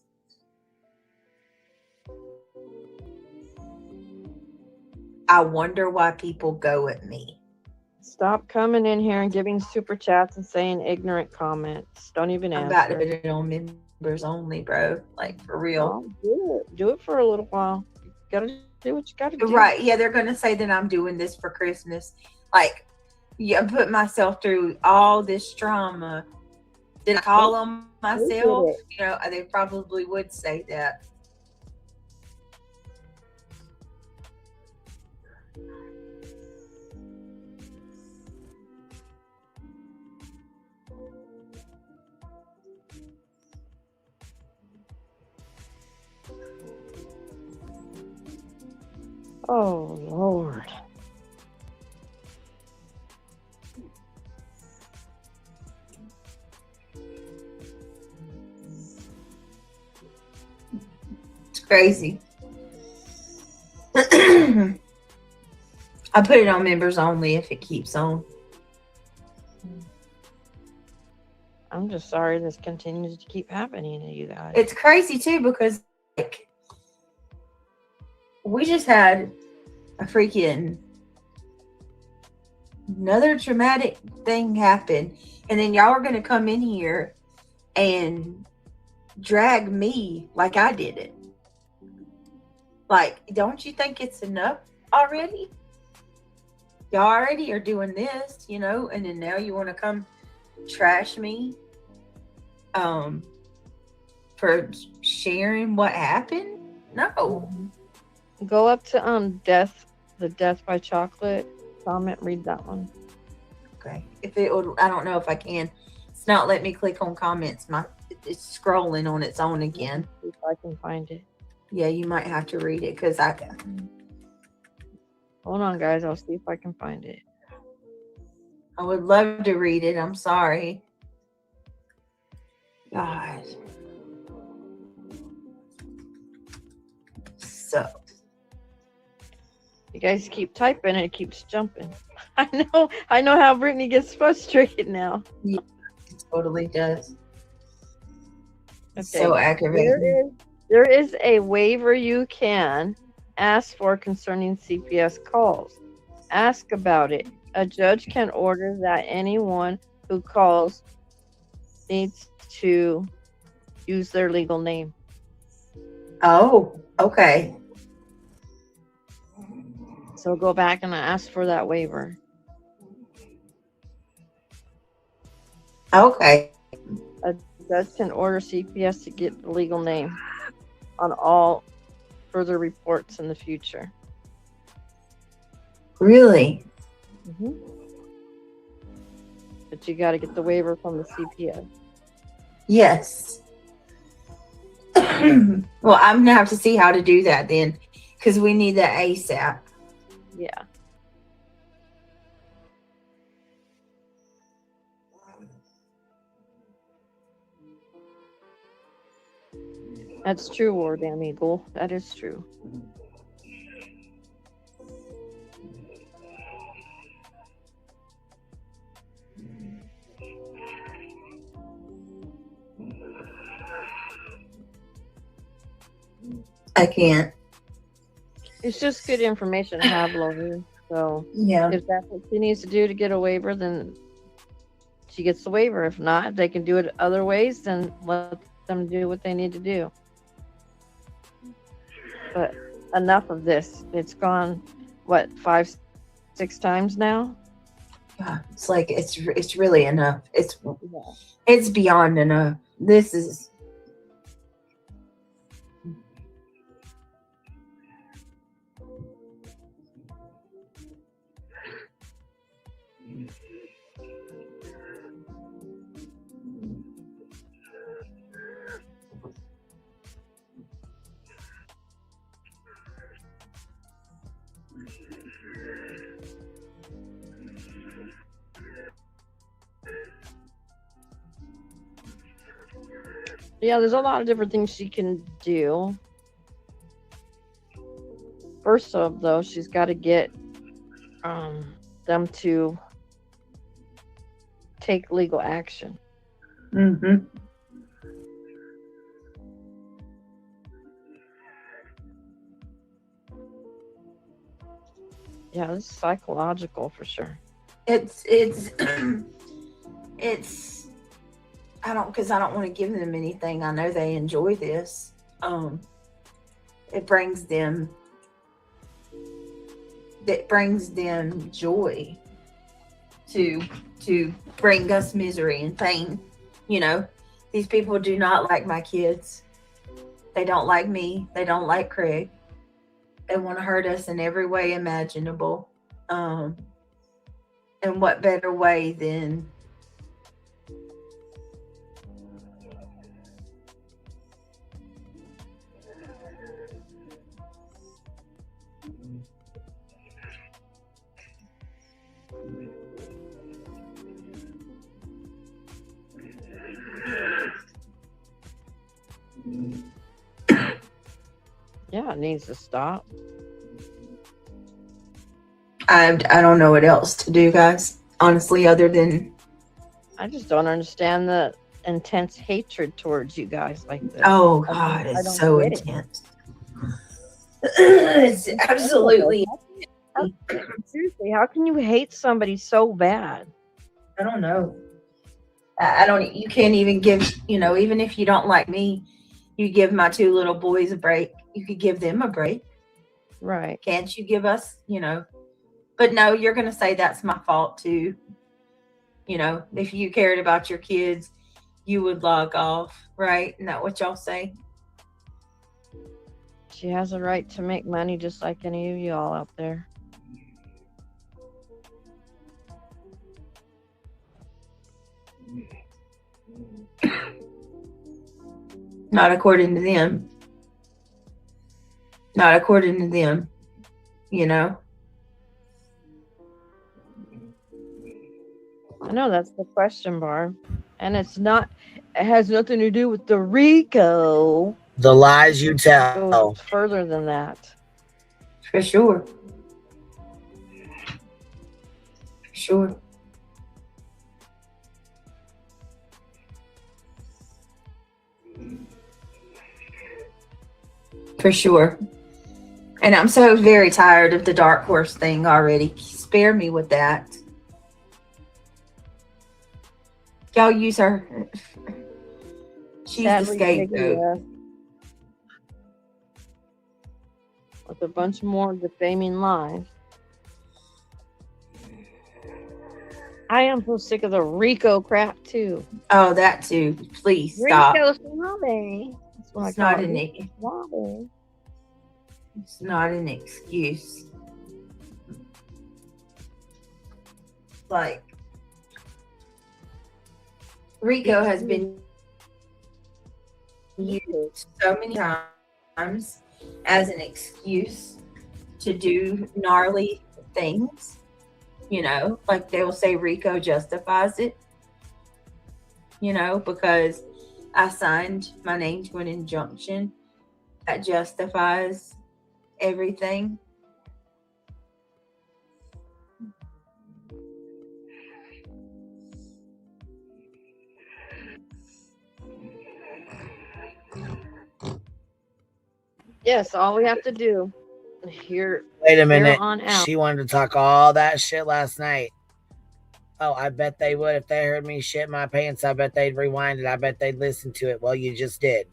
S3: I wonder why people go at me.
S8: Stop coming in here and giving super chats and saying ignorant comments. Don't even answer.
S3: I'm about to put it on members only, bro. Like, for real.
S8: Oh, do it for a little while. You gotta do what you gotta do.
S3: Right. Yeah, they're going to say that I'm doing this for Christmas. Like, I put myself through all this trauma. Did I call on myself? They probably would say that.
S8: Oh, Lord.
S3: It's crazy. I put it on members only if it keeps on.
S8: I'm just sorry this continues to keep happening to you guys.
S3: It's crazy too because we just had a freaking another traumatic thing happen, and then y'all are going to come in here and drag me like I did it. Like, don't you think it's enough already? Y'all already are doing this, and then now you want to come trash me for sharing what happened? No.
S8: Go up to the Death by Chocolate comment, read that one.
S3: Okay. If it would, I don't know if I can. It's not letting me click on comments. It's scrolling on its own again.
S8: If I can find it.
S3: Yeah, you might have to read it because I can.
S8: Hold on, guys. I'll see if I can find it.
S3: I would love to read it. I'm sorry. God. So.
S8: You guys keep typing and it keeps jumping. I know how Brittany gets frustrated now.
S3: Yeah, it totally does.
S8: Okay.
S3: So aggravating.
S8: There is a waiver you can ask for concerning CPS calls. Ask about it. A judge can order that anyone who calls needs to use their legal name.
S3: Oh, okay.
S8: So go back and ask for that waiver.
S3: Okay.
S8: A judge can order CPS to get the legal name on all further reports in the future.
S3: Really?
S8: Mm-hmm. But you got to get the waiver from the CPS.
S3: Yes. Well, I'm gonna have to see how to do that then, because we need that ASAP.
S8: Yeah. That's true, War Damn Eagle. That is true.
S3: I can't.
S8: It's just good information to have, Logan. So
S3: Yeah.
S8: if that's what she needs to do to get a waiver, then she gets the waiver. If not, they can do it other ways, then let them do what they need to do. But enough of this. It's gone, what, 5, 6 times now?
S3: God, it's like it's really enough. It's beyond enough. This is.
S8: Yeah, there's a lot of different things she can do. First off, though, she's got to get them to take legal action.
S3: Mm-hmm.
S8: Yeah, this is psychological for sure.
S3: It's I don't want to give them anything. I know they enjoy this. It brings them joy to bring us misery and pain. You know, these people do not like my kids. They don't like me. They don't like Craig. They want to hurt us in every way imaginable. And what better way than
S8: Yeah, it needs to stop.
S3: I don't know what else to do, guys. Honestly, other than
S8: I just don't understand the intense hatred towards you guys like this.
S3: oh
S8: I
S3: God,
S8: don't
S3: it's so
S8: get it.
S3: intense. It's absolutely.
S8: Seriously, how can you hate somebody so bad?
S3: I don't know. I don't. You can't even give. Even if you don't like me, you give my 2 little boys a break. You could give them a break.
S8: Right.
S3: Can't you give us? But no, you're going to say that's my fault too. If you cared about your kids, you would log off, right? Isn't that what y'all say?
S8: She has a right to make money just like any of y'all out there.
S3: Not according to them. Not according to them.
S8: I know that's the question, Barb. And it has nothing to do with the RICO.
S1: The lies you
S8: It
S1: tell.
S8: goes further than that.
S3: For sure. For sure. For sure. And I'm so very tired of the dark horse thing already. Spare me with that. Y'all use her. She's the scapegoat.
S8: With a bunch more defaming lies. I am so sick of the Rico crap too.
S3: Oh, that too. Please stop.
S8: Rico Suave. That's what
S3: It's
S8: I call
S3: not
S8: it.
S3: an
S8: Rico Suave.
S3: It's not an excuse. Like, Rico has been used so many times as an excuse to do gnarly things. You know, like they will say Rico justifies it, you know, because I signed my name to an injunction that justifies everything.
S8: Yes, all we have to do here.
S1: Wait a minute.
S8: on out.
S1: She wanted to talk all that shit last night. Oh, I bet they would if they heard me shit my pants. I bet they'd rewind it. I bet they'd listen to it. Well, you just did.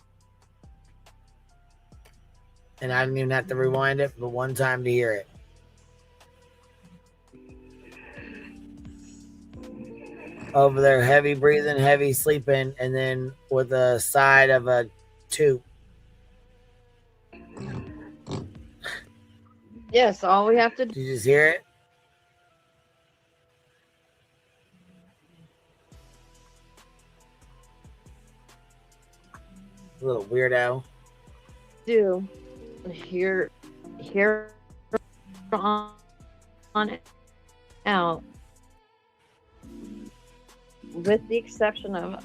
S1: And I didn't even have to rewind it but one time to hear it. Over there, heavy breathing, heavy sleeping, and then with a side of a toot.
S8: Yes, all we have to do.
S1: Did you just hear it? Little weirdo.
S8: Do here on out, with the exception of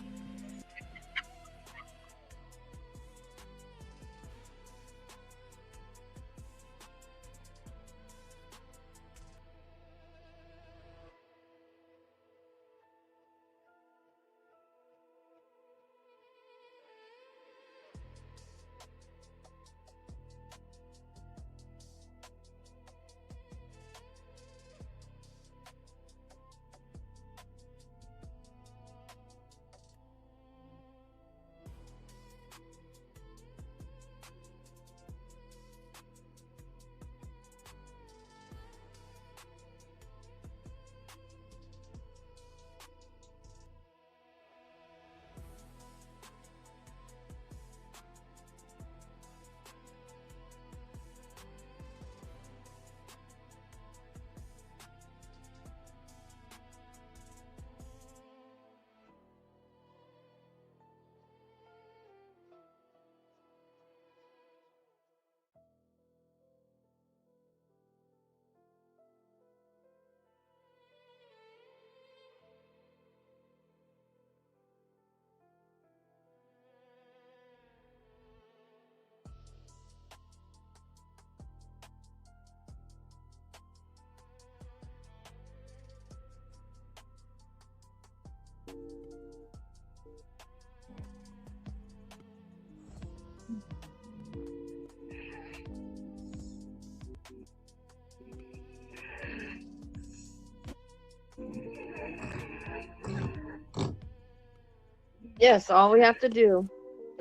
S8: yes, all we have to do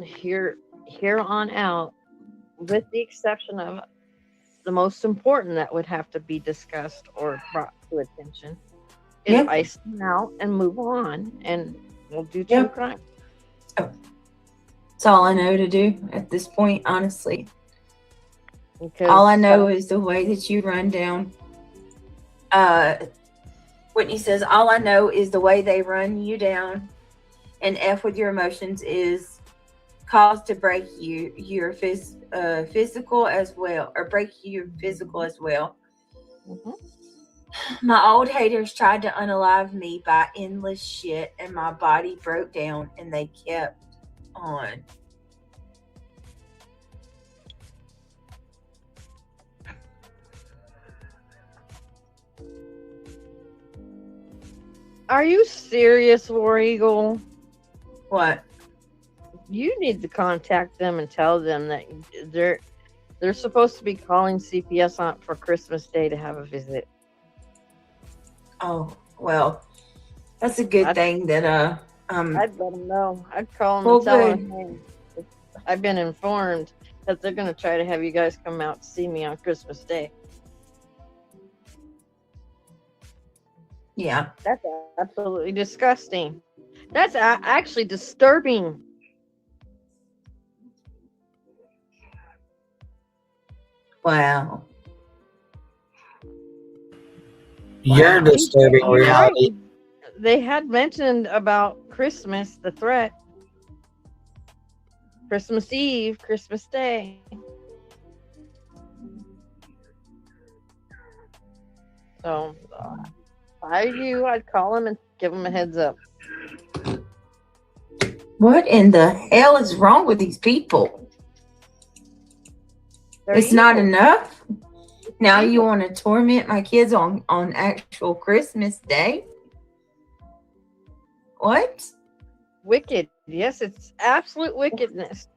S8: here on out, with the exception of the most important that would have to be discussed or brought to attention, is
S3: Yep.
S8: ice them out and move on, and we'll do true
S3: Yep.
S8: crime.
S3: That's all I know to do at this point, honestly.
S8: Because
S3: All I know is the way that you run down. Whitney says, all I know is the way they run you down and F with your emotions is cause to break your physical as well, or break your physical as well.
S8: Mhm.
S3: My old haters tried to unalive me by endless shit, and my body broke down, and they kept on.
S8: Are you serious, War Eagle?
S3: What?
S8: You need to contact them and tell them that they're supposed to be calling CPS on for Christmas Day to have a visit.
S3: Oh, well, that's a good thing that
S8: I'd let them know. I'd call them
S3: Well,
S8: and tell
S3: good.
S8: them, hey, I've been informed that they're going to try to have you guys come out to see me on Christmas Day.
S3: Yeah.
S8: That's absolutely disgusting. That's actually disturbing.
S3: Wow.
S1: You're
S3: Wow.
S1: disturbing
S8: You're right.
S1: reality.
S8: They had mentioned about Christmas, the threat. Christmas Eve, Christmas Day. So, if I were you, I'd call him and give him a heads up.
S3: What in the hell is wrong with these people?
S8: They're
S3: It's not
S8: evil.
S3: enough. Now you want to torment my kids on actual Christmas Day? What?
S8: Wicked. Yes, it's absolute wickedness.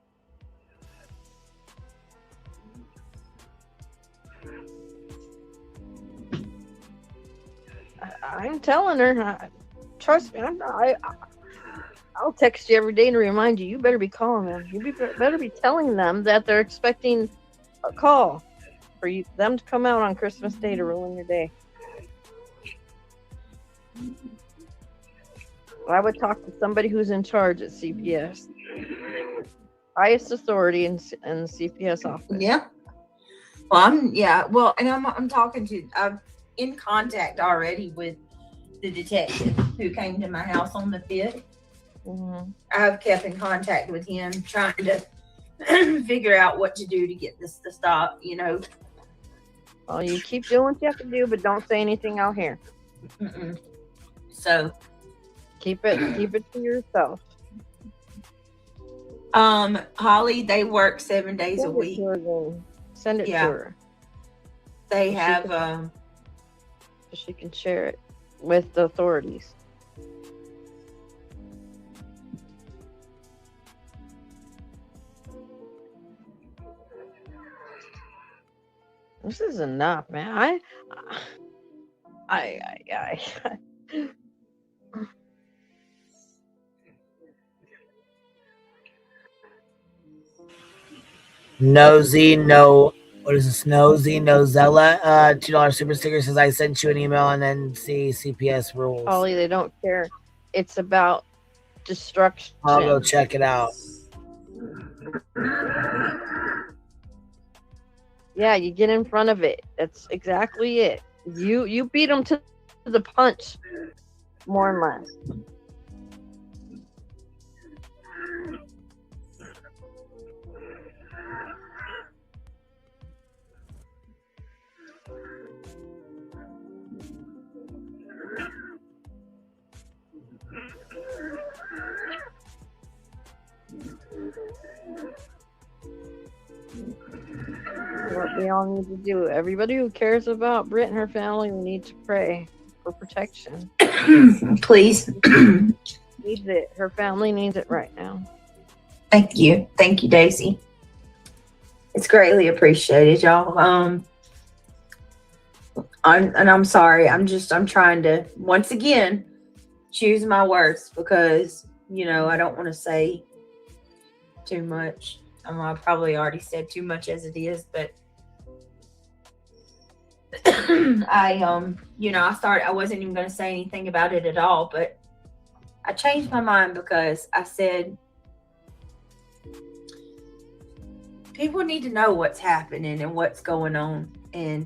S8: I'm telling her. Trust me. I'll text you every day to remind you. You better be calling them. Better be telling them that they're expecting a call for them to come out on Christmas Day to ruin your day. I would talk to somebody who's in charge at CPS, highest authority in the CPS office.
S3: Yeah. Well, and I'm talking to. I'm in contact already with the detective who came to my house on the 5th.
S8: Mm-hmm.
S3: I've kept in contact with him, trying to figure out what to do to get this to stop.
S8: Well, you keep doing what you have to do, but don't say anything out here.
S3: Mm-mm. So
S8: keep it to yourself.
S3: Holly, they work 7 days a week.
S8: Send it to her.
S3: They have
S8: so she can share it with the authorities. This is enough, man.
S1: Nosy, no. What is this? Nosy, Nozella. $2 super sticker says I sent you an email and then see CPS rules.
S8: Holly, they don't care. It's about destruction.
S1: I'll go check it out.
S8: Yeah, you get in front of it. That's exactly it. You beat them to the punch, more or less. What we all need to do. Everybody who cares about Britt and her family, we need to pray for protection.
S3: Please.
S8: Needs it. Her family needs it right now.
S3: Thank you, Daisy. It's greatly appreciated, y'all. I'm sorry. I'm trying to once again choose my words because I don't want to say too much. I probably already said too much as it is, but I wasn't even going to say anything about it at all, but I changed my mind because I said people need to know what's happening and what's going on and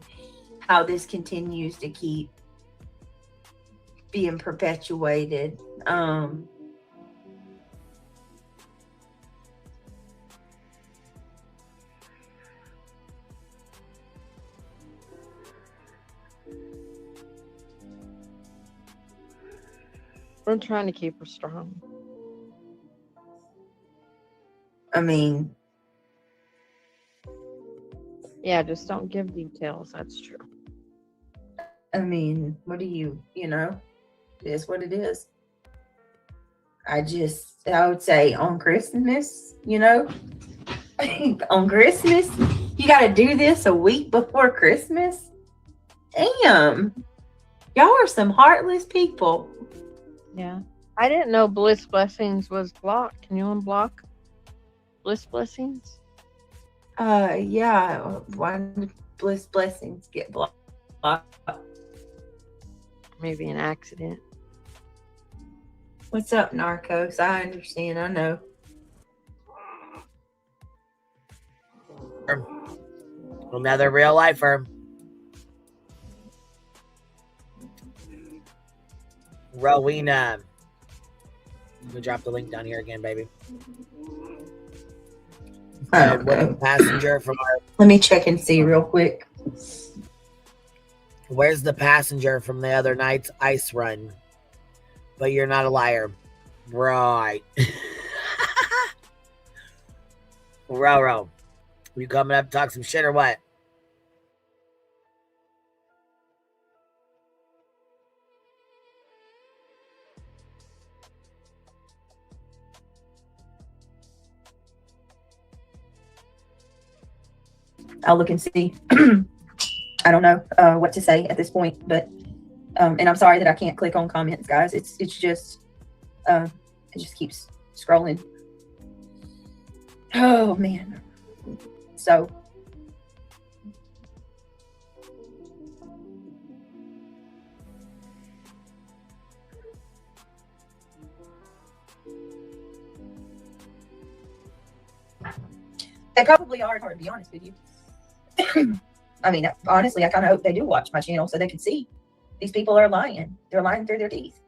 S3: how this continues to keep being perpetuated.
S8: I'm trying to keep her strong.
S3: I mean,
S8: yeah, just don't give details. That's true.
S3: I mean, what do you, it is what it is. I would say on Christmas, on Christmas, you got to do this a week before Christmas. Damn. Y'all are some heartless people.
S8: Yeah. I didn't know Bliss Blessings was blocked. Can you unblock Bliss Blessings?
S3: Yeah. Why did Bliss Blessings get blocked?
S8: Maybe an accident.
S3: What's up, Narcos? I understand. I know.
S1: Another real lifer. Rowena. Let me drop the link down here again, baby.
S3: I don't
S1: What
S3: know.
S1: the passenger from our,
S3: Let me check and see real quick.
S1: where's the passenger from the other night's ice run? But you're not a liar. Right. Roro. You coming up to talk some shit or what?
S3: I'll look and see. I don't know what to say at this point, but and I'm sorry that I can't click on comments, guys. It's just it just keeps scrolling. Oh man. So they probably are, hard to be honest with you. I mean, honestly, I kind of hope they do watch my channel so they can see these people are lying. They're lying through their teeth.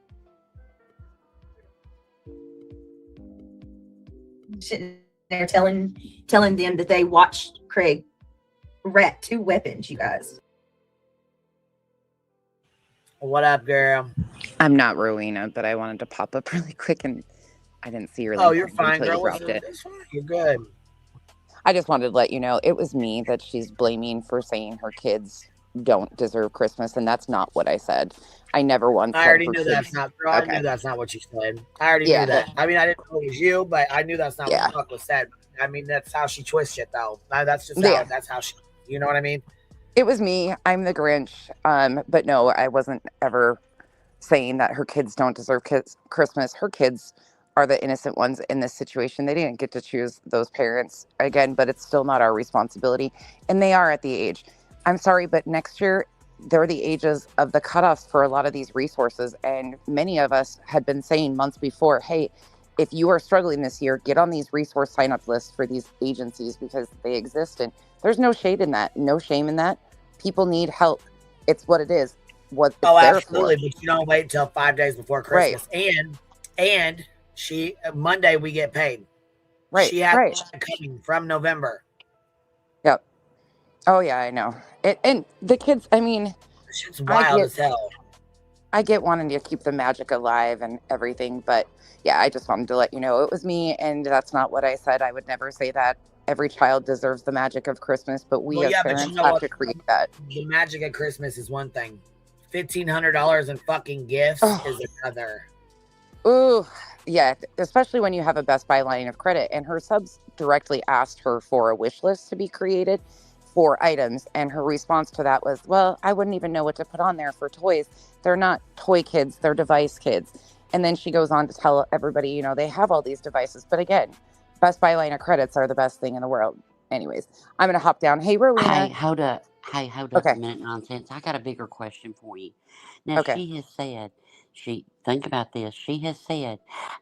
S3: Sitting there telling them that they watched Craig rat 2 weapons, you guys.
S1: What up, girl?
S9: I'm not Rowena, but I wanted to pop up really quick and I didn't see your link.
S1: Oh, you're fine,
S9: until
S1: girl.
S9: you dropped it.
S1: It's fine. You're good.
S9: I just wanted to let you know it was me that she's blaming for saying her kids don't deserve Christmas, and that's not what I said. I never once
S1: I
S9: said
S1: already
S9: her
S1: knew
S9: kids.
S1: that's not. Girl, I
S9: Okay.
S1: knew that's not what you said. I already
S9: Yeah.
S1: knew that. I mean, I didn't know it was you, but I knew that's not
S9: Yeah.
S1: what the fuck was said. I mean, that's how she twists shit, though. That's just how.
S9: Yeah.
S1: That's how she. You know what I mean?
S9: It was me. I'm the Grinch. But no, I wasn't ever saying that her kids don't deserve Christmas. Her kids are the innocent ones in this situation. They didn't get to choose those parents again, but it's still not our responsibility. And they are at the age. I'm sorry, but next year, they're the ages of the cutoffs for a lot of these resources. And many of us had been saying months before, hey, if you are struggling this year, get on these resource sign-up lists for these agencies because they exist. And there's no shade in that, no shame in that. People need help. It's what it is. What it's
S1: Oh,
S9: there
S1: absolutely.
S9: for.
S1: But you don't wait until 5 days before
S9: Right.
S1: Christmas. And she Monday we get paid.
S9: Right.
S1: She had
S9: Right.
S1: that coming from November.
S9: Yep. Oh yeah, I know. And the kids, I mean,
S1: Shit's wild as hell.
S9: I get wanting to keep the magic alive and everything, but yeah, I just wanted to let you know it was me, and that's not what I said. I would never say that. Every child deserves the magic of Christmas, but we
S1: Well,
S9: as
S1: yeah, but
S9: parents
S1: you know
S9: have
S1: what?
S9: to create that.
S1: The magic of Christmas is one thing. $1,500 in fucking gifts is another.
S9: Ooh, yeah, especially when you have a Best Buy line of credit. And her subs directly asked her for a wish list to be created for items. And her response to that was, well, I wouldn't even know what to put on there for toys. They're not toy kids, they're device kids. And then she goes on to tell everybody, you know, they have all these devices. But again, Best Buy line of credits are the best thing in the world. Anyways, I'm going to hop down. Hey, Rowena.
S10: Hey, hold up.
S9: Okay.
S10: A minute, nonsense. I got a bigger question for you. Now,
S9: Okay.
S10: she has said, think about this. She has said,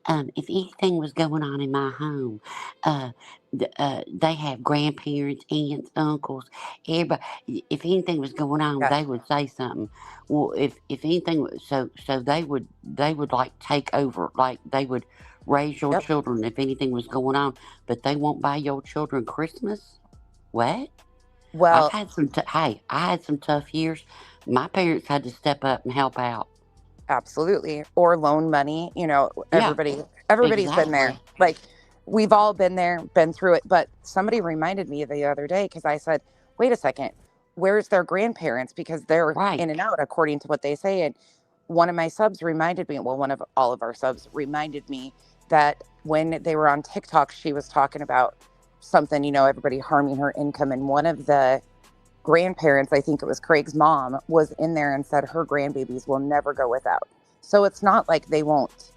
S10: if anything was going on in my home, they have grandparents, aunts, uncles, everybody. If anything was going on,
S9: Yeah.
S10: they would say something. Well, if anything, so they would like take over, like they would raise your
S9: Yep.
S10: children if anything was going on, but they won't buy your children Christmas. What?
S9: Well,
S10: I had some tough years. My parents had to step up and help out.
S9: absolutely. Or loan money. You know,
S10: Yeah,
S9: everybody's been there.
S10: exactly.
S9: Like, we've all been there, been through it. But somebody reminded me the other day because I said, wait a second, where's their grandparents? Because they're
S10: Right.
S9: in and out according to what they say. And one of my subs reminded me, well, one of all of our subs reminded me that when they were on TikTok, she was talking about something, you know, everybody harming her income. And one of the grandparents, I think it was Craig's mom, was in there and said her grandbabies will never go without. So it's not like they won't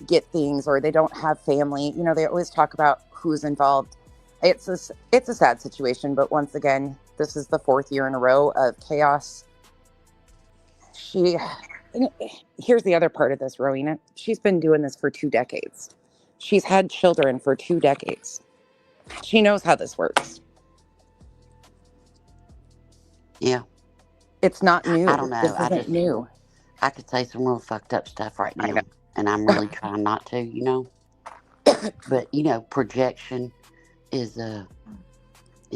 S9: get things or they don't have family. You know, they always talk about who's involved. It's a sad situation, but once again, this is the 4th year in a row of chaos. And here's the other part of this, Rowena. She's been doing this for 2 decades. She's had children for 2 decades. She knows how this works.
S10: Yeah.
S9: It's not new.
S10: I don't know.
S9: This isn't new.
S10: I could say some real fucked up stuff right
S9: I
S10: now,
S9: know.
S10: and I'm really trying not to, you know. But you know, projection is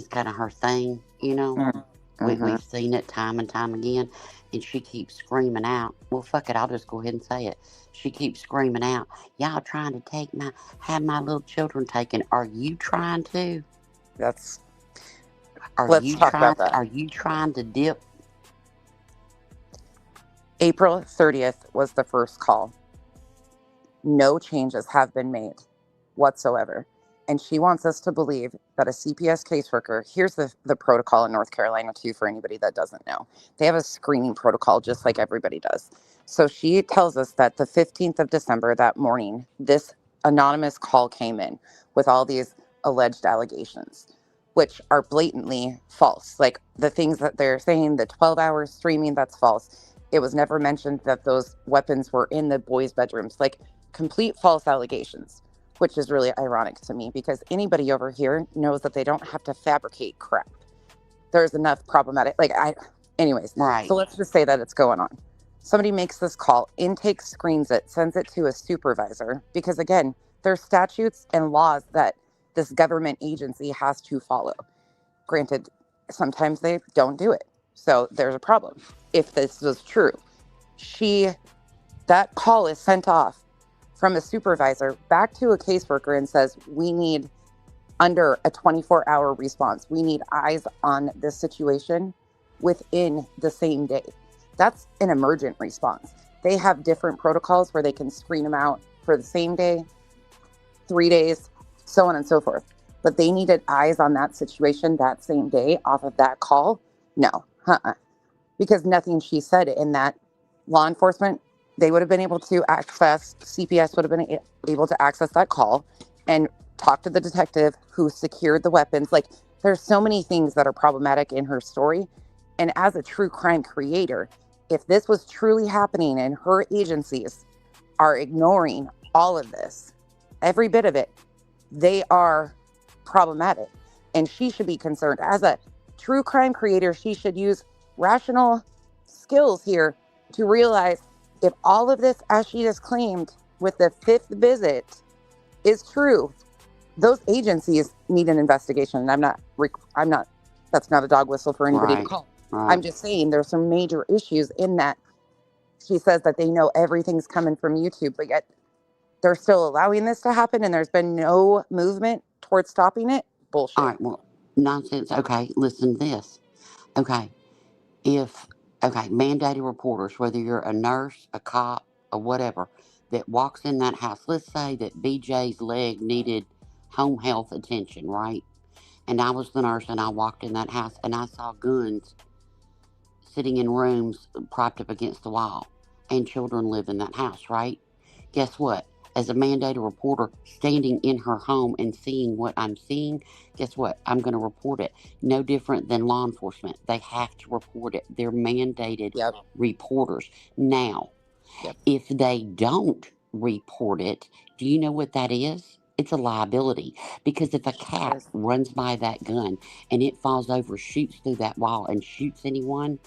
S10: kind of her thing, you know.
S9: Mm-hmm.
S10: We've seen it time and time again, and she keeps screaming out. Well, fuck it, I'll just go ahead and say it. She keeps screaming out, "Y'all trying to have my little children taken? Are you trying to?
S9: Let's
S10: you
S9: talk
S10: trying?
S9: about that.
S10: Are you trying to dip?"
S9: April 30th was the first call. No changes have been made whatsoever. And she wants us to believe that a CPS caseworker, here's the protocol in North Carolina too, for anybody that doesn't know. They have a screening protocol just like everybody does. So she tells us that the 15th of December, that morning, this anonymous call came in with all these alleged allegations, which are blatantly false. Like the things that they're saying, the 12 hours streaming, that's false. It was never mentioned that those weapons were in the boys' bedrooms. Like complete false allegations, which is really ironic to me because anybody over here knows that they don't have to fabricate crap. There's enough problematic, anyways.
S10: Right.
S9: So let's just say that it's going on. Somebody makes this call, intake screens it, sends it to a supervisor because again, there's statutes and laws that this government agency has to follow. Granted, sometimes they don't do it. So there's a problem. If this was true, that call is sent off from a supervisor back to a caseworker and says, we need under a 24-hour response. We need eyes on this situation within the same day. That's an emergent response. They have different protocols where they can screen them out for the same day, 3 days, so on and so forth. But they needed eyes on that situation that same day off of that call. No, because nothing she said in that law enforcement, they would have been able to access, CPS would have been able to access that call and talk to the detective who secured the weapons. Like there's so many things that are problematic in her story. And as a true crime creator, if this was truly happening and her agencies are ignoring all of this, every bit of it, they are problematic. And she should be concerned. As a true crime creator, she should use rational skills here to realize if all of this, as she just claimed with the 5th visit, is true, those agencies need an investigation. And that's not a dog whistle for anybody to call.
S10: Right.
S9: I'm just saying there's some major issues in that. She says that they know everything's coming from YouTube, but yet they're still allowing this to happen and there's been no movement towards stopping it. Bullshit.
S10: All right, well, nonsense. Okay, listen to this. Okay, mandated reporters, whether you're a nurse, a cop, or whatever, that walks in that house. Let's say that BJ's leg needed home health attention, right? And I was the nurse and I walked in that house and I saw guns sitting in rooms propped up against the wall, and children live in that house, right? Guess what? As a mandated reporter standing in her home and seeing what I'm seeing, guess what? I'm going to report it. No different than law enforcement. They have to report it. They're mandated reporters. Now, if they don't report it, do you know what that is? It's a liability. Because if a cat runs by that gun and it falls over, shoots through that wall and shoots anyone,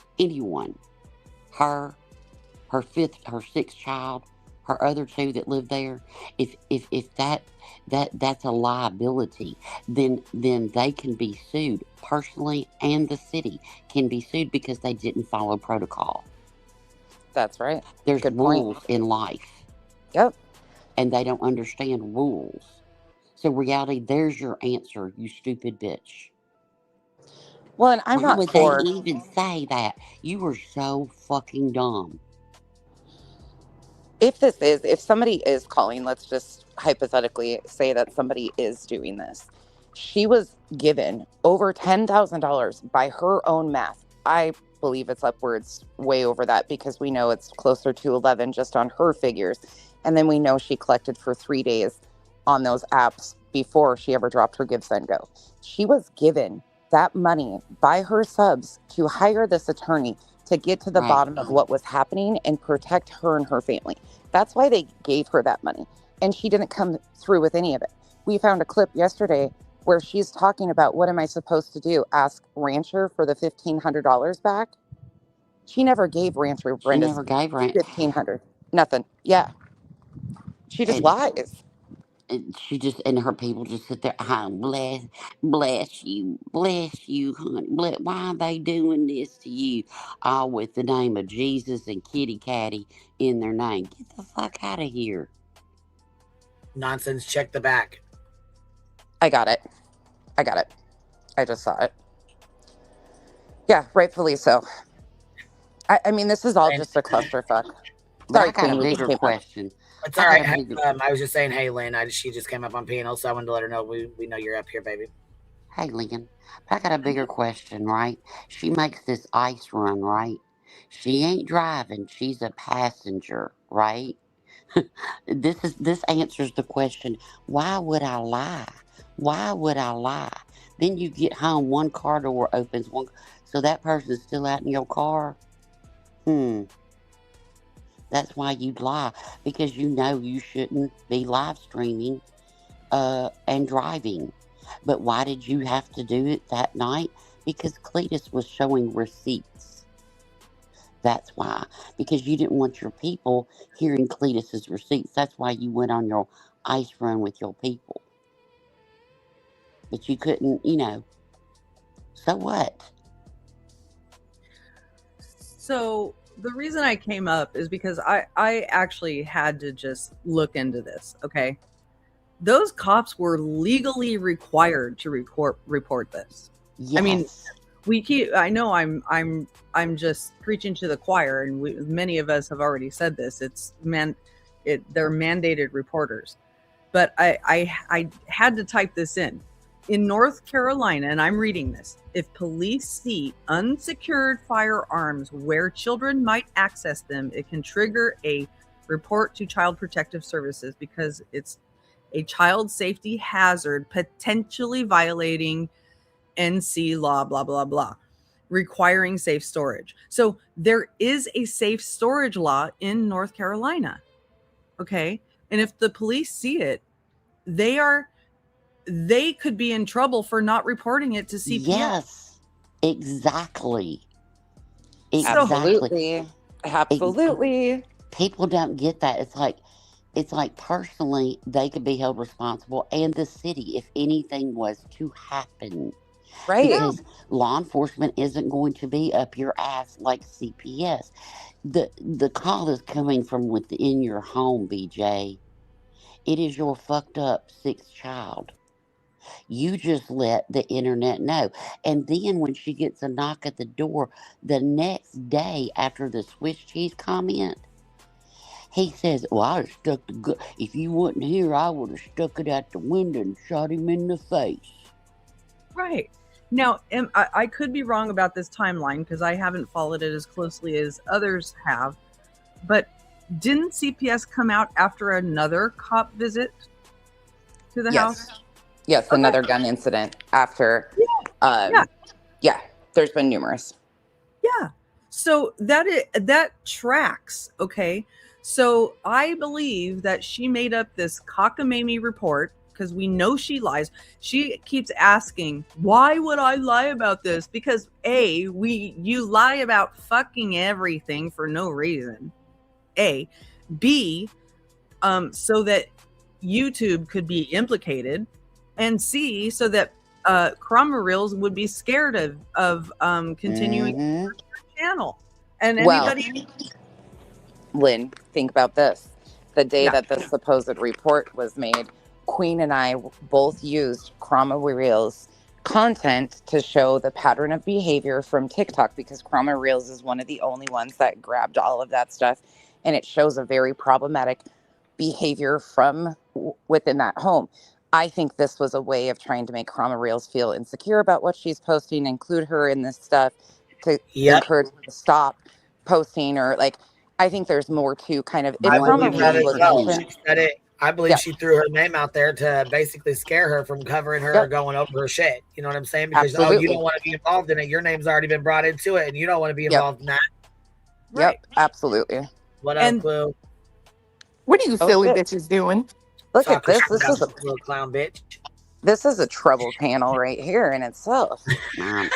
S10: her sixth child, her other 2 that live there, if that's a liability, then they can be sued personally, and the city can be sued because they didn't follow protocol.
S9: That's right.
S10: There's
S9: Good
S10: rules
S9: point.
S10: in life.
S9: Yep.
S10: And they don't understand rules. So reality, there's your answer, you stupid bitch.
S9: Well, and I'm
S10: Why
S9: not
S10: would
S9: for.
S10: they even say that? You are so fucking dumb.
S9: If somebody is calling, let's just hypothetically say that somebody is doing this. She was given over $10,000 by her own math. I believe it's upwards way over that because we know it's closer to 11 just on her figures. And then we know she collected for 3 days on those apps before she ever dropped her Give Send Go. She was given that money by her subs to hire this attorney to get to the bottom of what was happening and protect her and her family. That's why they gave her that money. And she didn't come through with any of it. We found a clip yesterday where she's talking about, what am I supposed to do? Ask Rancher for the $1,500 back? She never gave Rancher Brenda's $1,500. Nothing. Yeah. She just lies.
S10: And she just, and her people just sit there, oh, bless you, honey. Why are they doing this to you? All with the name of Jesus and Kitty Catty in their name. Get the fuck out of here.
S1: Nonsense, check the back.
S9: I got it. I just saw it. Yeah, rightfully so. I mean, this is all just a clusterfuck. Sorry,
S10: I got a bigger question.
S1: It's all right. I was just saying, hey, Lynn, she just came up on panel, so I wanted to let her know we know you're up here, baby.
S10: Hey, Lynn, I got a bigger question, right? She makes this ice run, right? She ain't driving. She's a passenger, right? This answers the question, why would I lie? Why would I lie? Then you get home, one car door opens, so that person's still out in your car? That's why you'd lie, because you know you shouldn't be live streaming and driving. But why did you have to do it that night? Because Cletus was showing receipts. That's why. Because you didn't want your people hearing Cletus's receipts. That's why you went on your ice run with your people. But you couldn't, so what?
S11: So the reason I came up is because I actually had to just look into this, okay? Those cops were legally required to report this.
S10: Yes.
S11: I mean, I know I'm just preaching to the choir, and many of us have already said this. They're mandated reporters. But I had to type this in. In North Carolina, and I'm reading this, if police see unsecured firearms where children might access them, it can trigger a report to Child Protective Services because it's a child safety hazard, potentially violating NC law, blah, blah, blah, requiring safe storage. So there is a safe storage law in North Carolina. Okay. And if the police see it, they could be in trouble for not reporting it to CPS.
S10: Yes, exactly.
S9: Absolutely.
S10: People don't get that. It's like personally, they could be held responsible, and the city, if anything was to happen.
S9: Right.
S10: Because law enforcement isn't going to be up your ass like CPS. The call is coming from within your home, BJ. It is your fucked up sixth child. You just let the internet know. And then when she gets a knock at the door the next day after the Swiss cheese comment, he says, well, I have stuck the gun. If you wasn't here, I would have stuck it out the window and shot him in the face.
S11: Right. Now, I could be wrong about this timeline because I haven't followed it as closely as others have. But didn't CPS come out after another cop visit to the house?
S9: Yes, okay. Another gun incident after. Yeah, there's been numerous.
S11: Yeah. So that tracks, okay? So I believe that she made up this cockamamie report because we know she lies. She keeps asking, why would I lie about this? Because A, you lie about fucking everything for no reason. A. B, so that YouTube could be implicated. And C, so that Chroma Reels would be scared of continuing the channel. And anybody...
S9: Lynn, think about this. The day that the supposed report was made, Queen and I both used Chroma Reels content to show the pattern of behavior from TikTok, because Chroma Reels is one of the only ones that grabbed all of that stuff, and it shows a very problematic behavior from within that home. I think this was a way of trying to make Chroma Reels feel insecure about what she's posting, include her in this stuff to encourage her to stop posting, or like, I think there's more to kind of.
S1: I believe that as well. She said it. I believe she threw her name out there to basically scare her from covering her or going over her shit. You know what I'm saying? Because you don't want to be involved in it. Your name's already been brought into it, and you don't want to be involved in that.
S11: Right.
S9: Yep, absolutely.
S1: What up,
S11: And
S1: Clue?
S12: What are you
S9: Oh,
S12: silly
S9: shit.
S12: bitches doing?
S9: Look at
S1: Talking
S9: this.
S1: shit about you, little clown bitch.
S9: This is a trouble channel right here in itself.
S10: I'm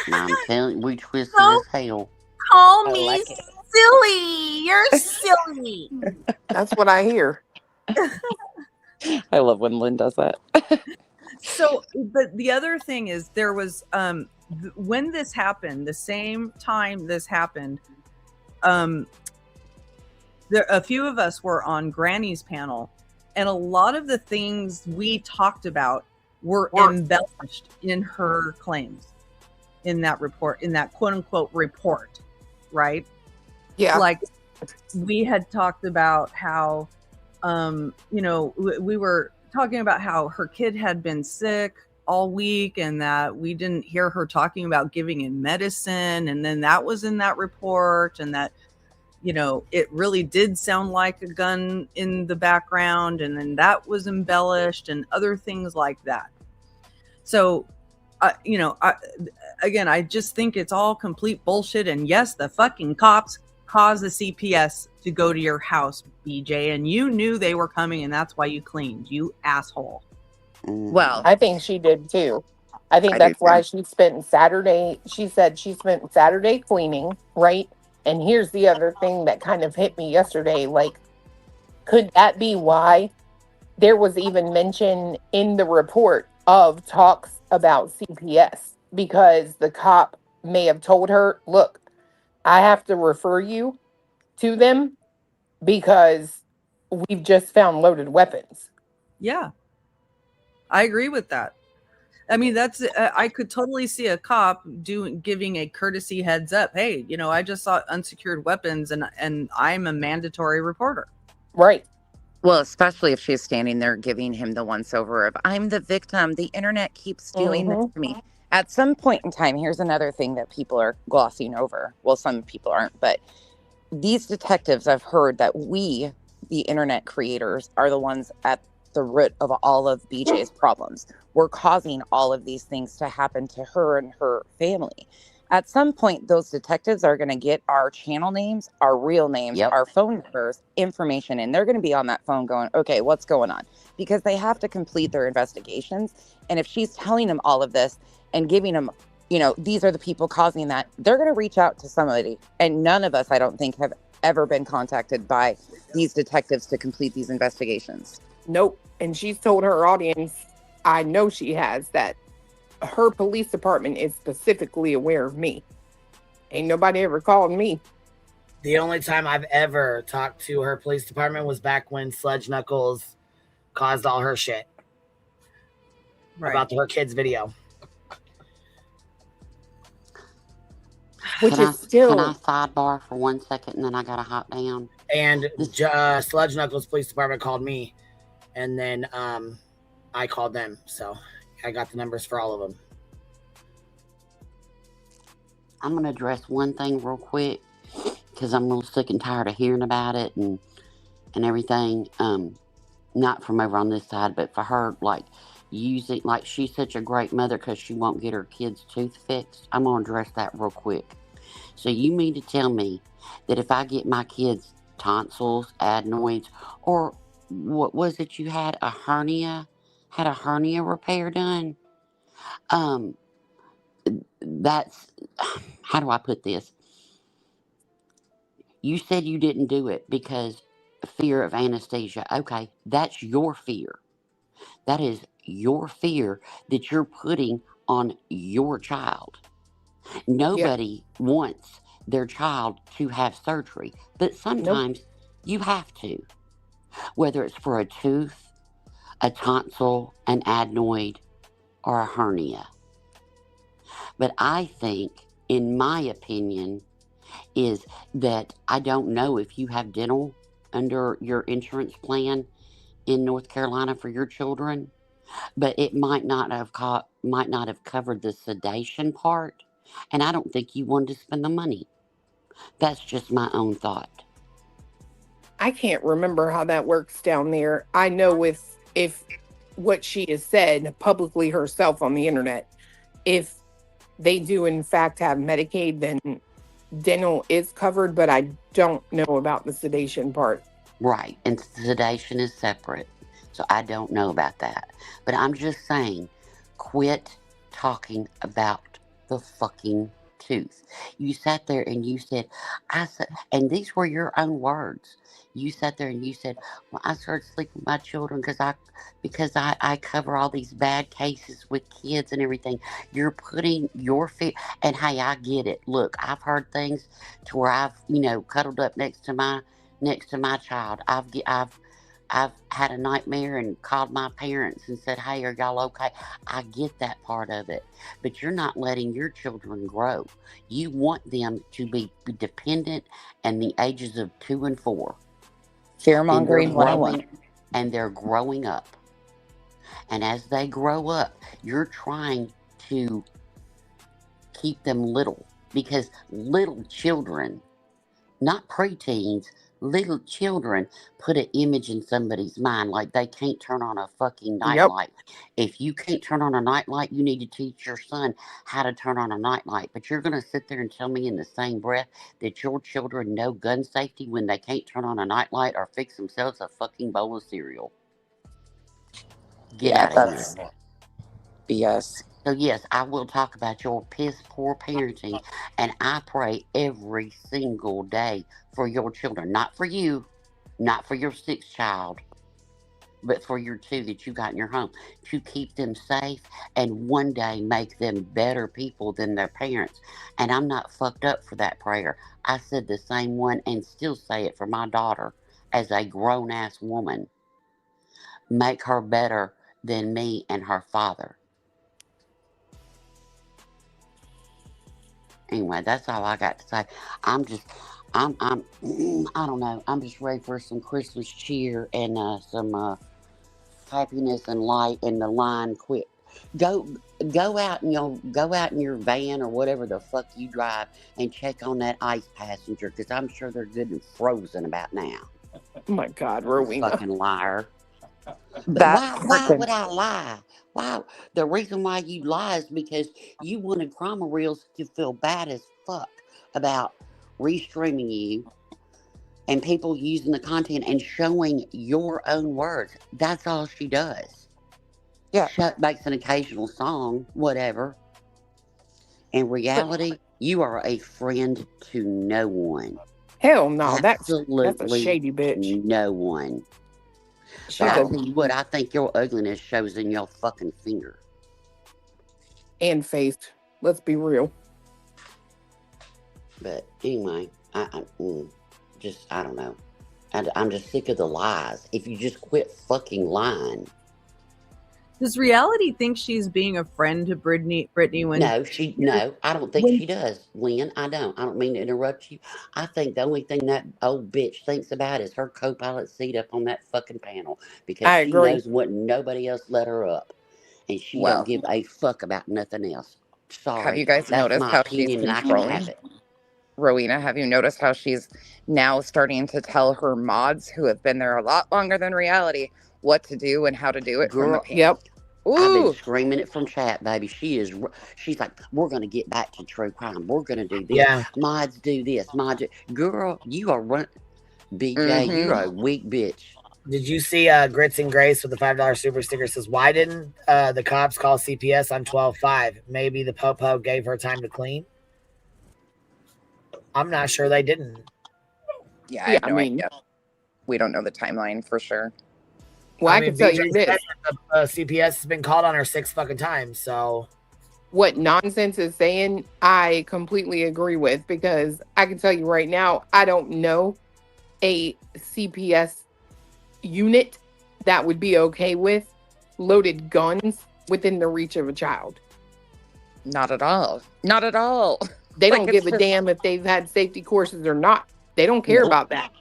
S10: telling you, we twisted
S13: Don't
S10: as hell.
S13: call
S9: I
S13: me
S9: like it.
S13: silly. You're silly.
S12: That's what I hear.
S9: I love when Lynn does that.
S11: so, but the other thing is, there was when this happened, the same time this happened, a few of us were on Granny's panel, and a lot of the things we talked about were embellished in her claims, in that report, in that quote unquote report, right?
S12: Yeah.
S11: Like, we had talked about how, we were talking about how her kid had been sick all week, and that we didn't hear her talking about giving in medicine. And then that was in that report, and that, it really did sound like a gun in the background. And then that was embellished and other things like that. So, I just think it's all complete bullshit. And yes, the fucking cops caused the CPS to go to your house, BJ, and you knew they were coming, and that's why you cleaned, you asshole.
S9: Well,
S12: I think she did too. I think
S9: I
S12: that's
S9: do
S12: why
S9: too.
S12: she spent Saturday. She said she spent Saturday cleaning, right? And here's the other thing that kind of hit me yesterday. Like, could that be why there was even mention in the report of talks about CPS? Because the cop may have told her, look, I have to refer you to them because we've just found loaded weapons.
S11: Yeah, I agree with that. I mean, that's I could totally see a cop giving a courtesy heads up. Hey, I just saw unsecured weapons, and I'm a mandatory reporter.
S12: Right.
S9: Well, especially if she's standing there giving him the once over of, I'm the victim. The internet keeps doing this to me. At some point in time, here's another thing that people are glossing over. Well, some people aren't, but these detectives, I've heard that we, the internet creators, are the ones at the root of all of BJ's problems. We're causing all of these things to happen to her and her family. At some point, those detectives are going to get our channel names, our real names,
S10: Yep.
S9: our phone numbers, information, and they're going to be on that phone going, okay, what's going on? Because they have to complete their investigations. And if she's telling them all of this and giving them, these are the people causing that, they're going to reach out to somebody. And none of us, I don't think, have ever been contacted by these detectives to complete these investigations.
S12: Nope. And she's told her audience, I know she has, that her police department is specifically aware of me. Ain't nobody ever called me.
S1: The only time I've ever talked to her police department was back when Sludge Knuckles caused all her shit. Right. About her kids' video.
S12: Which
S10: Can
S12: is still...
S10: I sidebar for 1 second, and then I got to hop down?
S1: And Sludge Knuckles Police Department called me, and then I called them. So I got the numbers for all of them.
S10: I'm going to address one thing real quick, because I'm a little sick and tired of hearing about it and everything. Not from over on this side, but for her, using, she's such a great mother because she won't get her kid's tooth fixed. I'm going to address that real quick. So you mean to tell me that if I get my kids tonsils, adenoids, or what was it you had, a hernia repair done? That's, how do I put this? You said you didn't do it because fear of anesthesia. Okay, that's your fear. That is your fear that you're putting on your child. Nobody wants their child to have surgery, but sometimes you have to. Whether it's for a tooth, a tonsil, an adenoid, or a hernia. But I think, in my opinion, is that I don't know if you have dental under your insurance plan in North Carolina for your children, but it might not have covered the sedation part, and I don't think you wanted to spend the money. That's just my own thought.
S12: I can't remember how that works down there. I know if what she has said publicly herself on the internet, if they do in fact have Medicaid, then dental is covered, but I don't know about the sedation part.
S10: Right. And sedation is separate. So I don't know about that. But I'm just saying, quit talking about the fucking tooth. You sat there and you said, I said, and these were your own words. You sat there and you said, well, I started sleeping with my children because I cover all these bad cases with kids and everything. You're putting your fear, and hey, I get it. Look, I've heard things to where I've, cuddled up next to my child. I've had a nightmare and called my parents and said, "Hey, are y'all okay?" I get that part of it, but you're not letting your children grow. You want them to be dependent and the ages of 2 and 4.
S9: Fear
S10: Then they're
S9: mongering 101.
S10: growing, and they're growing up. And as they grow up, you're trying to keep them little, because little children, not preteens, little children put an image in somebody's mind like they can't turn on a fucking
S12: Yep.
S10: nightlight. If you can't turn on a nightlight, you need to teach your son how to turn on a nightlight. But you're going to sit there and tell me in the same breath that your children know gun safety when they can't turn on a nightlight or fix themselves a fucking bowl of cereal. Get
S9: Yeah,
S10: out of here.
S9: that's BS.
S10: So yes, I will talk about your piss poor parenting, and I pray every single day for your children. Not for you, not for your 6th child, but for your 2 that you got in your home, to keep them safe and one day make them better people than their parents. And I'm not fucked up for that prayer. I said the same one and still say it for my daughter as a grown ass woman. Make her better than me and her father. Anyway, that's all I got to say. I'm just, I don't know. I'm just ready for some Christmas cheer and some happiness and light, and the line quit. Go, go out in your van or whatever the fuck you drive and check on that ICE passenger, because I'm sure they're good and frozen about now.
S12: Oh my God, Rowena.
S10: Fucking liar. But
S9: That
S10: why
S9: freaking
S10: would I lie? Why? The reason why you lie is because you wanted Drama Reels to feel bad as fuck about restreaming you and people using the content and showing your own words. That's all she does.
S9: yeah.
S10: Makes an occasional song, whatever. In reality, you are a friend to no one.
S12: Hell no, that's a
S10: Absolutely
S12: shady bitch.
S10: no one.
S12: She's
S10: But I
S12: a
S10: tell you what, I think your ugliness shows in your fucking finger.
S12: and face. Let's be real.
S10: But anyway, I don't know. I'm just sick of the lies. If you just quit fucking lying.
S11: Does reality think she's being a friend to Brittany when
S10: No, I don't think she does, Lynn. I don't mean to interrupt you. I think the only thing that old bitch thinks about is her co-pilot seat up on that fucking panel, because
S12: I
S10: she
S12: agree.
S10: knows what nobody else let her up. And she don't
S9: Well,
S10: give a fuck about nothing else.
S9: have
S10: Sorry.
S9: you guys
S10: That's
S9: noticed
S10: my
S9: how she's
S10: opinion and I can have
S9: controlling?
S10: it.
S9: Rowena, have you noticed how she's now starting to tell her mods who have been there a lot longer than reality what to do and how to do it from the
S10: Girl,
S9: panel?
S12: Yep.
S10: I've been
S9: Ooh,
S10: screaming it from chat, baby. She's like, we're going to get back to true crime. We're going to do this.
S1: Yeah.
S10: Mods do this. Girl, you are BJ, you're
S9: mm-hmm.
S10: a weak bitch.
S1: Did you see Grits and Grace with the $5 super sticker says, why didn't the cops call CPS on 12/5? Maybe the Popo gave her time to clean? I'm not sure they didn't.
S9: Yeah, I have no idea. We don't know the timeline for sure.
S12: Well, I can tell you this.
S1: The CPS has been called on her 6 fucking times, so.
S12: What nonsense is saying, I completely agree with, because I can tell you right now, I don't know a CPS unit that would be okay with loaded guns within the reach of a child.
S9: Not at all. Not at all.
S12: They don't give a damn if they've had safety courses or not. They don't care about that.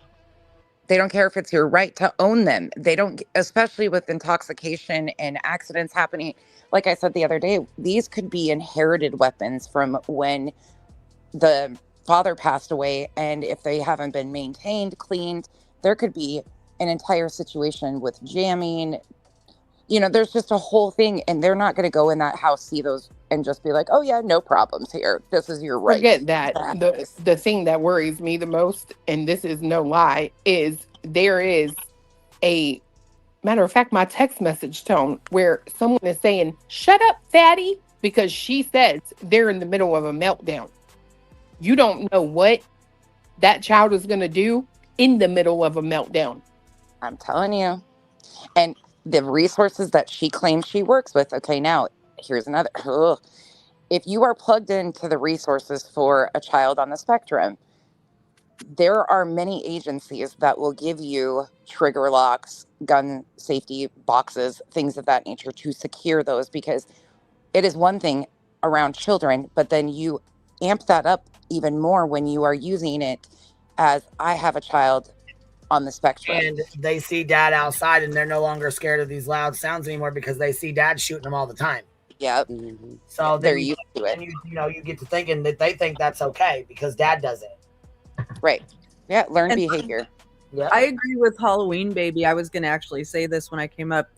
S9: They don't care if it's your right to own them. They don't, especially with intoxication and accidents happening. Like I said the other day, these could be inherited weapons from when the father passed away. And if they haven't been maintained, cleaned, there could be an entire situation with jamming. There's just a whole thing. And they're not going to go in that house, see those and just be like, oh yeah, no problems here. This is your right.
S12: Forget that.
S9: That
S12: The
S9: is-
S12: the thing that worries me the most, and this is no lie, is there is a matter of fact, my text message tone where someone is saying, "Shut up, fatty," because she says they're in the middle of a meltdown. You don't know what that child is going to do in the middle of a meltdown.
S9: I'm telling you. And the resources that she claims she works with. Okay, now here's another. Ugh. If you are plugged into the resources for a child on the spectrum, there are many agencies that will give you trigger locks, gun safety boxes, things of that nature to secure those, because it is one thing around children, but then you amp that up even more when you are using it as I have a child on the spectrum.
S1: And they see dad outside and they're no longer scared of these loud sounds anymore because they see dad shooting them all the time.
S9: Yep.
S10: Mhm.
S1: So
S9: They're
S1: then
S9: used to it.
S1: you get to thinking that they think that's okay because dad does it.
S9: Right. Yeah, learned
S11: And
S9: behavior.
S1: Yeah.
S11: I agree with Halloween Baby. I was going to actually say this when I came up.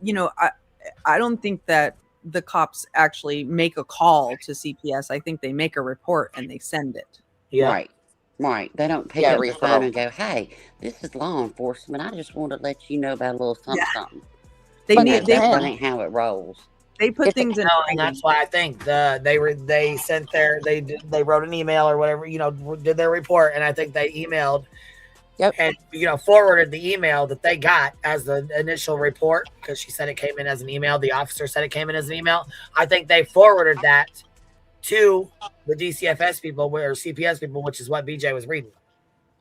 S11: I don't think that the cops actually make a call to CPS. I think they make a report and they send it.
S1: Yeah.
S10: Right. Right. They don't pick
S9: Yeah,
S10: up the phone
S9: referral.
S10: and go, "Hey, this is law enforcement. I just want to let you know about a little something,
S11: Yeah.
S10: something."
S11: They
S9: But
S10: No,
S11: need they
S10: that
S9: then,
S10: ain't how it rolls.
S11: they put
S9: if it,
S11: things in
S1: No, and
S11: writing.
S1: that's why I think they wrote an email or whatever, did their report, and I think they emailed
S9: yep,
S1: and forwarded the email that they got as the initial report because she said it came in as an email. The officer said it came in as an email. I think they forwarded that to the DCFS people or CPS people, which is what BJ was reading.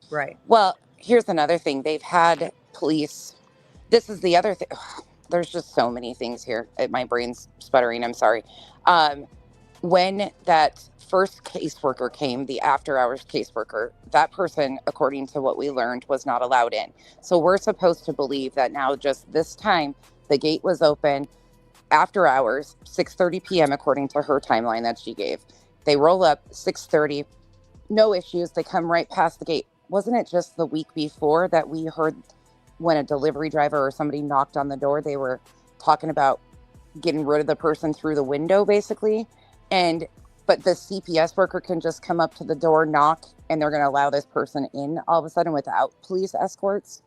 S11: Right.
S9: well, here's another thing. They've had police. This is the other thing. There's just so many things here. My brain's sputtering. I'm sorry. Um, when that first caseworker came, the after hours caseworker, that person, according to what we learned, was not allowed in. So we're supposed to believe that now, just this time, the gate was open after hours, 6:30 p.m. according to her timeline that she gave. They roll up 6:30, no issues. They come right past the gate. Wasn't it just the week before that we heard when a delivery driver or somebody knocked on the door, they were talking about getting rid of the person through the window, basically? But the CPS worker can just come up to the door, knock, and they're going to allow this person in all of a sudden without police escorts.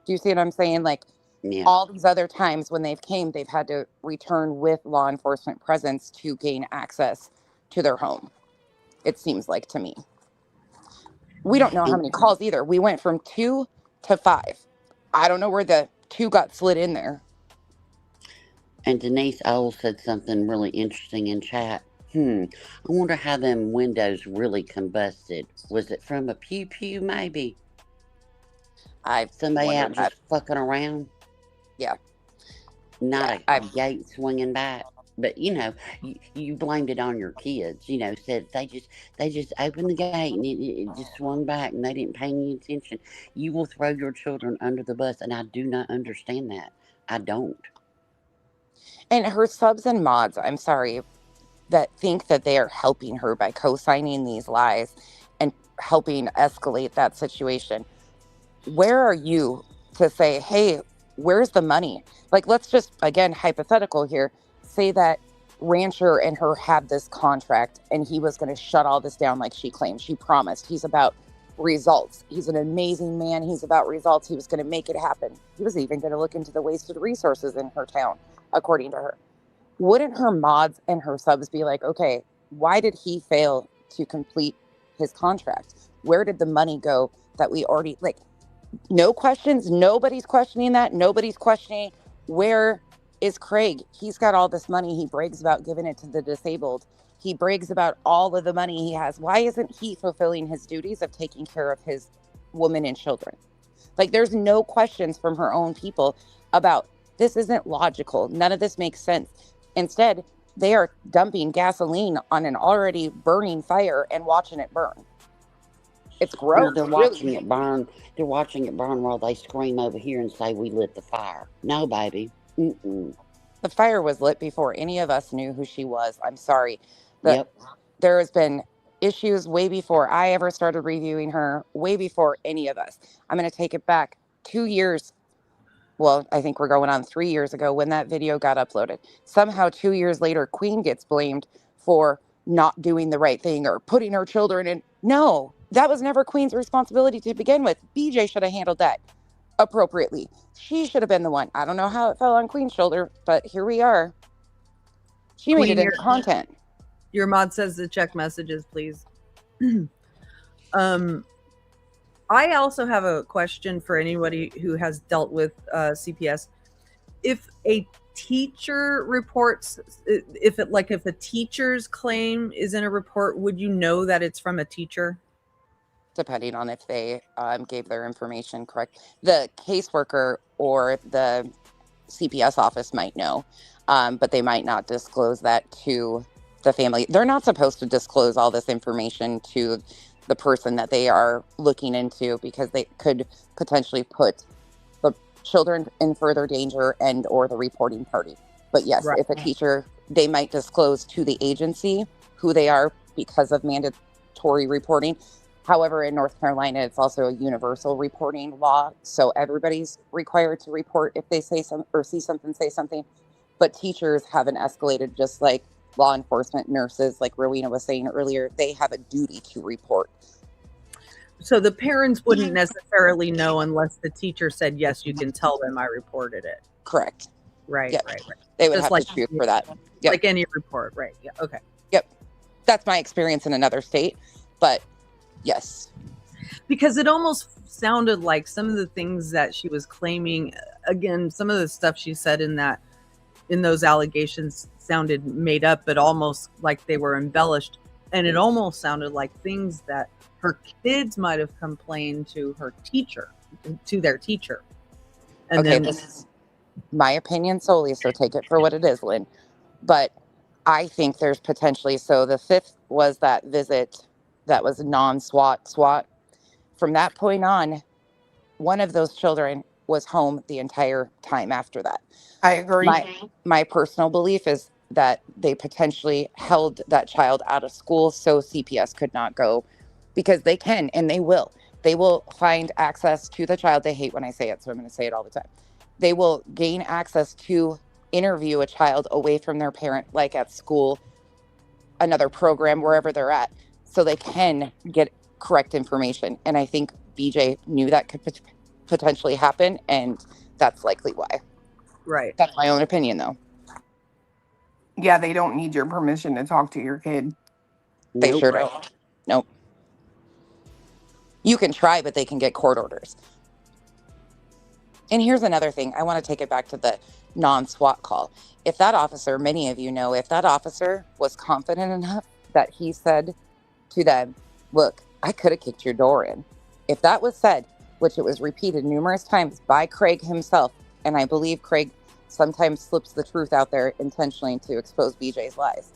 S9: Do you see what I'm saying? Like,
S10: Yeah.
S9: all these other times when they've came, they've had to return with law enforcement presence to gain access to their home. It seems like to me. We don't know how
S10: And
S9: many calls either. We went from 2 to 5. I don't know where the 2 got slid in there.
S10: and Denise Owl said something really interesting in chat. I wonder how them windows really combusted. Was it from a pew pew maybe?
S9: I've
S10: Somebody out
S9: wondered that.
S10: just fucking around?
S9: Yeah.
S10: Not
S9: Yeah.
S10: a gate swinging back. But you blamed it on your kids. Said they just opened the gate and it just swung back and they didn't pay any attention. You will throw your children under the bus, and I do not understand that. I don't.
S9: And her subs and mods, I'm sorry, that think that they are helping her by co-signing these lies and helping escalate that situation. Where are you to say, hey, where's the money? Like, let's just, again, hypothetical here, say that Rancher and her had this contract and he was going to shut all this down like she claimed. She promised. He's about results. He's an amazing man. He's about results. He was going to make it happen. He was even going to look into the wasted resources in her town, according to her. Wouldn't her mods and her subs be like, okay, why did he fail to complete his contract? Where did the money go that we already, like, no questions? Nobody's questioning that. Nobody's questioning where is Craig? He's got all this money. He brags about giving it to the disabled. He brags about all of the money he has. Why isn't he fulfilling his duties of taking care of his women and children? Like, there's no questions from her own people about this. Isn't logical. None of this makes sense. Instead, they are dumping gasoline on an already burning fire and watching it burn. It's gross.
S10: Well, they're watching it burn. They're watching it burn while they scream over here and say we lit the fire. No, baby. Mm-mm.
S9: The fire was lit before any of us knew who she was. I'm sorry.
S10: Yep.
S9: There has been issues way before I ever started reviewing her, way before any of us. I'm going to take it back 2 years. well, I think we're going on 3 years ago when that video got uploaded. Somehow 2 years later, Queen gets blamed for not doing the right thing or putting her children in. No, that was never Queen's responsibility to begin with. BJ should have handled that appropriately. She should have been the one. I don't know how it fell on Queen's shoulder, but here we are. She made
S11: Queen,
S9: it into content.
S11: Your mod says to check messages, please. I also have a question for anybody who has dealt with CPS. If a teacher reports, if a teacher's claim is in a report, would you know that it's from a teacher?
S9: Depending on if they gave their information correct. The caseworker or the CPS office might know, but they might not disclose that to the family. They're not supposed to disclose all this information to the person that they are looking into, because they could potentially put the children in further danger and or the reporting party. But yes,
S11: Right.
S9: if a teacher, they might disclose to the agency who they are because of mandatory reporting. However, in North Carolina, it's also a universal reporting law. So everybody's required to report if they say something or see something, say something. But teachers haven't escalated, just like law enforcement, nurses, like Rowena was saying earlier, they have a duty to report.
S11: So the parents wouldn't necessarily know unless the teacher said, yes, you can tell them I reported it.
S9: Correct.
S11: Right,
S9: Yep.
S11: right.
S9: They would
S11: Just
S9: have
S11: like
S9: to shoot for that. Yep.
S11: Like any report, right? Yeah, okay.
S9: Yep. That's my experience in another state, but yes.
S11: Because it almost sounded like some of the things that she was claiming, again, some of the stuff she said in those allegations sounded made up, but almost like they were embellished. And it almost sounded like things that her kids might have complained to her teacher, to their teacher. And
S9: okay, this is my opinion solely, so take it for what it is, Lynn. But I think there's potentially, so the 5th was that visit that was SWAT. From that point on, one of those children was home the entire time after that.
S12: I agree.
S9: My personal belief is that they potentially held that child out of school so CPS could not go, because they can and they will. They will find access to the child. They hate when I say it, so I'm going to say it all the time. They will gain access to interview a child away from their parent, like at school, another program, wherever they're at, so they can get correct information. And I think BJ knew that could potentially happen, and that's likely why.
S11: Right.
S9: That's my own opinion, though.
S12: Yeah, they don't need your permission to talk to your kid.
S9: They
S10: Nope.
S9: sure don't. Nope. You can try, but they can get court orders. And here's another thing. I want to take it back to the non-SWAT call. If that officer, many of you know, if that officer was confident enough that he said to them, look, I could have kicked your door in. If that was said, which it was repeated numerous times by Craig himself, and I believe Craig sometimes slips the truth out there intentionally to expose BJ's lies.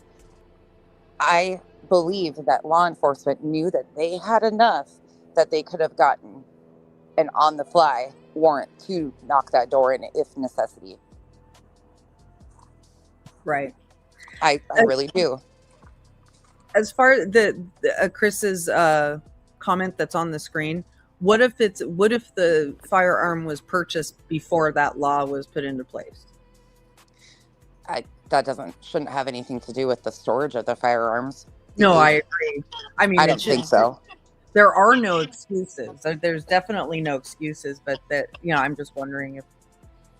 S9: I believe that law enforcement knew that they had enough that they could have gotten an on-the-fly warrant to knock that door in if necessity.
S11: Right.
S9: I really do.
S11: As far as Chris's comment that's on the screen, what if the firearm was purchased before that law was put into place?
S9: That shouldn't have anything to do with the storage of the firearms.
S11: No, I agree. I mean,
S9: I don't think so.
S11: There are no excuses. There's definitely no excuses, but I'm just wondering if.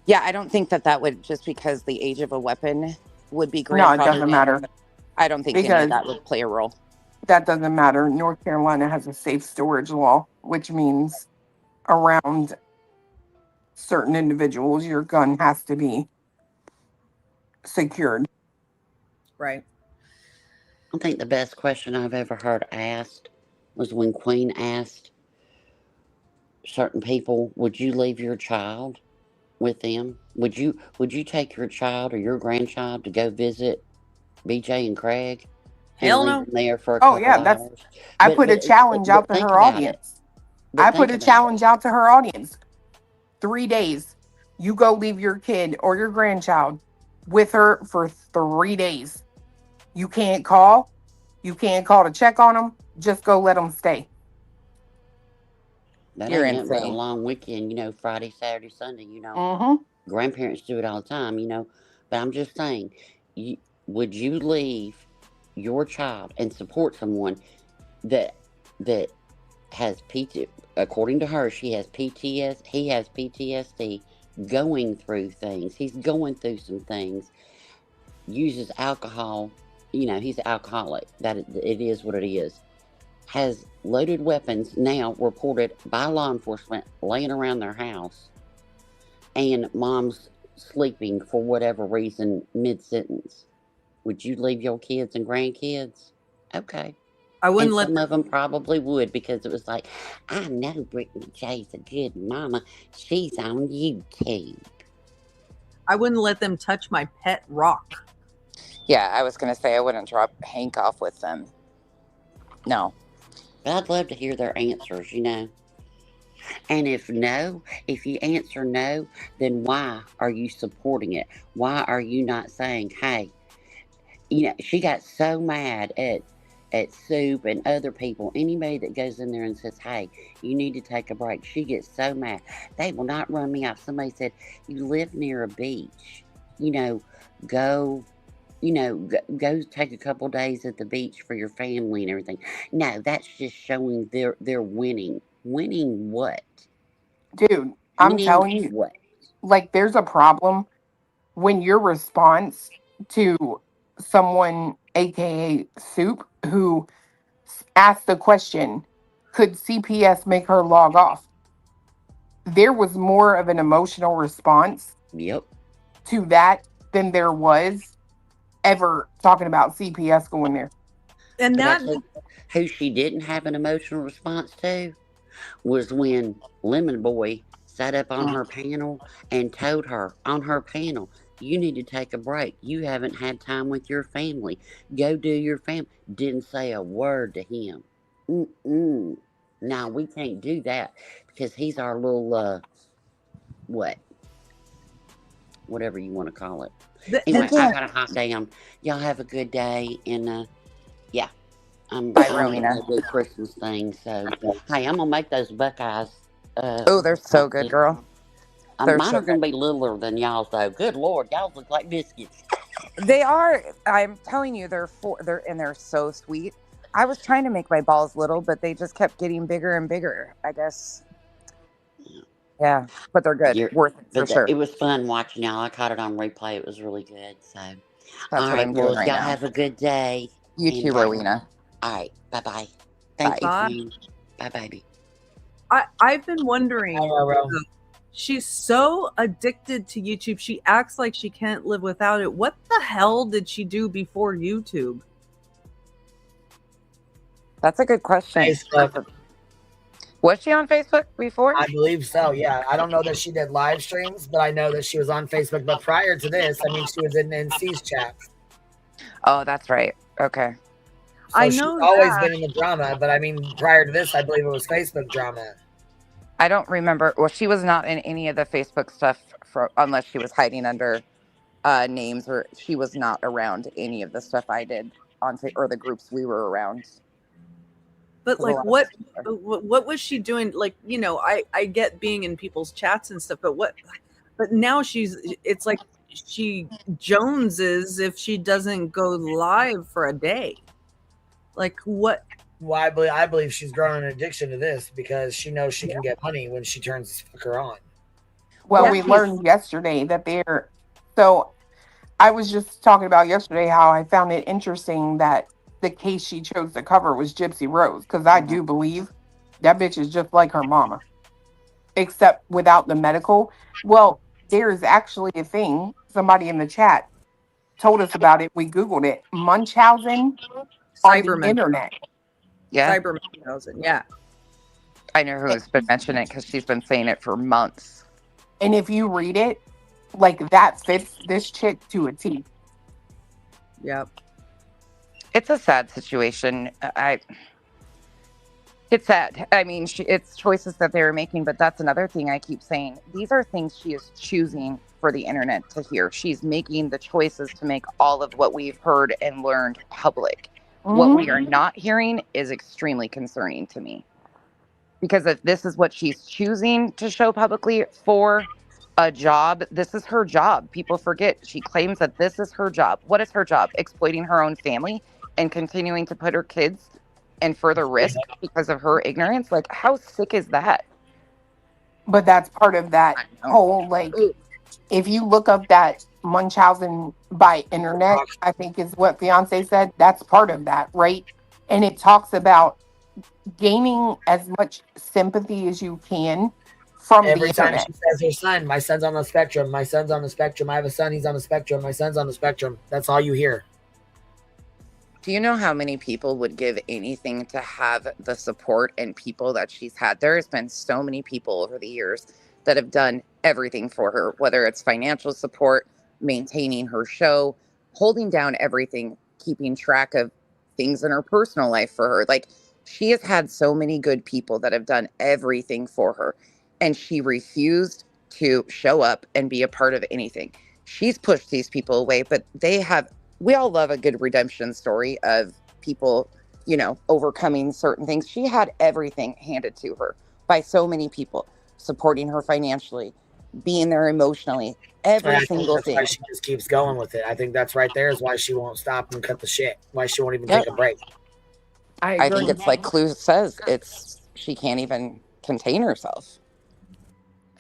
S9: Yeah, I don't think that would, just because the age of a weapon would be
S12: No, it doesn't matter.
S9: I don't think any of that would play a role.
S12: That doesn't matter. North Carolina has a safe storage law, which means around certain individuals, your gun has to be secured.
S11: Right.
S10: I think the best question I've ever heard asked was when Queen asked certain people, would you leave your child with them? Would you take your child or your grandchild to go visit BJ and Craig?
S11: Hell
S10: and
S11: no.
S10: leave them there for a couple hours?
S12: I put a challenge out to her audience. I put a challenge out to her audience. 3 days. You go leave your kid or your grandchild with her for 3 days. You can't call. You can't call to check on them. Just go let them stay.
S10: That
S9: You're
S10: ain't nothing but a
S9: insane.
S10: long weekend, Friday, Saturday, Sunday,
S9: Mm-hmm.
S10: Grandparents do it all the time. But I'm just saying, you, would you leave your child and support someone that that has PT? According to her, she has PTS. He has PTSD, going through things. He's going through some things. Uses alcohol. He's an alcoholic. It is what it is. Has loaded weapons now reported by law enforcement laying around their house, and mom's sleeping for whatever reason mid sentence. Would you leave your kids and grandkids? Okay.
S11: I wouldn't
S10: And
S11: let
S10: some of them probably would, because it was like, I know Brittany J's a good mama. She's on YouTube.
S11: I wouldn't let them touch my pet rock.
S9: Yeah, I was gonna say I wouldn't drop Hank off with them. No.
S10: But I'd love to hear their answers. And if you answer no, then why are you supporting it? Why are you not saying, hey, she got so mad at Soup and other people, anybody that goes in there and says, hey, you need to take a break. She gets so mad. They will not run me off. Somebody said, you live near a beach, go, go take a couple days at the beach for your family and everything. No, that's just showing they're winning. Winning what?
S12: Dude, I'm
S10: Winning
S12: telling you,
S10: what?
S12: like, there's a problem when your response to someone, aka Soup, who asked the question, could CPS make her log off? There was more of an emotional response
S10: Yep.
S12: to that than there was ever talking about CPS going there.
S11: And
S10: But
S11: that
S10: who she didn't have an emotional response to was when Lemon Boy sat up on her panel and told her on her panel, you need to take a break. You haven't had time with your family. Go do your family. Didn't say a word to him. No, we can't do that because he's our little, whatever you want to call it. Anyway, I got to hop down. Y'all have a good day. And, yeah, I'm
S9: Bye,
S10: getting
S9: Rowena.
S10: to do Christmas things. So, hey, I'm going to make those Buckeyes.
S9: Oh, they're so good, girl. They're
S10: Mine
S9: so
S10: are going to
S9: good.
S10: be littler than y'all's, though. Good Lord, y'all's look like biscuits.
S9: They are. I'm telling you, they're so sweet. I was trying to make my balls little, but they just kept getting bigger and bigger. I guess. Yeah, but they're good. Worth it for sure.
S10: It was fun watching y'all. I caught it on replay. It was really good. So,
S9: That's
S10: all
S9: what
S10: right.
S9: I'm doing
S10: Well,
S9: right
S10: y'all
S9: now.
S10: have a good day.
S9: You
S10: And,
S9: too, Rowena.
S10: all right. Bye-bye. Thank you,
S11: Bye.
S10: friend. Bye, baby.
S11: I've been wondering. She's so addicted to YouTube. She acts like she can't live without it. What the hell did she do before YouTube?
S9: That's a good question.
S1: Facebook.
S9: Was she on Facebook before?
S1: I believe so. Yeah. I don't know that she did live streams, but I know that she was on Facebook. But prior to this, I mean, she was in NC's chats.
S9: Oh, that's right. Okay.
S1: So
S11: I
S1: she's
S11: know
S1: always
S11: that.
S1: been in the drama. But I mean, prior to this, I believe it was Facebook drama.
S9: I don't remember. Well, she was not in any of the Facebook stuff unless she was hiding under names, or she was not around any of the stuff I did or the groups we were around.
S11: But like, what was she doing? Like, I get being in people's chats and stuff, but now it's like she joneses if she doesn't go live for a day. Like, what?
S1: Well, I believe she's grown an addiction to this because she knows she can get money when she turns this fucker on.
S12: Well, we learned yesterday that so I was just talking about yesterday how I found it interesting that the case she chose to cover was Gypsy Rose, because I do believe that bitch is just like her mama, except without the medical. Well, there is actually a thing, somebody in the chat told us about it. We Googled it. Munchausen on the internet.
S9: Yeah.
S11: Cyber Munchausen. Yeah.
S9: I know who's been mentioning it because she's been saying it for months.
S12: And if you read it, like, that fits this chick to a T.
S11: Yep.
S9: It's a sad situation. It's sad. I mean, it's choices that they're making, but that's another thing I keep saying. These are things she is choosing for the internet to hear. She's making the choices to make all of what we've heard and learned public. What we are not hearing is extremely concerning to me. Because if this is what she's choosing to show publicly for a job, this is her job. People forget she claims that this is her job. What is her job? Exploiting her own family and continuing to put her kids in further risk because of her ignorance? Like, how sick is that?
S12: But that's part of that
S9: I know.
S12: whole, like, if you look up that Munchausen by internet, I think is what fiance said, that's part of that, right? And it talks about gaining as much sympathy as you can from the
S1: Every time
S12: internet.
S1: she says her son, my son's on the spectrum, my son's on the spectrum, I have a son, he's on the spectrum, my son's on the spectrum. That's all you hear.
S9: Do you know how many people would give anything to have the support and people that she's had? There has been so many people over the years that have done everything for her, whether it's financial support, maintaining her show, holding down everything, keeping track of things in her personal life for her. Like, she has had so many good people that have done everything for her, and she refused to show up and be a part of anything. She's pushed these people away, but we all love a good redemption story of people, overcoming certain things. She had everything handed to her by so many people, supporting her financially, being there emotionally, every
S1: I think
S9: single
S1: that's why
S9: thing.
S1: she just keeps going with it. I think that's right there is why she won't stop and cut the shit. Why she won't even take a break.
S9: I think it's like Clue says, she can't even contain herself.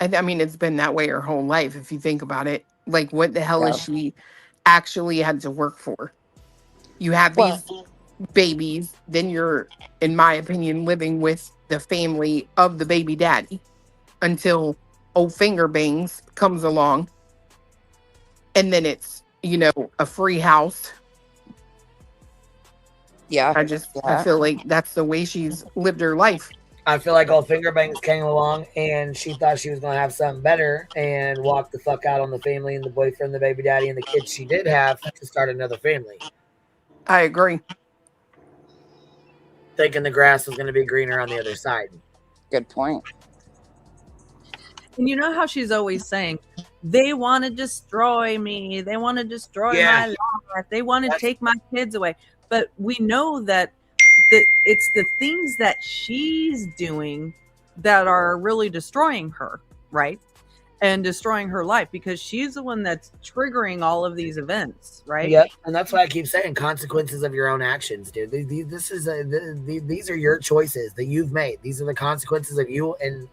S12: I mean, it's been that way her whole life, if you think about it. Like, what the hell is she actually had to work for? You have these babies, then you're, in my opinion, living with the family of the baby daddy until old finger bangs comes along. And then it's, a free house.
S9: Yeah.
S12: I feel like that's the way she's lived her life.
S1: I feel like old finger bangs came along and she thought she was going to have something better and walked the fuck out on the family and the boyfriend, the baby daddy, and the kids she did have to start another family.
S12: I agree.
S1: Thinking the grass was going to be greener on the other side.
S9: Good point.
S11: And you know how she's always saying, they want to destroy me. They want to destroy my life. They want to take my kids away. But we know that it's the things that she's doing that are really destroying her, right? And destroying her life, because she's the one that's triggering all of these events, right?
S1: Yep, and that's why I keep saying consequences of your own actions, dude. These are your choices that you've made. These are the consequences of you and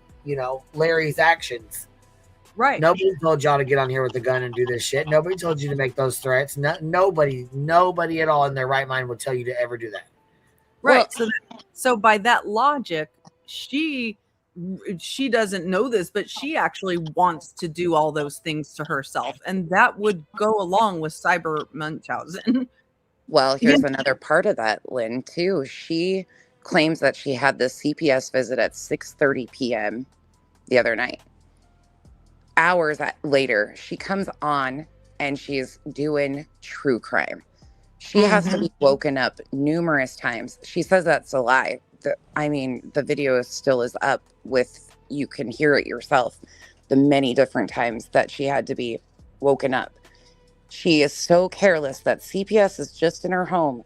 S1: Larry's actions.
S11: Right.
S1: Nobody told y'all to get on here with a gun and do this shit. Nobody told you to make those threats. Nobody at all in their right mind would tell you to ever do that.
S11: Right. So by that logic, she doesn't know this, but she actually wants to do all those things to herself, and that would go along with cyber Munchausen.
S9: Well, here's another part of that, Lynn, too. She claims that she had the CPS visit at 6:30 p.m. the other night. Hours later, she comes on and she's doing true crime. She has to be woken up numerous times. She says that's a lie. The video still is up you can hear it yourself, the many different times that she had to be woken up. She is so careless that CPS is just in her home,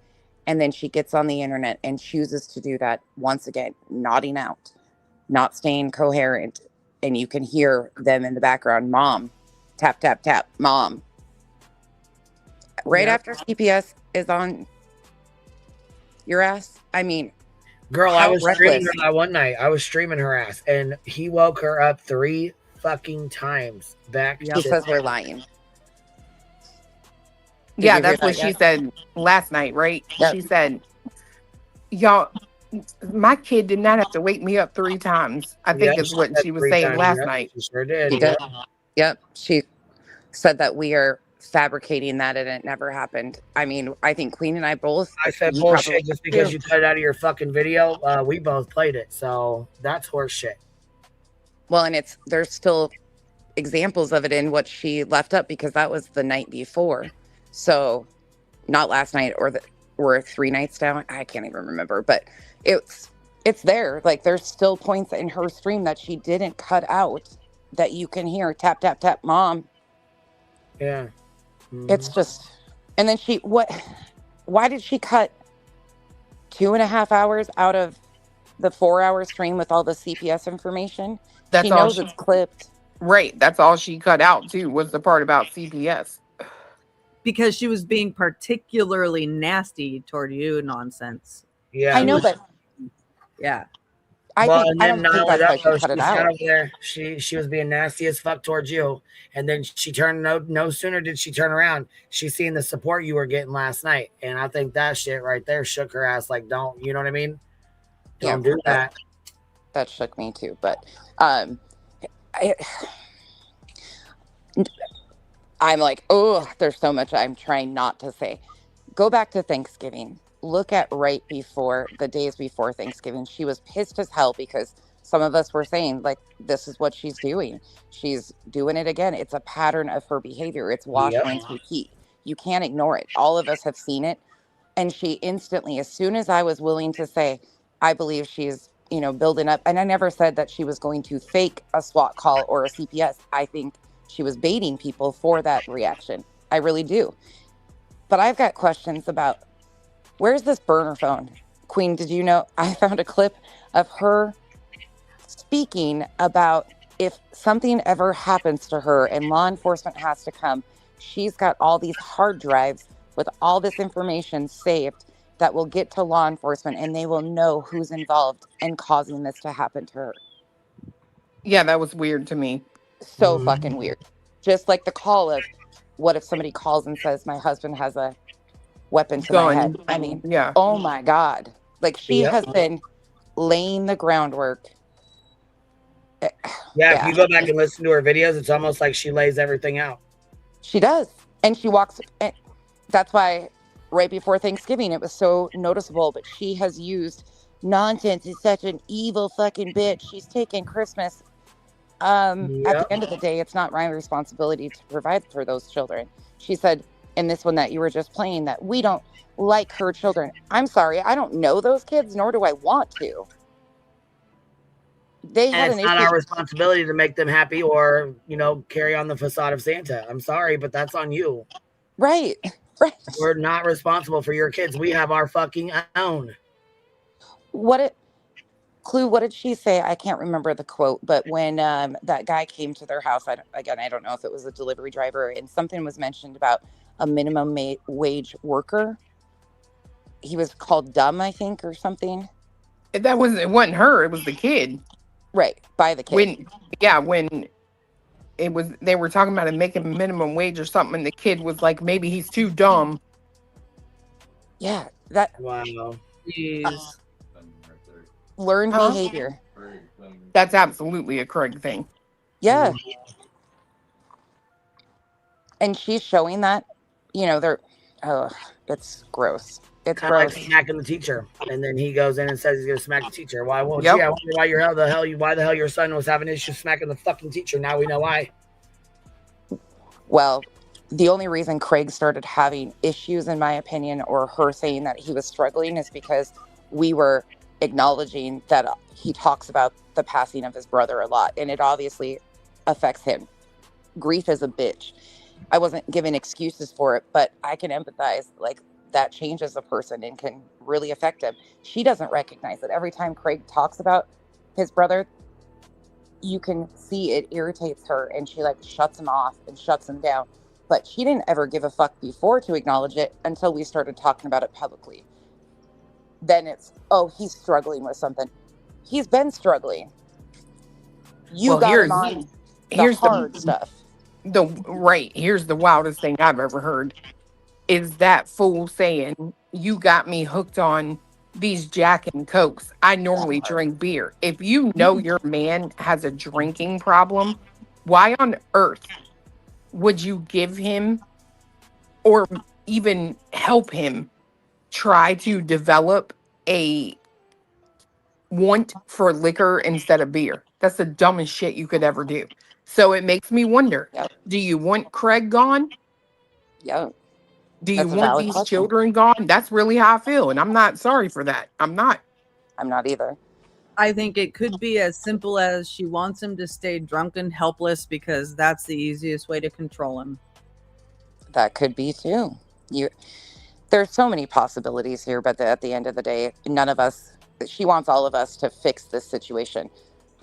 S9: and then she gets on the internet and chooses to do that once again, nodding out, not staying coherent, and you can hear them in the background, mom, tap, tap, tap, mom. Right after CPS is on your ass. I mean,
S1: girl, I was streaming her that one night. I was streaming her ass, and he woke her up 3 fucking times back.
S9: He says we're lying.
S12: Yeah, that's what she said last night, right? Yep. She said, y'all, my kid did not have to wake me up 3 times. I think is what she was saying last night.
S1: She sure did.
S9: She did. Yep. She said that we are fabricating that and it never happened. I mean, I think Queen and I both.
S1: I said bullshit just because you cut it out of your fucking video. We both played it, so that's horse shit.
S9: Well, and there's still examples of it in what she left up because that was the night before. So, not last night or 3 nights down. I can't even remember, but it's there. Like, there's still points in her stream that she didn't cut out that you can hear tap tap tap mom.
S1: Yeah.
S9: It's just, and then why did she cut 2.5 hours out of the 4-hour stream with all the CPS information.
S12: That's
S9: She
S12: all
S9: knows
S12: she,
S9: it's clipped.
S12: right. That's all she cut out too, was the part about CPS.
S11: Because she was being particularly nasty toward you nonsense.
S1: Yeah.
S9: I know, but
S11: Yeah.
S9: I
S1: And then
S9: don't
S1: not
S9: think
S1: only
S9: that's
S1: that,
S9: why she
S1: though,
S9: cut it
S1: she sat
S9: out.
S1: over there. She was being nasty as fuck towards you, and then she turned. No sooner did she turn around, she seen the support you were getting last night, and I think that shit right there shook her ass. Like, don't, you know what I mean?
S9: Yeah,
S1: Don't do that.
S9: that shook me too. But I, I'm like, oh, there's so much I'm trying not to say. Go back to Thanksgiving. Look at right before the days before Thanksgiving. She was pissed as hell because some of us were saying, like, this is what she's doing. She's doing it again. It's a pattern of her behavior. It's wash,
S1: Yep.
S9: rinse, repeat. You can't ignore it. All of us have seen it. And she instantly, as soon as I was willing to say, I believe she's, building up, and I never said that she was going to fake a SWAT call or a CPS. I think she was baiting people for that reaction. I really do. But I've got questions about, where's this burner phone? Queen, did you know I found a clip of her speaking about if something ever happens to her and law enforcement has to come, she's got all these hard drives with all this information saved that will get to law enforcement and they will know who's involved in causing this to happen to her.
S12: Yeah, that was weird to me.
S9: So fucking weird. Just like the call of, what if somebody calls and says my husband has a weapon to my head? I mean,
S12: yeah.
S9: Oh my God. Like, she has been laying the groundwork.
S1: Yeah, if you go back and listen to her videos, it's almost like she lays everything out.
S9: She does. And she walks. That's why right before Thanksgiving, it was so noticeable. But she has used nonsense is such an evil fucking bitch. She's taken Christmas. At the end of the day, it's not my responsibility to provide for those children. She said in this one that you were just playing that we don't like her children. I'm sorry. I don't know those kids, nor do I want to. They had
S1: And it's not our responsibility to make them happy or, carry on the facade of Santa. I'm sorry, but that's on you.
S9: Right.
S1: We're not responsible for your kids. We have our fucking own.
S9: Clue, what did she say? I can't remember the quote, but when that guy came to their house, I don't know if it was a delivery driver, and something was mentioned about a minimum wage worker. He was called dumb, I think, or something.
S12: It wasn't her. It was the kid.
S9: Right, by the kid.
S12: When they were talking about him making minimum wage or something, and the kid was like, maybe he's too dumb.
S9: Yeah,
S1: wow.
S9: Learned behavior.
S12: That's absolutely a Craig thing.
S9: Yeah. And she's showing that, it's gross. It's
S1: kind
S9: gross.
S1: of like smacking the teacher, and then he goes in and says he's going to smack the teacher. Why won't you? I wonder why the hell your son was having issues smacking the fucking teacher. Now we know why.
S9: Well, the only reason Craig started having issues, in my opinion, or her saying that he was struggling, is because we were acknowledging that he talks about the passing of his brother a lot, and it obviously affects him. Grief is a bitch. I wasn't giving excuses for it, but I can empathize. Like, that changes a person and can really affect him. She doesn't recognize it. Every time Craig talks about his brother, you can see it irritates her, and she shuts him off and shuts him down. But she didn't ever give a fuck before to acknowledge it until we started talking about it publicly. Then it's, he's struggling with something. He's been struggling. You got him on the hard stuff.
S12: Here's the wildest thing I've ever heard. Is that fool saying, you got me hooked on these Jack and Cokes. I normally drink beer. If you know your man has a drinking problem, why on earth would you give him or even help him try to develop a want for liquor instead of beer? That's the dumbest shit you could ever do. So it makes me wonder, do you want Craig gone?
S9: Yeah.
S12: Do you want these children gone? That's really how I feel. And I'm not sorry for that. I'm not
S9: either.
S11: I think it could be as simple as she wants him to stay drunk and helpless because that's the easiest way to control him.
S9: That could be too. There's so many possibilities here, but at the end of the day, none of us she wants all of us to fix this situation.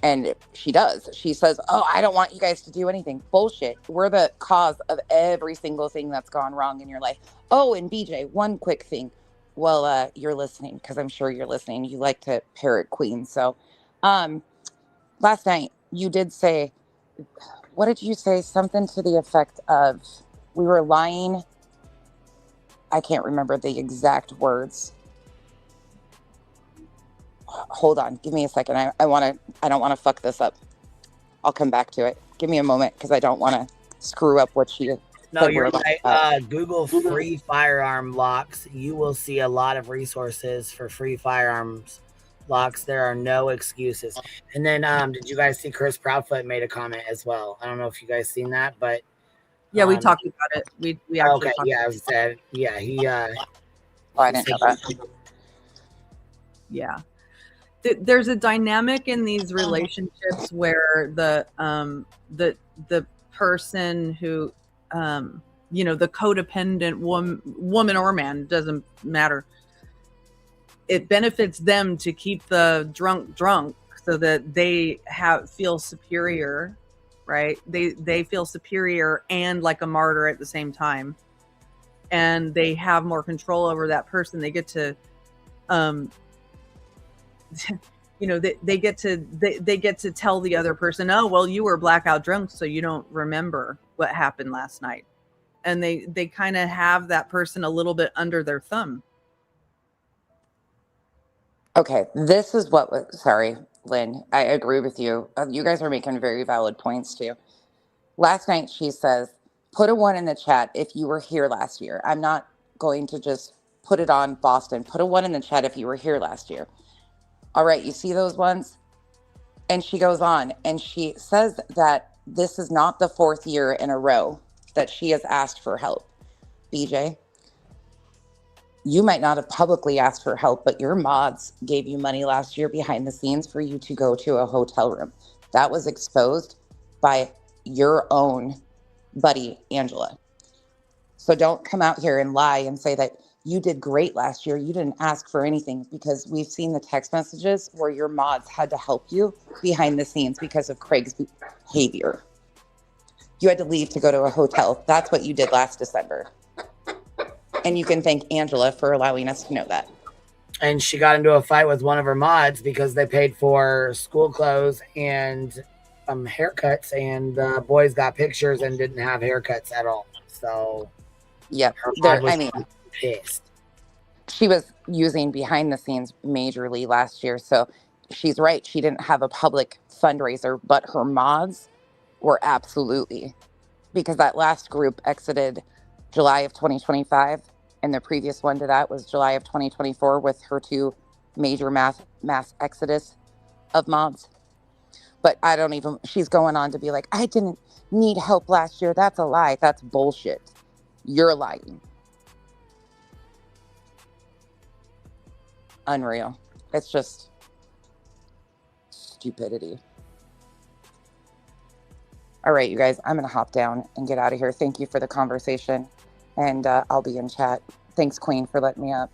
S9: And she does. She says, oh, I don't want you guys to do anything. Bullshit. We're the cause of every single thing that's gone wrong in your life. Oh, and BJ, one quick thing. Well, you're listening, because I'm sure you're listening. You like to parrot Queen. So last night you did say, what did you say? Something to the effect of, we were lying. I can't remember the exact words. Hold on. Give me a second. I don't want to fuck this up. I'll come back to it. Give me a moment, because I don't want to screw up what she
S1: No, you're right. Google free firearm locks. You will see a lot of resources for free firearms locks. There are no excuses. And then, did you guys see Chris Proudfoot made a comment as well? I don't know if you guys seen that, but
S11: yeah, we talked about it. We actually talked
S1: yeah,
S11: about
S1: said yeah. He
S9: I didn't know that.
S11: Yeah. There's a dynamic in these relationships where the person who the codependent woman or man, doesn't matter, it benefits them to keep the drunk so that they feel superior, right? They feel superior and like a martyr at the same time, and they have more control over that person. They get to they get to tell the other person, oh, well, you were blackout drunk, so you don't remember what happened last night. And they kind of have that person a little bit under their thumb.
S9: Okay, this is sorry, Lynn, I agree with you. You guys are making very valid points too. Last night she says, put a 1 in the chat if you were here last year. I'm not going to just put it on Boston. Put a 1 in the chat if you were here last year. All right, you see those ones? And she goes on and she says that this is not the 4th year in a row that she has asked for help. BJ, you might not have publicly asked for help, but your mods gave you money last year behind the scenes for you to go to a hotel room. That was exposed by your own buddy, Angela. So don't come out here and lie and say that you did great last year. You didn't ask for anything, because we've seen the text messages where your mods had to help you behind the scenes because of Craig's behavior. You had to leave to go to a hotel. That's what you did last December. And you can thank Angela for allowing us to know that.
S1: And she got into a fight with one of her mods because they paid for school clothes and haircuts, and the boys got pictures and didn't have haircuts at all. So
S9: yep,
S1: her mod was pissed.
S9: She was using behind the scenes majorly last year. So she's right. She didn't have a public fundraiser, but her mods were absolutely, because that last group exited July of 2025. And the previous one to that was July of 2024 with her 2 major mass exodus of mods. But she's going on to be like, I didn't need help last year. That's a lie. That's bullshit. You're lying. Unreal. It's just stupidity. All right, you guys, I'm going to hop down and get out of here. Thank you for the conversation, and I'll be in chat. Thanks, Queen, for letting me up.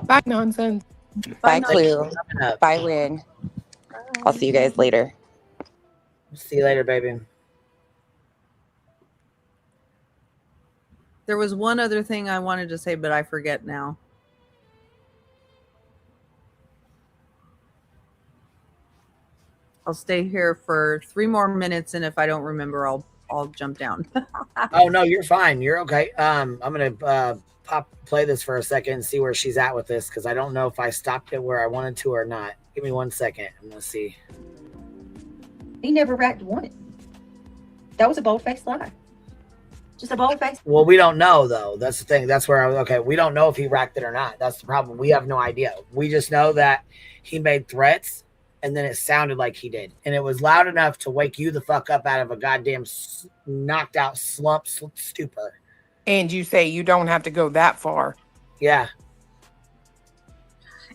S12: Bye, nonsense.
S9: Bye, Clue. Bye, Lynn. I'll see you guys later.
S1: See you later, baby.
S11: There was one other thing I wanted to say, but I forget now. I'll stay here for 3 more minutes, and if I don't remember, I'll jump down.
S1: Oh no, you're fine. You're okay. I'm gonna play this for a second and see where she's at with this, because I don't know if I stopped it where I wanted to or not. Give me 1 second. I'm gonna see.
S3: He never racked one. That was a bold-faced lie. Just a bold-faced.
S1: Well, we don't know though. That's the thing. That's where I was. Okay, we don't know if he racked it or not. That's the problem. We have no idea. We just know that he made threats, and then it sounded like he did, and it was loud enough to wake you the fuck up out of a goddamn knocked out stupor.
S12: And you say you don't have to go that far.
S1: Yeah.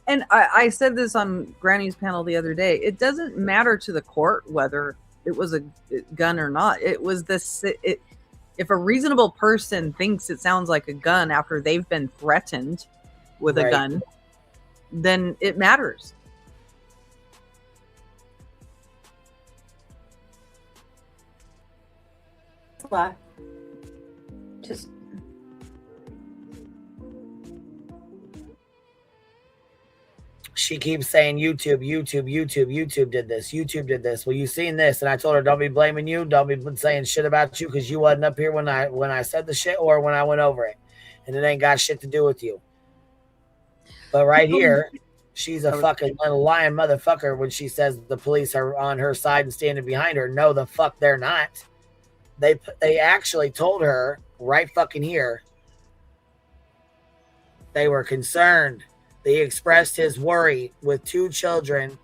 S11: And I said this on Granny's panel the other day. It doesn't matter to the court whether it was a gun or not. It was this. If a reasonable person thinks it sounds like a gun after they've been threatened with a gun, then it matters.
S3: Why? Just
S1: she keeps saying YouTube did this. Well, you seen this, and I told her don't be blaming you, don't be saying shit about you because you wasn't up here when I said the shit or when I went over it, and it ain't got shit to do with you. But right here, she's a fucking little lying motherfucker when she says the police are on her side and standing behind her. No, the fuck they're not. They actually told her right fucking here. They were concerned. They expressed his worry with two children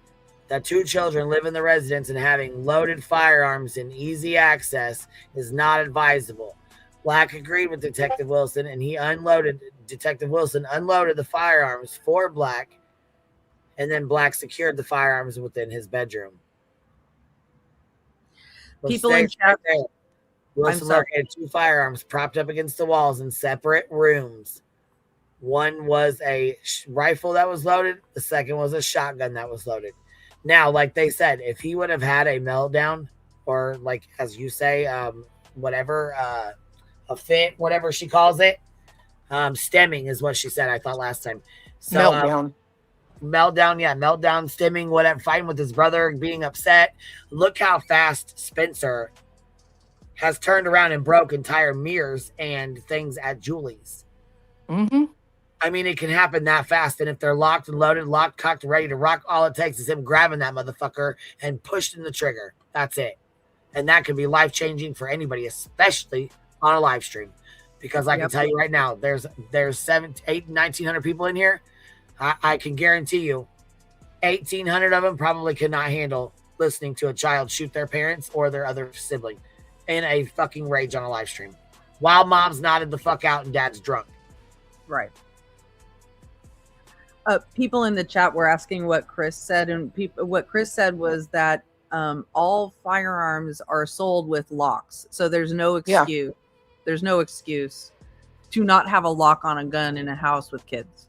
S1: live in the residence and having loaded firearms in easy access is not advisable. Black agreed with Detective Wilson, and Detective Wilson unloaded the firearms for Black, and then Black secured the firearms within his bedroom.
S11: People in chat.
S1: Wilson located two firearms propped up against the walls in separate rooms. One was a rifle that was loaded. The second was a shotgun that was loaded. Now, like they said, if he would have had a meltdown or, like, as you say, whatever, a fit, whatever she calls it, stemming is what she said, I thought last time. So,
S12: Meltdown.
S1: Meltdown, stemming, whatever, fighting with his brother, being upset. Look how fast Spencer has turned around and broke entire mirrors and things at Julie's.
S12: Mm-hmm.
S1: I mean, it can happen that fast. And if they're locked and loaded, locked, cocked, ready to rock, all it takes is him grabbing that motherfucker and pushing the trigger. That's it. And that can be life-changing for anybody, especially on a live stream. Because I can tell you right now, there's 1,900 people in here. I can guarantee you 1,800 of them probably could not handle listening to a child shoot their parents or their other sibling in a fucking rage on a live stream while mom's nodded the fuck out and dad's drunk.
S11: Right. People in the chat were asking what Chris said, and what Chris said was that all firearms are sold with locks, so there's no excuse.
S12: Yeah.
S11: There's no excuse to not have a lock on a gun in a house with kids.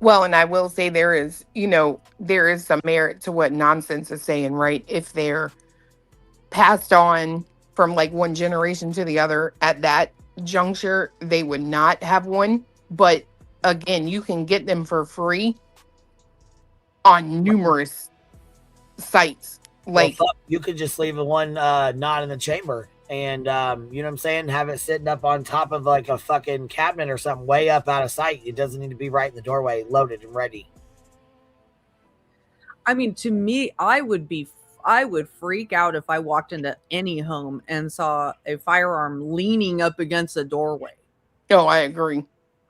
S12: Well, and I will say there is some merit to what Nonsense is saying, right? If they're passed on from like one generation to the other at that juncture, they would not have one. But again, you can get them for free on numerous sites. Like,
S1: well, you could just leave one knot in the chamber and you know what I'm saying, have it sitting up on top of like a fucking cabinet or something way up out of sight. It doesn't need to be right in the doorway, loaded and ready.
S11: I mean, to me, I would freak out if I walked into any home and saw a firearm leaning up against a doorway.
S12: Oh, I agree.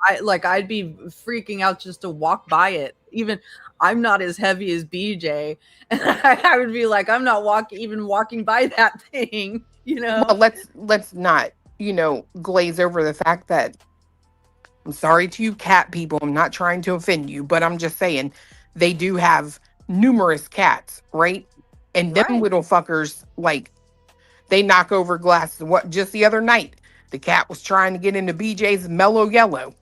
S11: I'd be freaking out just to walk by it. Even I'm not as heavy as BJ, and I would be like, I'm not walking by that thing, you know.
S12: Well, let's not, glaze over the fact that I'm sorry to you cat people. I'm not trying to offend you, but I'm just saying they do have numerous cats, right? And them little fuckers, like, they knock over glasses. What, just the other night, the cat was trying to get into BJ's Mellow Yellow.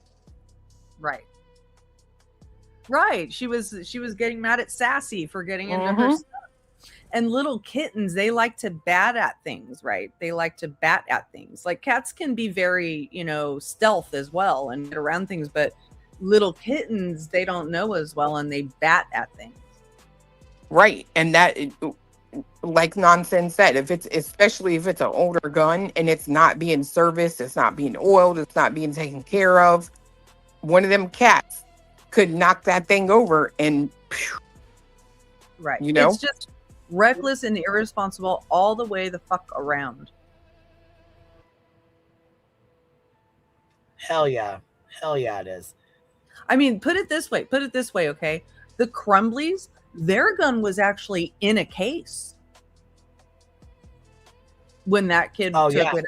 S11: Right. She was getting mad at Sassy for getting into her stuff. And little kittens, they like to bat at things, right? They like to bat at things. Like cats can be very, stealth as well and get around things, but little kittens, they don't know as well and they bat at things.
S12: Right. And that, like Nonsense said, especially if it's an older gun and it's not being serviced, it's not being oiled, it's not being taken care of, one of them cats could knock that thing over and
S11: right. It's just reckless and irresponsible all the way the fuck around.
S1: Hell yeah it is.
S11: I mean, put it this way, okay? The Crumblies, their gun was actually in a case when that kid took it out.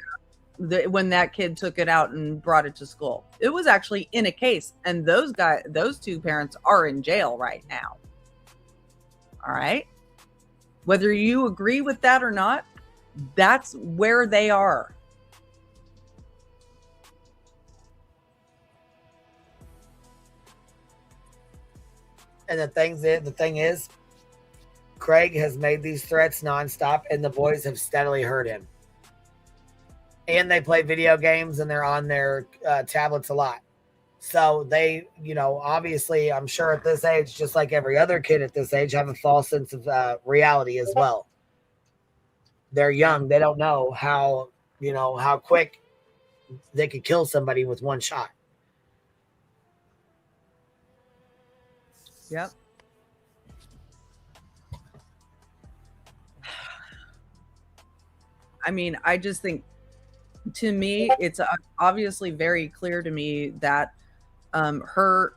S11: When that kid took it out and brought it to school, it was actually in a case, and those two parents are in jail right now. All right, whether you agree with that or not, that's where they are.
S1: And the thing is, Craig has made these threats nonstop, and the boys have steadily heard him. And they play video games, and they're on their tablets a lot. So they, obviously, I'm sure at this age, just like every other kid at this age, have a false sense of reality as well. They're young. They don't know how quick they could kill somebody with one shot.
S11: Yep. I mean, I just think, to me, it's obviously very clear to me that her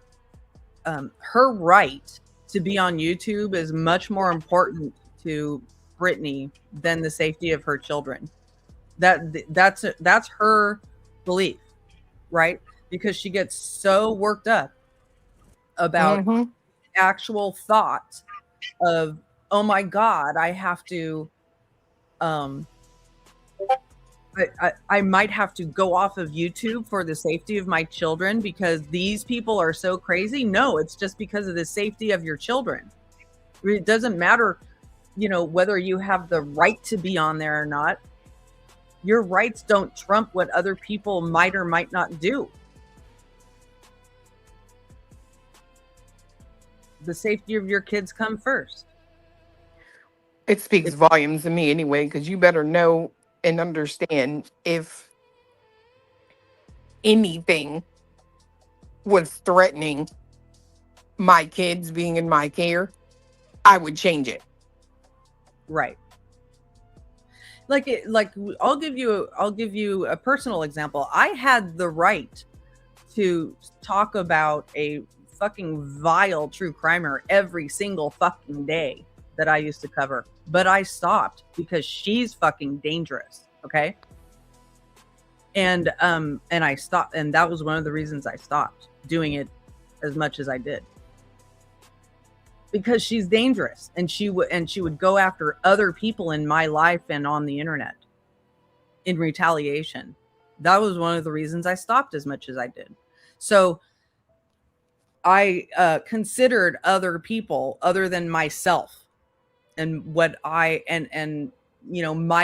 S11: right to be on YouTube is much more important to Brittany than the safety of her children. That's her belief, right? Because she gets so worked up about actual thought of, oh my God, I have to I might have to go off of YouTube for the safety of my children because these people are so crazy. No, it's just because of the safety of your children. It doesn't matter, whether you have the right to be on there or not. Your rights don't trump what other people might or might not do. The safety of your kids come first.
S12: It speaks volumes to me anyway, because you better know and understand, if anything was threatening my kids being in my care, I would change it.
S11: Right. Like I'll give you a personal example. I had the right to talk about a fucking vile true crimer every single fucking day that I used to cover, but I stopped because she's fucking dangerous. Okay. And I stopped, and that was one of the reasons I stopped doing it as much as I did, because she's dangerous, and she would go after other people in my life and on the internet in retaliation. That was one of the reasons I stopped as much as I did. So I considered other people other than myself, and what my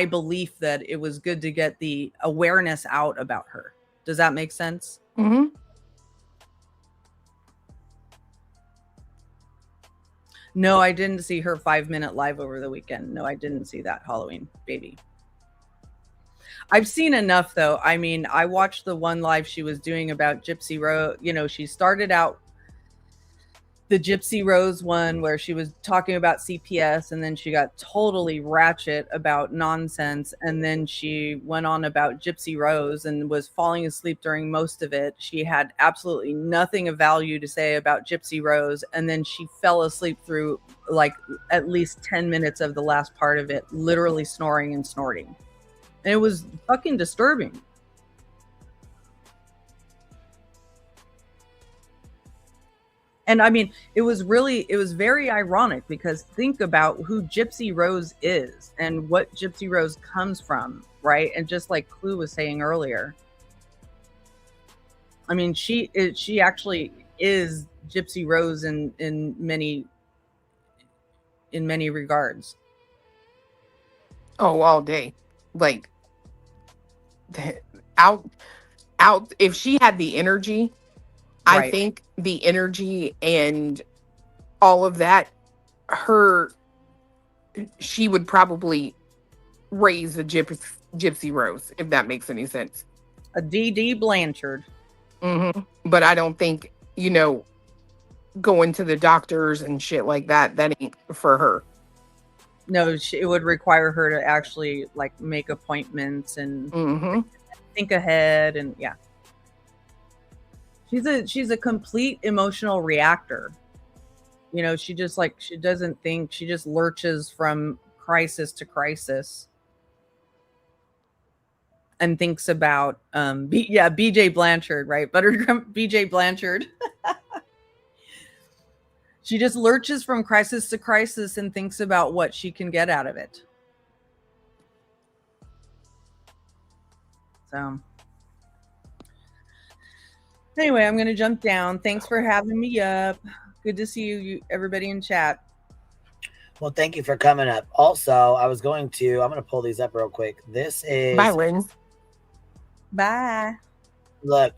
S11: belief that it was good to get the awareness out about her. Does that make sense?
S12: Mm-hmm.
S11: No, I didn't see her 5-minute live over the weekend. No, I didn't see that Halloween, baby. I've seen enough, though. I mean, I watched the one live she was doing about Gypsy Rose. She started out the Gypsy Rose one where she was talking about CPS, and then she got totally ratchet about nonsense, and then she went on about Gypsy Rose and was falling asleep during most of it. She had absolutely nothing of value to say about Gypsy Rose, and then she fell asleep through like at least 10 minutes of the last part of it, literally snoring and snorting. And it was fucking disturbing. And I mean, it was very ironic, because think about who Gypsy Rose is and what Gypsy Rose comes from, right? And just like Clue was saying earlier, I mean, she actually is Gypsy Rose in many regards.
S12: Oh, all day. Like, out. If she had the energy, I
S11: Right.
S12: think the energy and all of that, she would probably raise a Gypsy Rose, if that makes any sense.
S11: A D.D. Blanchard.
S12: Mm-hmm. But I don't think, going to the doctors and shit like that ain't for her.
S11: No, it would require her to actually like make appointments and think ahead, and yeah. She's a complete emotional reactor. She doesn't think, she just lurches from crisis to crisis and thinks about BJ Blanchard, right? Buttercream BJ Blanchard. She just lurches from crisis to crisis and thinks about what she can get out of it. So anyway, I'm going to jump down. Thanks for having me up. Good to see you everybody in chat.
S1: Well, thank you for coming up. Also, I'm going to pull these up real quick. This is
S12: Bye, Lynn.
S11: Bye.
S1: Look.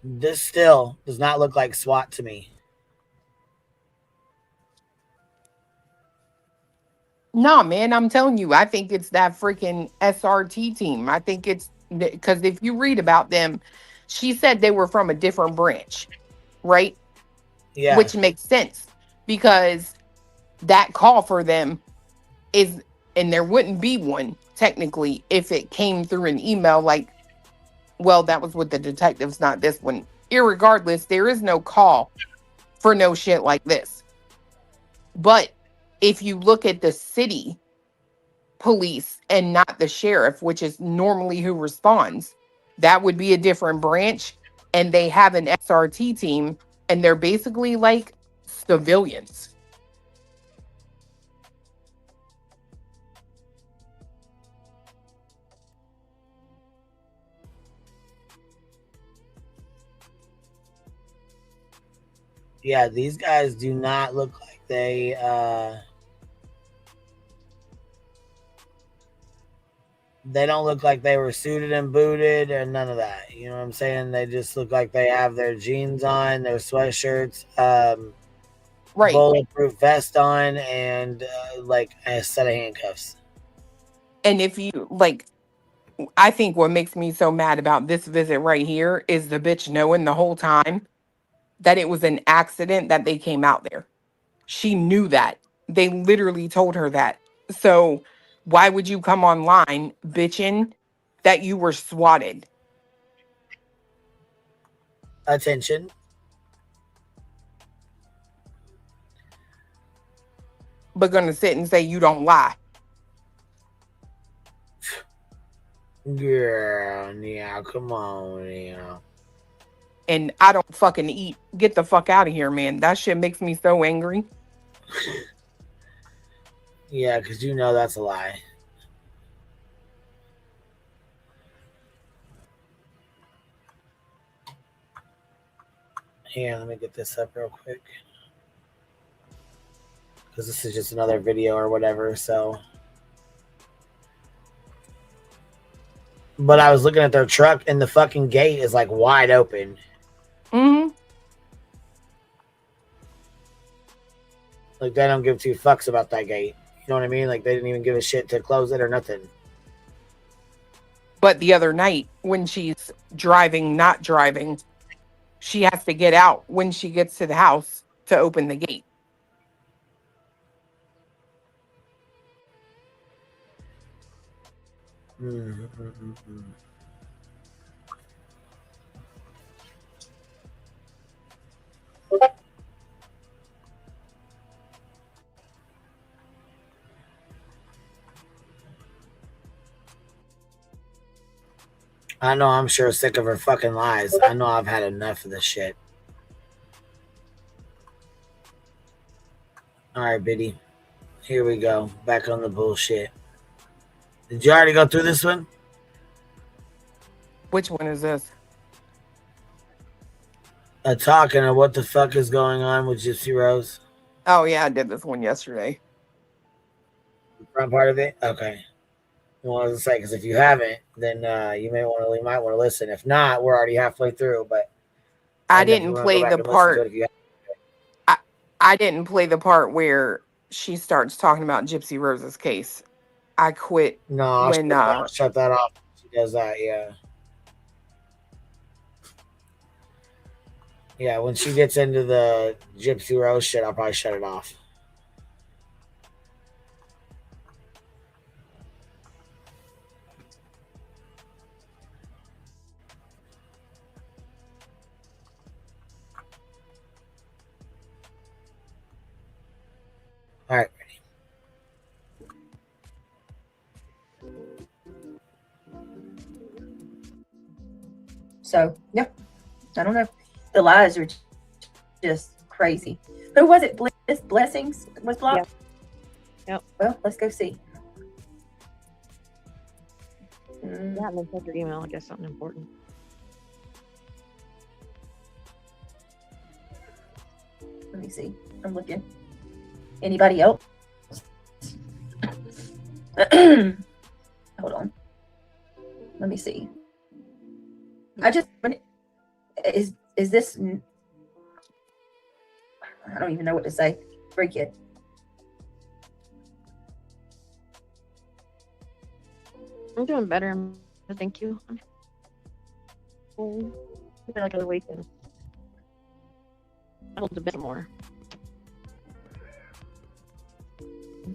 S1: This still does not look like SWAT to me.
S12: No, man, I'm telling you, I think it's that freaking SRT team. I think it's because if you read about them, she said they were from a different branch, right?
S1: Yeah.
S12: Which makes sense because that call for them is, and there wouldn't be one technically if it came through an email like, well, that was with the detectives, not this one. Irregardless, there is no call for no shit like this. But if you look at the city police and not the sheriff, which is normally who responds, that would be a different branch. And they have an SRT team, and they're basically like civilians.
S1: Yeah, these guys do not look like they don't look like they were suited and booted or none of that. You know what I'm saying? They just look like they have their jeans on, their sweatshirts,
S12: Right.
S1: bulletproof vest on, and like a set of handcuffs.
S12: And if you like, I think what makes me so mad about this visit right here is the bitch knowing the whole time that it was an accident that they came out there. She knew that. They literally told her that. So why would you come online bitching that you were swatted?
S1: Attention.
S12: But gonna sit and say you don't lie.
S1: Girl, yeah, come on, yeah.
S12: And I don't fucking eat. Get the fuck out of here, man. That shit makes me so angry.
S1: Yeah, because you know that's a lie. Here, let me get this up real quick. Because this is just another video or whatever, so. But I was looking at their truck and the fucking gate is like wide open.
S12: Mm-hmm.
S1: Like they don't give two fucks about that gate. You know what I mean? Like they didn't even give a shit to close it or nothing.
S12: But the other night, when she's not driving, she has to get out when she gets to the house to open the gate.
S1: I know I'm sure sick of her fucking lies. I know I've had enough of this shit. All right, Biddy. Here we go. Back on the bullshit. Did you already go through this one?
S12: Which one is this?
S1: Talking of what the fuck is going on with Gypsy Rose.
S12: Oh, yeah, I did this one yesterday.
S1: The front part of it? Okay. Well, I was going to say, because if you haven't, then you might want to listen. If not, we're already halfway through, but
S12: I didn't play the part. I didn't play the part where she starts talking about Gypsy Rose's case. I quit.
S1: No, I'll shut that off. She does that, yeah. Yeah, when she gets into the Gypsy Rose shit, I'll probably shut it off. All right, ready.
S3: So, yeah, I don't know. The lies are just crazy. Who was it? Blessings was blocked?
S8: Yep.
S3: Well, let's go see.
S8: Yeah, and then check your email. I guess something important.
S3: Let me see. I'm looking. Anybody else? Hold on. Let me see. Is this? I don't even know what to say. Freak it.
S8: I'm doing better. Thank you. Oh, I feel like a weekend. I hold a bit more.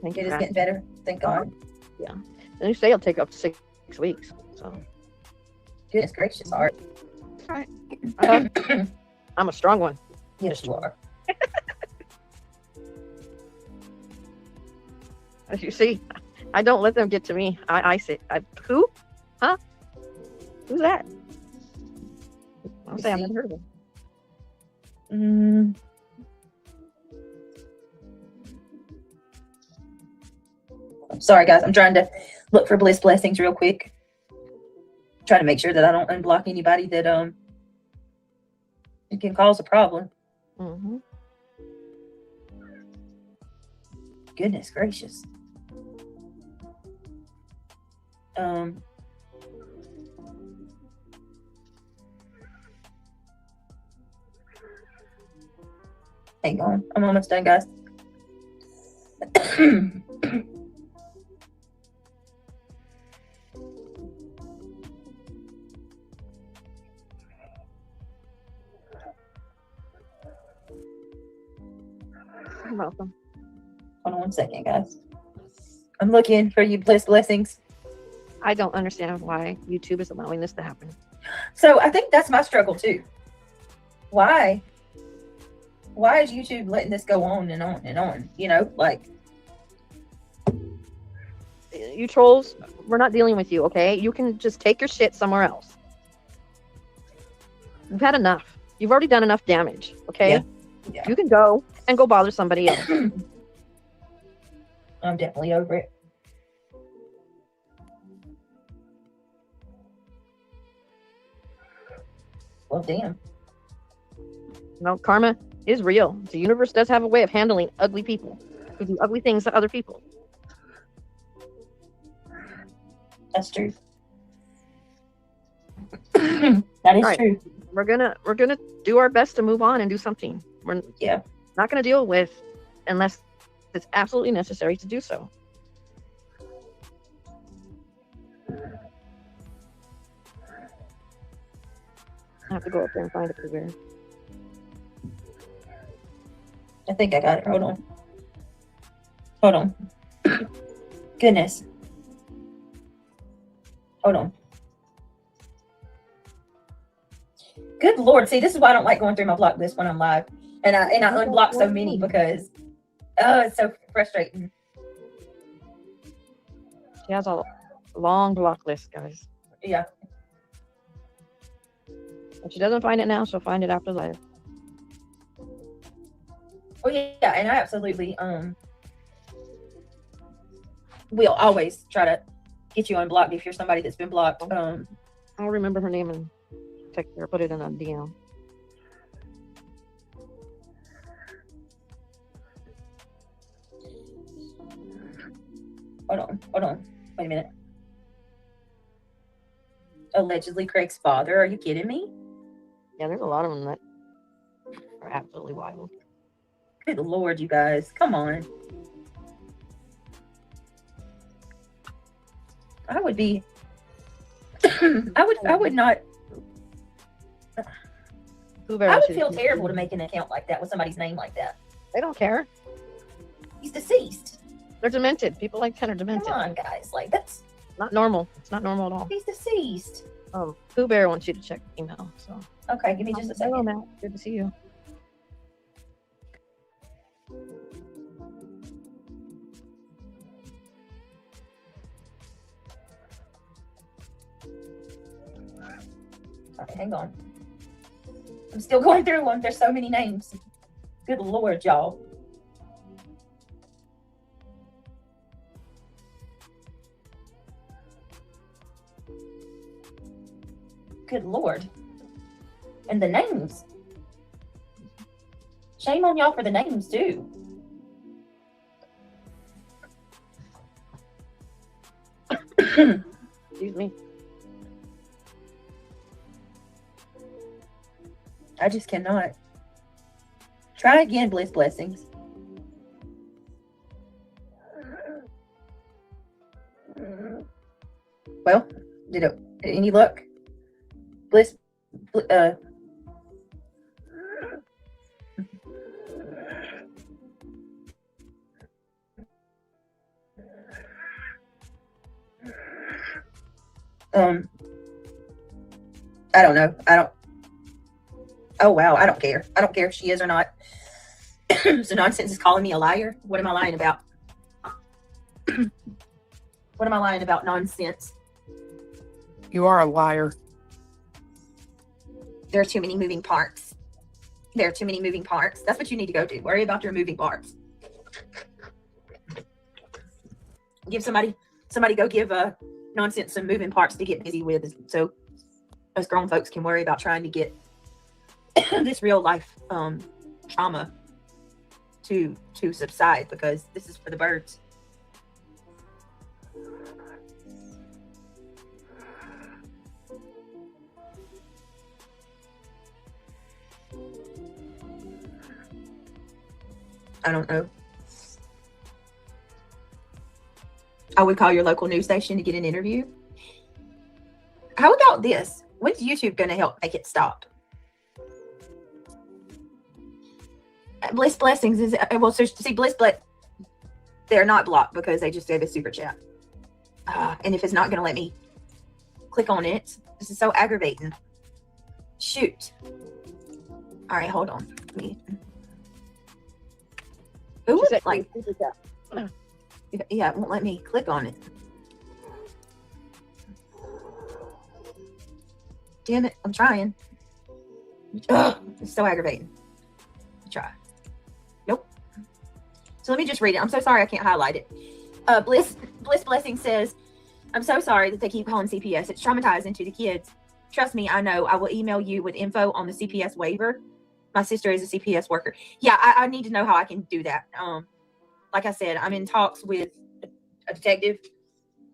S8: Thank you.
S3: It is getting better. Thank God.
S8: Yeah. And you say it'll take up to 6 weeks. So.
S3: Goodness gracious, Art.
S8: All right. I'm a strong one.
S3: Yes, you are.
S8: As you see, I don't let them get to me. I say, who? Huh? Who's that? I'll say I've never heard of him.
S3: I'm sorry, guys. I'm trying to look for bliss blessings real quick. Trying to make sure that I don't unblock anybody that it can cause a problem.
S8: Mm-hmm.
S3: Goodness gracious. Hang on. I'm almost done, guys.
S8: You're welcome.
S3: Hold on 1 second, guys. I'm looking for you bliss blessings.
S8: I don't understand why YouTube is allowing this to happen.
S3: So I think that's my struggle too. Why is YouTube letting this go on and on and on? You know, like,
S8: you trolls, we're not dealing with you, okay? You can just take your shit somewhere else. You've had enough. You've already done enough damage, okay?
S3: Yeah.
S8: You can go and go bother somebody else.
S3: I'm definitely over it. Well, damn.
S8: No, karma is real. The universe does have a way of handling ugly people who do ugly things to other people.
S3: That's true. That is true.
S8: We're gonna do our best to move on and do something. We're not gonna deal with unless it's absolutely necessary to do so. I have to go up there and find a Pooh Bear.
S3: I think I got it. Hold on. Hold on. Goodness. Hold on. Good Lord. See, this is why I don't like going through my block list when I'm live. And I unblock so many because it's so frustrating.
S8: She has a long block list, guys.
S3: Yeah.
S8: If she doesn't find it now, she'll find it after live.
S3: Oh yeah, and I absolutely will always try to get you unblocked if you're somebody that's been blocked.
S8: I'll remember her name and text her, put it in a DM.
S3: Hold on. Wait a minute. Allegedly Craig's father. Are you kidding me?
S8: Yeah, there's a lot of them that are absolutely wild.
S3: Good Lord, you guys. Come on. I would be I would not I would feel terrible to make an account like that with somebody's name like that.
S8: They don't care.
S3: He's deceased.
S8: They're demented. People like Ken are demented.
S3: Come on, guys. Like, that's
S8: not normal. It's not normal at all.
S3: He's deceased.
S8: Pooh Bear wants you to check the email. So
S3: okay, give me just a second.
S8: Hello, Matt. Good to see you.
S3: Okay, hang on. I'm still going through them. There's so many names. Good Lord, y'all. Good Lord. And the names. Shame on y'all for the names too.
S8: Excuse me.
S3: I just cannot. Try again, Bliss Blessings. Well, any luck? Bliss, I don't know. Oh, wow. I don't care. I don't care if she is or not. So Nonsense is calling me a liar. What am I lying about? What am I lying about, Nonsense?
S12: You are a liar.
S3: There are too many moving parts. There are too many moving parts. That's what you need to go do. Worry about your moving parts. Give somebody go give Nonsense some moving parts to get busy with, so us grown folks can worry about trying to get this real life trauma to subside, because this is for the birds. I don't know. I would call your local news station to get an interview. How about this? When's YouTube going to help make it stop? Bliss Blessings is well. So see, they're not blocked because they just gave a super chat. And if it's not going to let me click on it, this is so aggravating. Shoot. All right, hold on. Who would like? Yeah, it won't let me click on it. Damn it! I'm trying. Ugh, it's so aggravating. Try. Nope. So let me just read it. I'm so sorry I can't highlight it. Bliss Blessing says, I'm so sorry that they keep calling CPS. It's traumatizing to the kids. Trust me, I know. I will email you with info on the CPS waiver. My sister is a CPS worker. Yeah, I need to know how I can do that. Like I said, I'm in talks with a detective,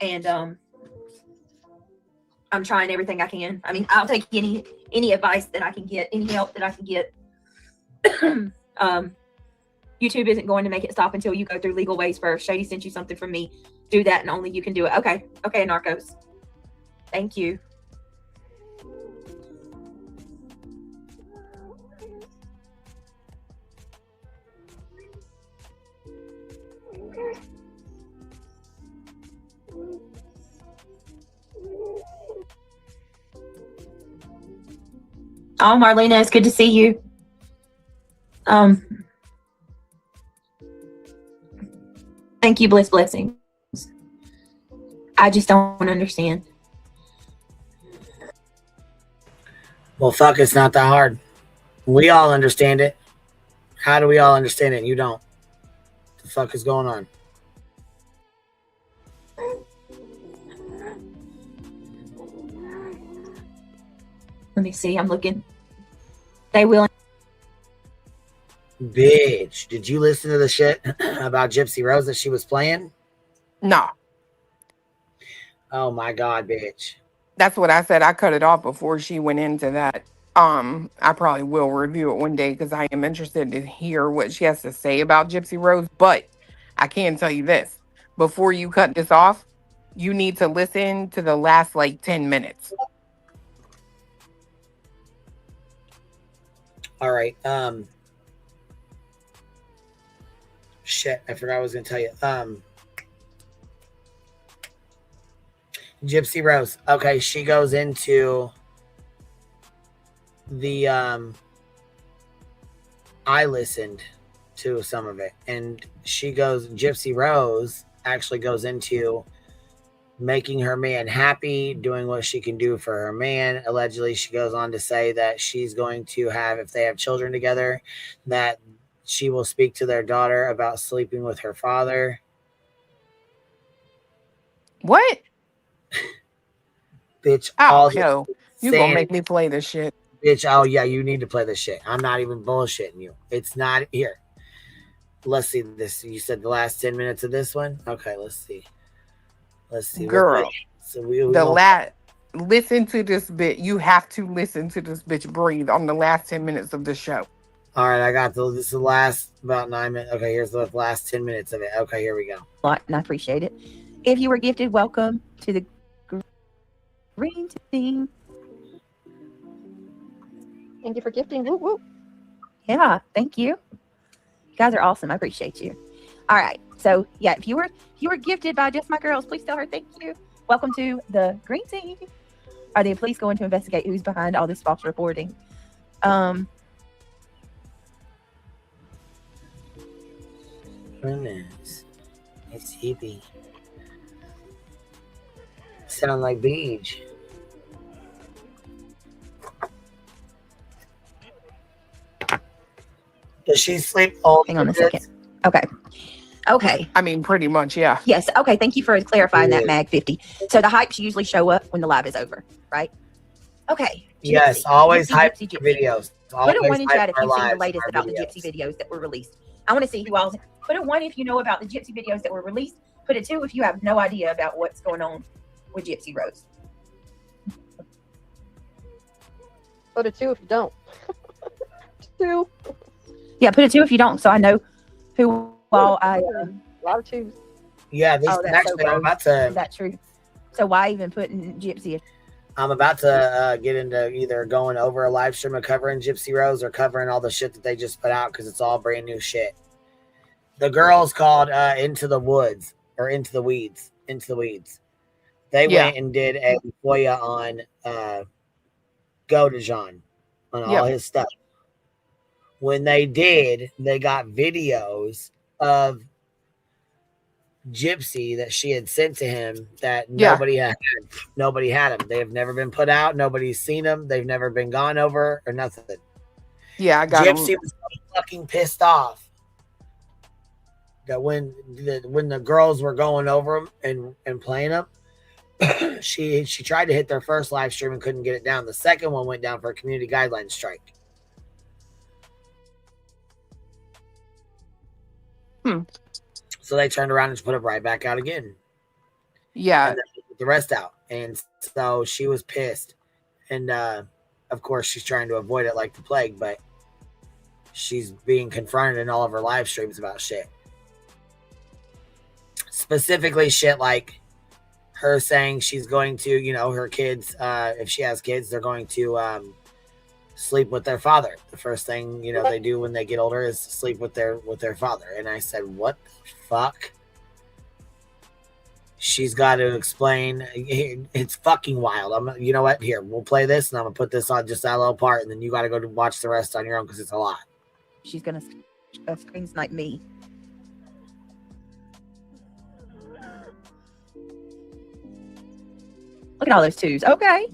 S3: and I'm trying everything I can. I mean, I'll take any advice that I can get, any help that I can get. YouTube isn't going to make it stop until you go through legal ways first. Shady sent you something from me. Do that, and only you can do it. Okay, Narcos. Thank you. Oh, Marlena, it's good to see you. Thank you, Bliss Blessings. I just don't understand.
S1: Well, fuck, it's not that hard. We all understand it. How do we all understand it and you don't? What the fuck is going on?
S3: Let me see. I'm looking. They will.
S1: Bitch, did you listen to the shit about Gypsy Rose that she was playing?
S12: No.
S1: Oh my God, bitch.
S12: That's what I said. I cut it off before she went into that. I probably will review it one day because I am interested to hear what she has to say about Gypsy Rose. But I can tell you this. Before you cut this off, you need to listen to the last like 10 minutes.
S1: All right. Shit, I forgot what I was gonna tell you. Gypsy Rose. Okay, she goes into the I listened to some of it, and Gypsy Rose actually goes into making her man happy, doing what she can do for her man. Allegedly, she goes on to say that she's going to have, if they have children together, that she will speak to their daughter about sleeping with her father.
S12: What?
S1: Bitch,
S12: Oh, no. You gonna make me play this shit.
S1: Bitch, oh yeah, you need to play this shit. I'm not even bullshitting you. It's not here. Let's see this. You said the last 10 minutes of this one? Okay, let's see. Let's see.
S12: Girl,
S1: So we
S12: the
S1: gonna,
S12: listen to this bit. You have to listen to this bitch breathe on the last 10 minutes of the show.
S1: all right, I got this is the last about 9 minutes. Okay, here's the last 10 minutes of it. Okay, here we go.
S14: And I appreciate it. If you were gifted, welcome to the green team.
S8: Thank you for gifting. Woo woo.
S14: Yeah, thank you. You guys are awesome. I appreciate you. All right. So yeah, if you were gifted by Just My Girls, please tell her thank you. Welcome to the green team. Are the police going to investigate who's behind all this false reporting?
S1: Goodness. It's hippie. Sound like beach. Does she sleep all?
S14: Hang on a second. Okay.
S12: I mean, pretty much, yeah.
S14: Yes. Okay. Thank you for clarifying that, Mag 50. So the hypes usually show up when the live is over, right? Okay. Gypsy.
S1: Yes, always
S14: Gypsy,
S1: hype
S14: Gypsy.
S1: videos.
S14: Put a
S1: Always
S14: one in
S1: hype
S14: chat if
S1: our
S14: you've seen the
S1: lives,
S14: latest
S1: our
S14: about the
S1: videos.
S14: Gypsy videos that were released. I want to see who else. Put a one if you know about the Gypsy videos that were released. Put a two if you have no idea about what's going on with Gypsy Rose.
S8: Put a 2 if you don't. 2.
S14: Yeah, put a two if you don't, so I know who all I.
S8: A lot of 2s.
S1: Yeah, this
S14: Oh, that's
S1: actually
S14: so
S1: I'm about
S14: Is
S1: to
S14: that true? So why even put in Gypsy?
S1: get into either going over a live stream of covering Gypsy Rose or covering all the shit that they just put out because it's all brand new shit. The girls called Into the Woods or Into the Weeds. They went and did a FOIA on Go to John on all his stuff. When they did, they got videos of Gypsy that she had sent to him that nobody had. Nobody had them. They have never been put out. Nobody's seen them. They've never been gone over or nothing.
S12: Yeah, I got
S1: Gypsy was so fucking pissed off that when the girls were going over them and playing them, she tried to hit their first live stream and couldn't get it down. The second one went down for a community guideline strike. So they turned around and just put it right back out again.
S12: Yeah.
S1: And then put the rest out. And so she was pissed. And of course she's trying to avoid it like the plague, but she's being confronted in all of her live streams about shit. Specifically shit like her saying she's going to, her kids, if she has kids, they're going to sleep with their father. The first thing, they do when they get older is sleep with their father. And I said, what the fuck? She's got to explain. It's fucking wild. You know what? Here, we'll play this and I'm going to put this on just that little part. And then you got to go to watch the rest on your own because it's a lot.
S14: She's going to screen snipe me. Look at all those 2s. Okay.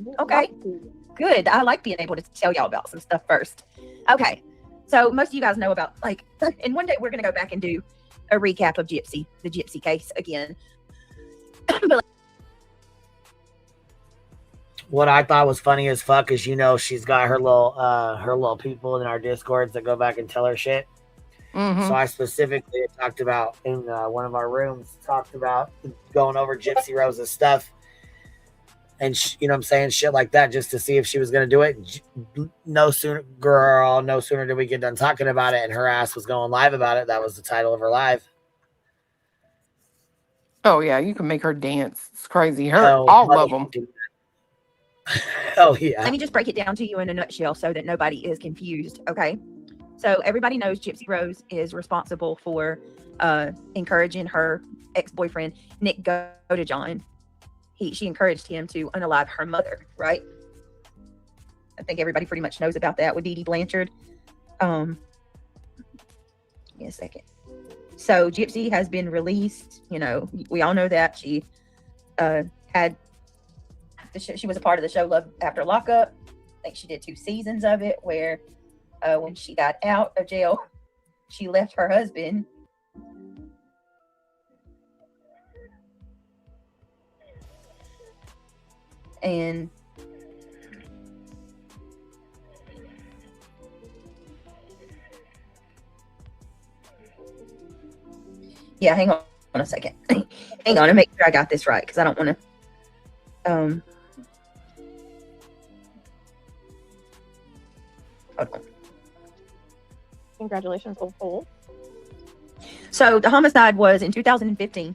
S14: Good. I like being able to tell y'all about some stuff first. Okay. So most of you guys know about, and one day we're going to go back and do a recap of the Gypsy case again. But
S1: what I thought was funny as fuck is, she's got her little people in our Discords that go back and tell her shit.
S12: Mm-hmm.
S1: So I specifically talked about in one of our rooms, going over Gypsy Rose's stuff. And shit like that, just to see if she was going to do it. No sooner did we get done talking about it and her ass was going live about it. That was the title of her live.
S12: Oh yeah, you can make her dance. It's crazy. All of them.
S1: Oh yeah.
S14: Let me just break it down to you in a nutshell so that nobody is confused. Okay. So everybody knows Gypsy Rose is responsible for encouraging her ex-boyfriend, Nick Godejohn. She encouraged him to unalive her mother, right? I think everybody pretty much knows about that with Dee Dee Blanchard. Give me a second. So Gypsy has been released. We all know that she she was a part of the show Love After Lockup. I think she did 2 seasons of it where when she got out of jail, she left her husband. And Yeah, hang on a second. Hang on, and make sure I got this right because I don't want to. Hold on.
S8: Congratulations, old fool.
S14: So the homicide was in 2015.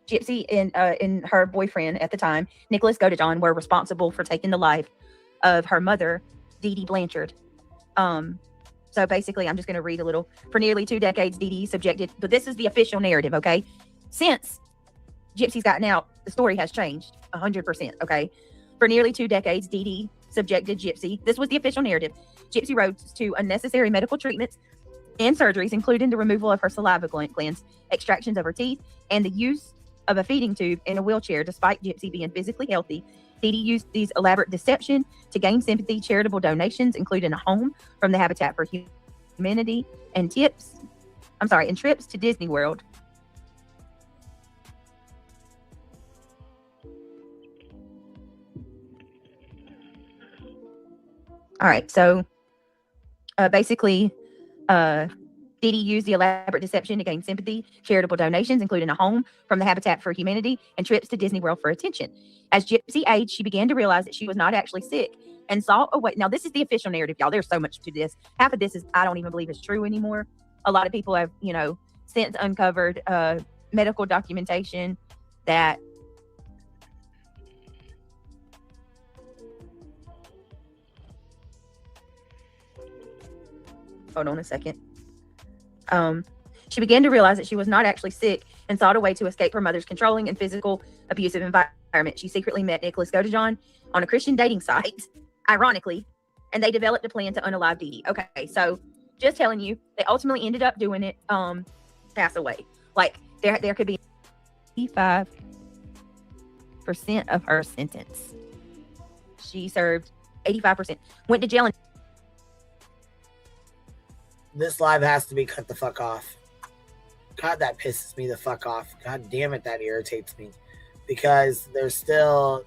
S14: Gypsy and her boyfriend at the time, Nicholas Godejohn, were responsible for taking the life of her mother, Dee Dee Blanchard. So basically, I'm just going to read a little. For nearly 2 decades, Dee Dee subjected, but this is the official narrative, okay? Since Gypsy's gotten out, the story has changed 100%, okay? For nearly 2 decades, Dee Dee subjected Gypsy, this was the official narrative, Gypsy Rhodes to unnecessary medical treatments and surgeries, including the removal of her saliva glands, extractions of her teeth, and the use of a feeding tube in a wheelchair. Despite Gypsy being physically healthy, Dee Dee used these elaborate deception to gain sympathy, charitable donations, including a home from the Habitat for Humanity, and trips to Disney World. All right, so basically, Dee Dee used the elaborate deception to gain sympathy, charitable donations, including a home from the Habitat for Humanity, and trips to Disney World for attention. As Gypsy aged, she began to realize that she was not actually sick and sought a way. Now, this is the official narrative, y'all. There's so much to this. Half of this is I don't even believe is true anymore. A lot of people have, since uncovered medical documentation that hold on a second. She began to realize that she was not actually sick and sought a way to escape her mother's controlling and physical abusive environment. She secretly met Nicholas Godejohn on a Christian dating site, ironically, and they developed a plan to unalive Dee Dee. Okay, so just telling you, they ultimately ended up doing it, pass away. Like, there could be 85% of her sentence. She served 85%. Went to jail and
S1: This live has to be cut the fuck off. God, that pisses me the fuck off. God damn it, that irritates me. Because there's still,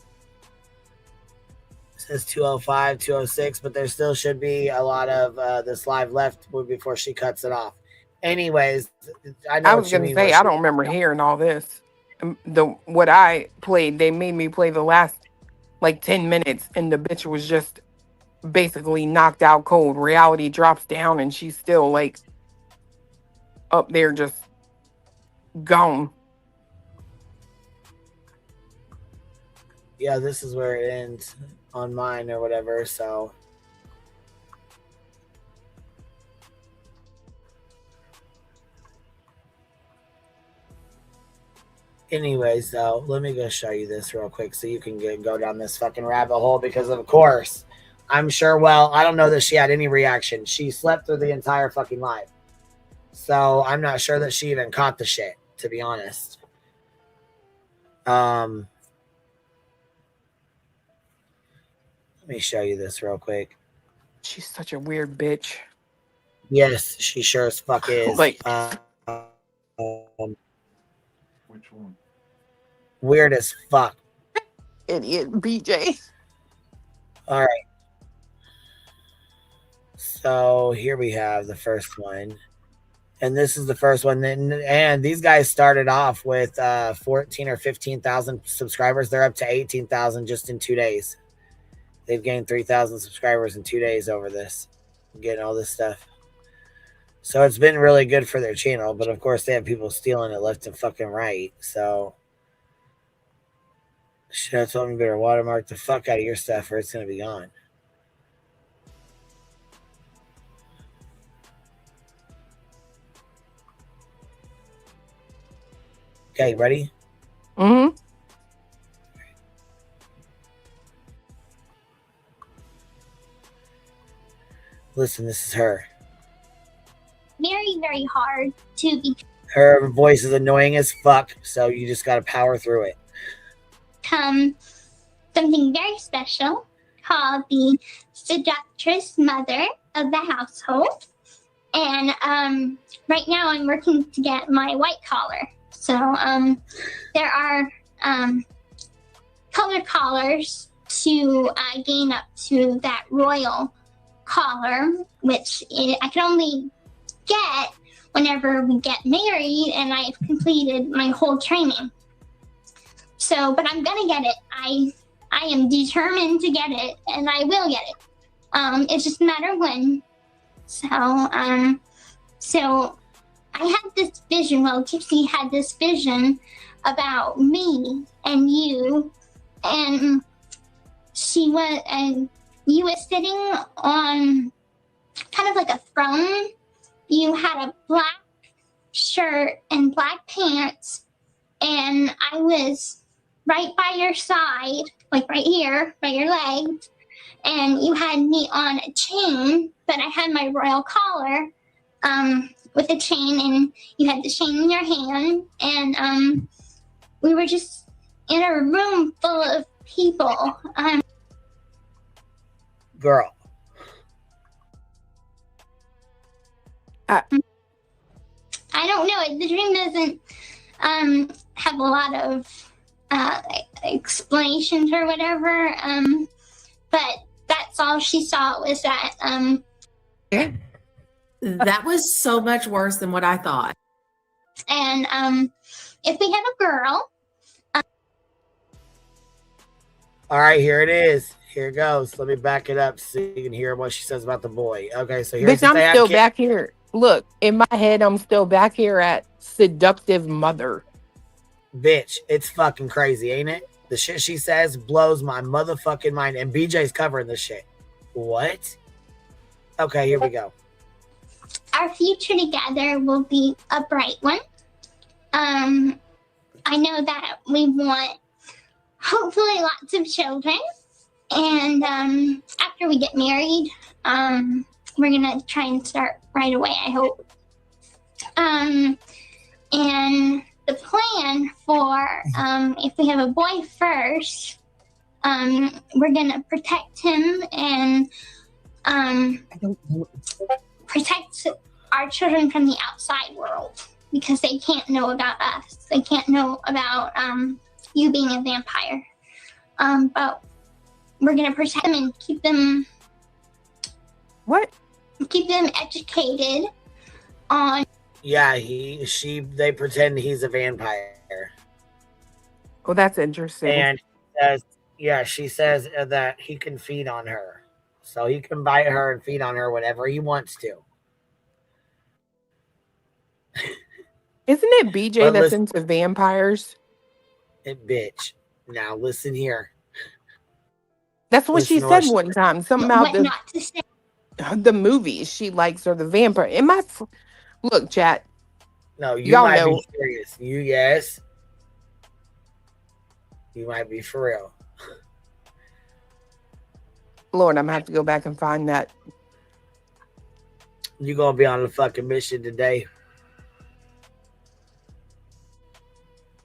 S1: it says 205, 206, but there still should be a lot of this live left before she cuts it off. Anyways,
S12: I was going to say, I don't remember hearing all this. What I played, they made me play the last 10 minutes, and the bitch was just basically knocked out cold. Reality drops down, and she's still up there just gone.
S1: Yeah, this is where it ends on mine or whatever, so. Anyways, though, let me go show you this real quick so you can go down this fucking rabbit hole because, of course, I'm sure, well, I don't know that she had any reaction. She slept through the entire fucking live. So I'm not sure that she even caught the shit, to be honest. Let me show you this real quick.
S12: She's such a weird bitch.
S1: Yes, she sure as fuck is.
S12: Which
S5: one?
S1: Weird as fuck.
S12: Idiot BJ.
S1: All right. So here we have the first one. And this is the first one. And these guys started off with 14 or 15,000 subscribers. They're up to 18,000 just in 2 days. They've gained 3,000 subscribers in 2 days over this. Getting all this stuff. So it's been really good for their channel. But of course, they have people stealing it left and fucking right. So shit, I told me better watermark the fuck out of your stuff or it's going to be gone. Okay, ready?
S12: Mm-hmm.
S1: Listen, this is her.
S15: Very, very hard to
S1: Her voice is annoying as fuck, so you just got to power through it.
S15: become something very special called the seductress mother of the household. And right now I'm working to get my white collar. So there are color collars to gain up to that royal collar, which I can only get whenever we get married and I've completed my whole training. So, but I'm gonna get it. I am determined to get it, and I will get it. It's just a matter of when. So I had this vision. Well, Gypsy had this vision about me and you, and you were sitting on kind of like a throne. You had a black shirt and black pants, and I was right by your side, like right here, by your legs, and you had me on a chain, but I had my royal collar with a chain, and you had the chain in your hand, and we were just in a room full of people.
S1: Girl.
S15: I don't know. The dream doesn't have a lot of explanations or whatever, but that's all she saw was that.
S13: That was so much worse than what I thought.
S15: And if we have a girl.
S1: All right, here it is. Here it goes. Let me back it up so you can hear what she says about the boy. Okay, so here's
S12: Bitch, I'm still back here. Look, in my head, I'm still back here at seductive mother.
S1: Bitch, it's fucking crazy, ain't it? The shit she says blows my motherfucking mind. And BJ's covering this shit. What? Okay, here we go.
S15: Our future together will be a bright one. I know that we want hopefully lots of children. And after we get married, we're gonna try and start right away, I hope. And the plan for if we have a boy first, we're gonna protect him and protect our children from the outside world, because they can't know about us. They can't know about you being a vampire. But we're gonna protect them and keep them.
S12: What?
S15: Keep them educated on.
S1: Yeah, they pretend he's a vampire.
S12: Oh, that's interesting.
S1: And she says that he can feed on her. So he can bite her and feed on her whenever he wants to.
S12: Isn't it BJ that's into vampires?
S1: Bitch. Now listen here.
S12: That's what she said one time. Something about the movies she likes or the vampire. Look, chat.
S1: No, y'all might be serious. Yes. You might be for real.
S12: Lord, I'm gonna have to go back and find that.
S1: You're gonna be on the fucking mission today.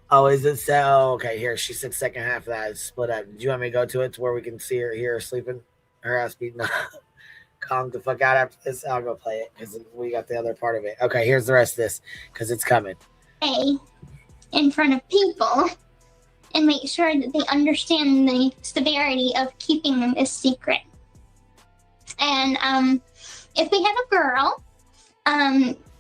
S1: Oh, is it so? Oh, okay, here. She said second half of that is split up. Do you want me to go to it to where we can see her here sleeping? Her ass beating up. Calm the fuck out after this. I'll go play it because we got the other part of it. Okay, here's the rest of this because it's coming.
S15: In front of people and make sure that they understand the severity of keeping them a secret. And if we have a girl,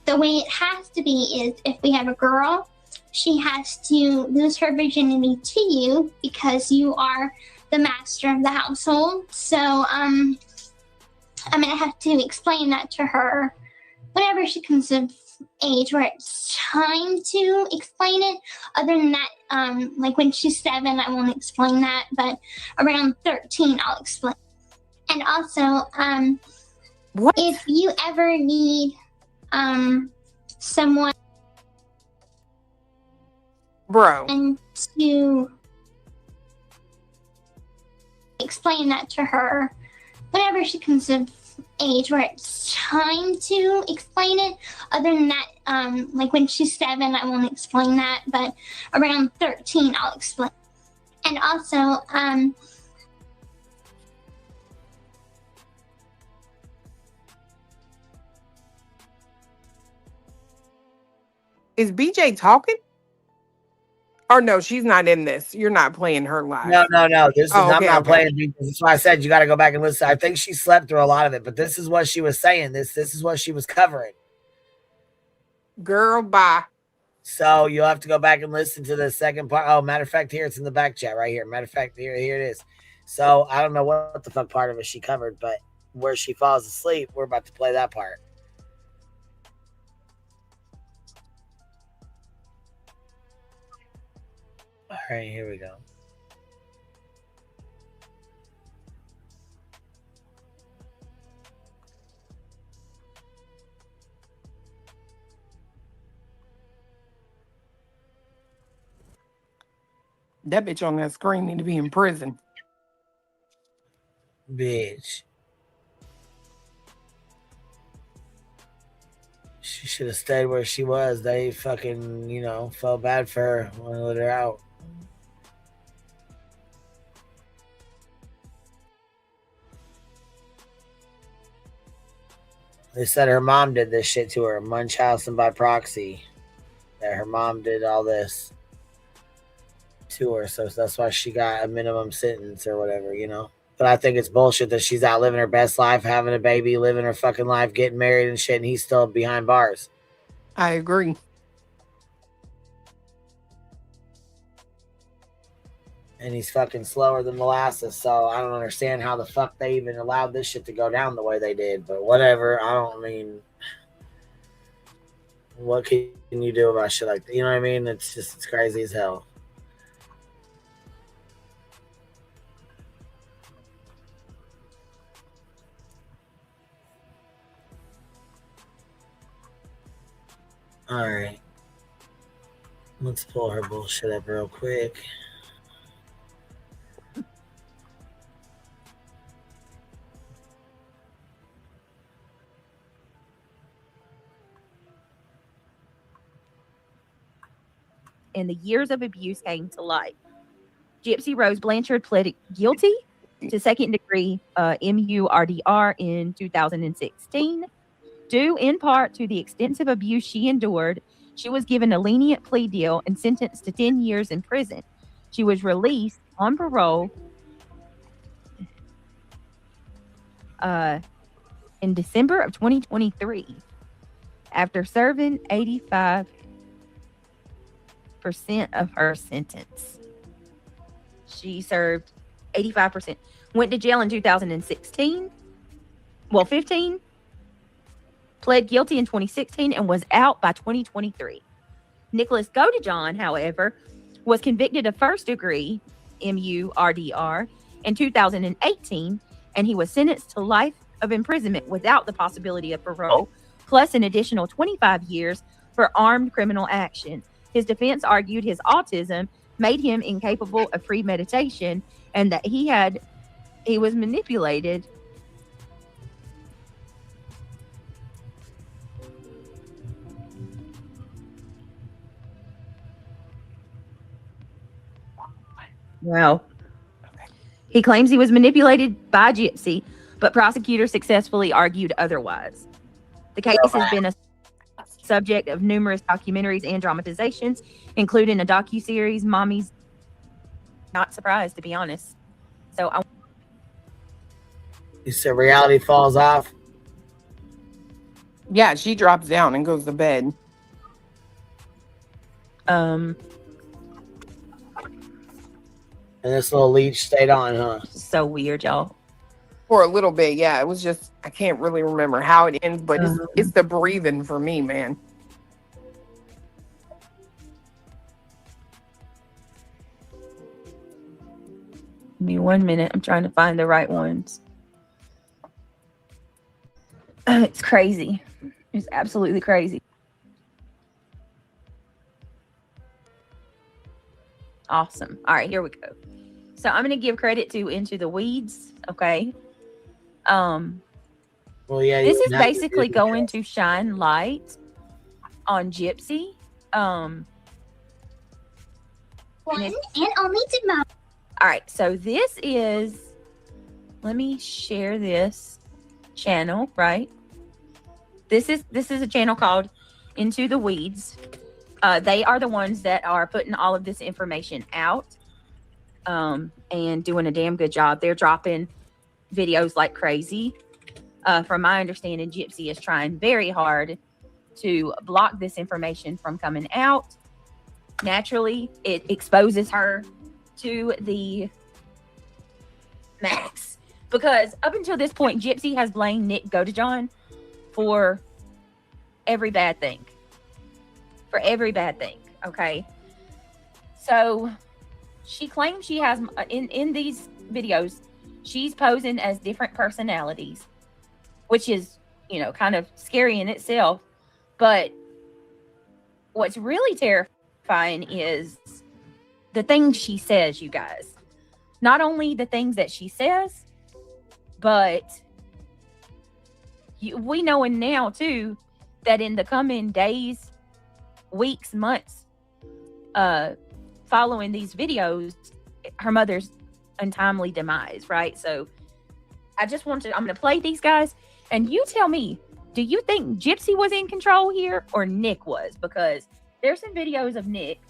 S15: the way it has to be is if we have a girl, she has to lose her virginity to you because you are the master of the household. So I'm going to have to explain that to her whenever she comes of age where it's time to explain it. Other than that, like when she's 7, I won't explain that, but around 13, I'll explain. And also, if you ever need someone and to explain that to her whenever she comes of age where it's time to explain it. Other than that, like when she's 7, I won't explain that, but around 13, I'll explain. And also,
S12: is BJ talking? Or no, she's not in this. You're not playing her live.
S1: No. I'm not playing because that's why I said you got to go back and listen. I think she slept through a lot of it, but this is what she was saying. This is what she was covering.
S12: Girl, bye.
S1: So you'll have to go back and listen to the second part. Oh, matter of fact, here it's in the back chat right here. Matter of fact, here it is. So I don't know what the fuck part of it she covered, but where she falls asleep, we're about to play that part. All right, here we go.
S12: That bitch on that screen need to be in prison.
S1: Bitch. She should have stayed where she was. They fucking, felt bad for her when they let her out. They said her mom did this shit to her, Munchausen by proxy. That her mom did all this to her, so that's why she got a minimum sentence or whatever, But I think it's bullshit that she's out living her best life, having a baby, living her fucking life, getting married and shit, and he's still behind bars.
S12: I agree.
S1: And he's fucking slower than molasses, so I don't understand how the fuck they even allowed this shit to go down the way they did, but whatever. What can you do about shit like that? You know what I mean? It's crazy as hell. All right. Let's pull her bullshit up real quick.
S14: And the years of abuse came to light. Gypsy Rose Blanchard pled guilty to second-degree MURDR in 2016. Due in part to the extensive abuse she endured, she was given a lenient plea deal and sentenced to 10 years in prison. She was released on parole in December of 2023 after serving 85% of her sentence. She served 85%. Went to jail in 2016. 15. Pled guilty in 2016 and was out by 2023. Nicholas Godejohn, however, was convicted of first-degree MURDR in 2018, and he was sentenced to life of imprisonment without the possibility of parole, plus an additional 25 years for armed criminal action. His defense argued his autism made him incapable of premeditation and that he was manipulated Wow. He claims he was manipulated by Gypsy, but prosecutors successfully argued otherwise. The case has been a subject of numerous documentaries and dramatizations, including a docuseries, Mommy's. Not surprised, to be honest. So
S1: You said reality falls off?
S12: Yeah, she drops down and goes to bed.
S1: And this little leech stayed on, huh?
S14: So weird, y'all.
S12: For a little bit, yeah. It was just, I can't really remember how it ends, but it's the breathing for me, man.
S14: Give me 1 minute. I'm trying to find the right ones. It's crazy. It's absolutely crazy. Awesome. All right, here we go. So I'm going to give credit to Into the Weeds. Okay.
S1: Well, yeah.
S14: This is basically going to shine light on Gypsy.
S15: One and only tomorrow.
S14: All right, so this is. Let me share this channel. Right. This is a channel called Into the Weeds. They are the ones that are putting all of this information out, and doing a damn good job. They're dropping videos like crazy. From my understanding, Gypsy is trying very hard to block this information from coming out. Naturally, it exposes her to the max. Because up until this point, Gypsy has blamed Nick Godejohn for every bad thing. For every bad thing, okay? So she claims she has, in these videos, she's posing as different personalities, which is, you know, kind of scary in itself. But what's really terrifying is the things she says, you guys. Not only the things that she says, but we know now too that in the coming days, weeks, months, following these videos, her mother's untimely demise, right? So I'm going to play these guys, and you tell me, do you think Gypsy was in control here or Nick was? Because there's some videos of Nick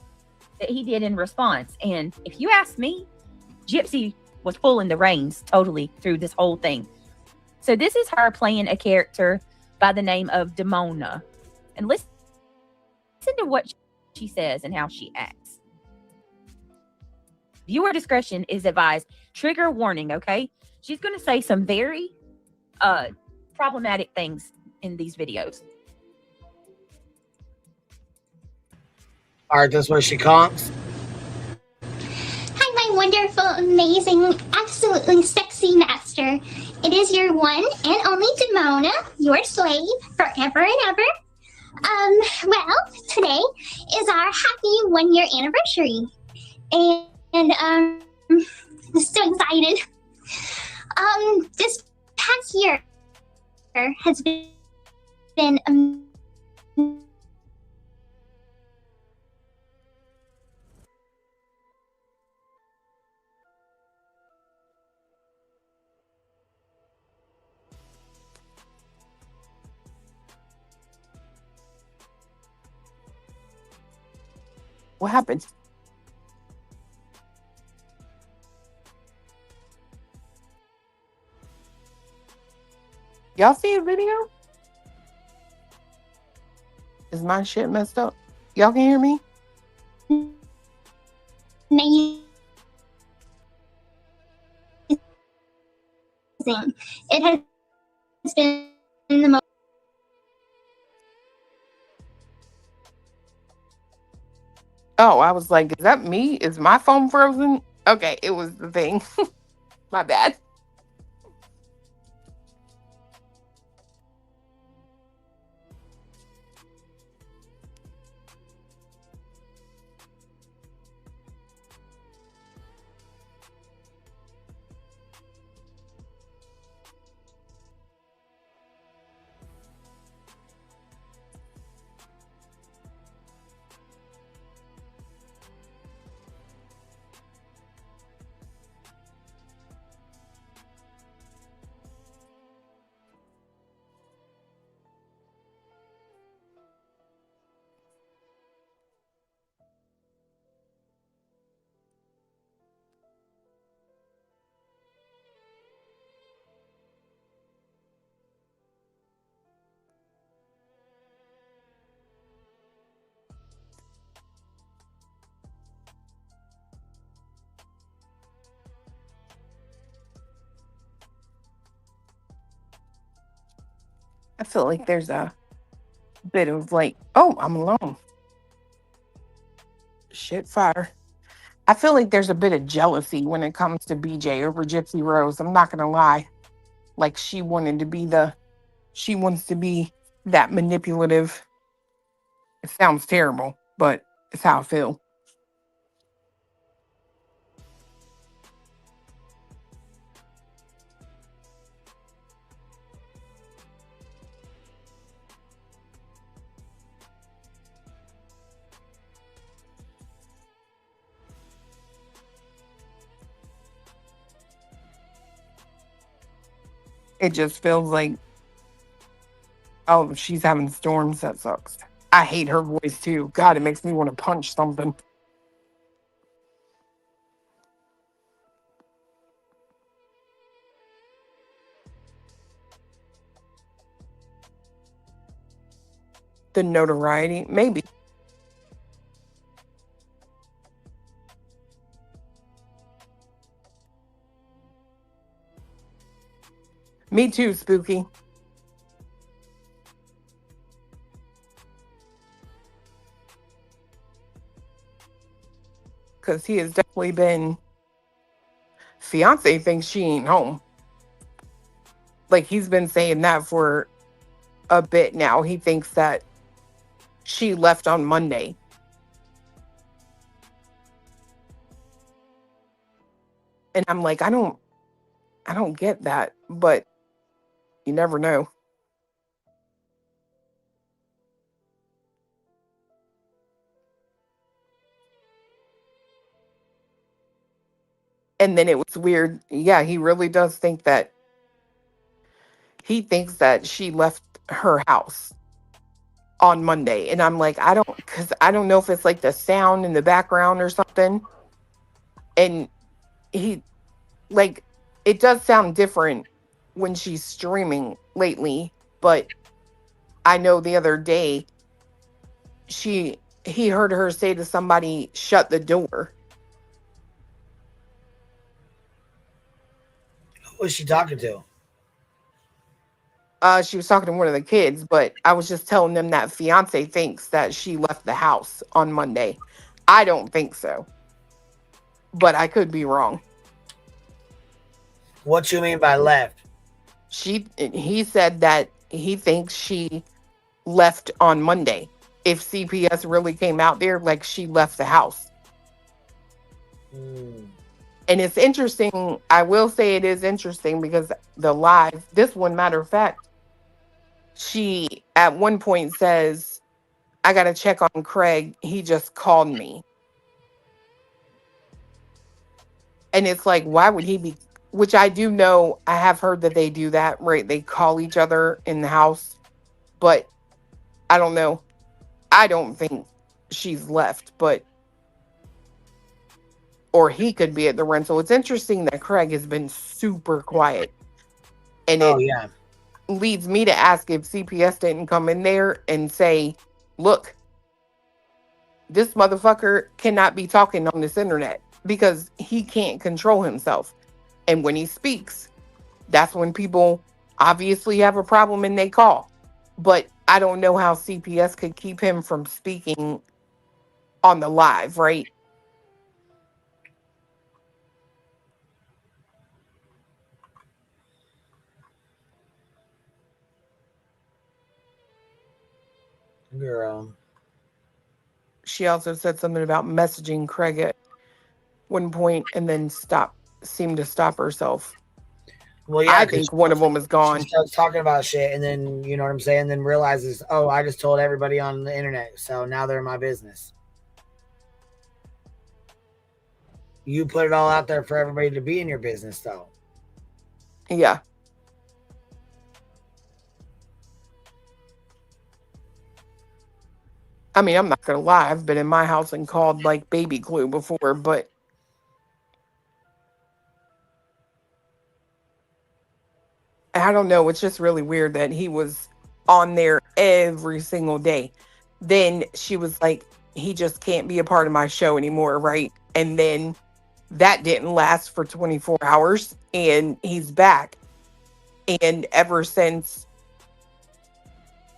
S14: that he did in response, and if you ask me, Gypsy was pulling the reins totally through this whole thing. So this is her playing a character by the name of Demona, and listen to what she says and how she acts. Viewer discretion is advised. Trigger warning, okay? She's going to say some very problematic things in these videos.
S1: All right, that's what she calls.
S15: Hi, my wonderful, amazing, absolutely sexy master. It is your one and only Demona, your slave, forever and ever. Well, today is our happy 1-year anniversary. And I'm so excited. This past year has been
S12: What happened? Y'all see a video? Is my shit messed up? Y'all can hear me?
S15: amazing. It has been the most.
S12: Oh, I was like, is that me? Is my phone frozen? Okay, it was the thing. My bad. I feel like there's a bit of like, oh, I'm alone. Shit fire. I feel like there's a bit of jealousy when it comes to BJ over Gypsy Rose. I'm not gonna lie. Like she wants to be that manipulative. It sounds terrible, but it's how I feel. It just feels like, oh, she's having storms. That sucks. I hate her voice too. God, it makes me want to punch something. The notoriety, maybe. Me too, Spooky. Because he has definitely been. Fiance thinks she ain't home. Like, he's been saying that for a bit now. He thinks that she left on Monday. And I'm like, I don't get that, but you never know. And then it was weird. Yeah, he really does think that he thinks that she left her house on Monday. And I'm like, because I don't know if it's like the sound in the background or something. And he, like, it does sound different when she's streaming lately. But I know the other day, he heard her say to somebody, shut the door.
S1: Who was she talking to?
S12: She was talking to one of the kids, but I was just telling them that fiance thinks that she left the house on Monday. I don't think so, but I could be wrong.
S1: What you mean by left?
S12: He said that he thinks she left on Monday. If CPS really came out there, like she left the house. And it's interesting. I will say it is interesting because the live, this one, matter of fact, she at one point says, I got to check on Craig. He just called me. And it's like, why would he be? Which I do know, I have heard that they do that, right? They call each other in the house. But I don't know. I don't think she's left, but or he could be at the rental. It's interesting that Craig has been super quiet. And it leads me to ask if CPS didn't come in there and say, look, this motherfucker cannot be talking on this internet because he can't control himself. And when he speaks, that's when people obviously have a problem and they call. But I don't know how CPS could keep him from speaking on the live, right?
S1: Girl.
S12: She also said something about messaging Craig at one point and then seemed to stop herself.
S1: Well, yeah,
S12: I think one of them is gone.
S1: She starts talking about shit and then, you know what I'm saying, then realizes, oh, I just told everybody on the internet, so now they're in my business. You put it all out there for everybody to be in your business, though.
S12: Yeah. I mean, I'm not going to lie. I've been in my house and called like baby glue before, but I don't know. It's just really weird that he was on there every single day. Then she was like, he just can't be a part of my show anymore, right? And then that didn't last for 24 hours and he's back. And ever since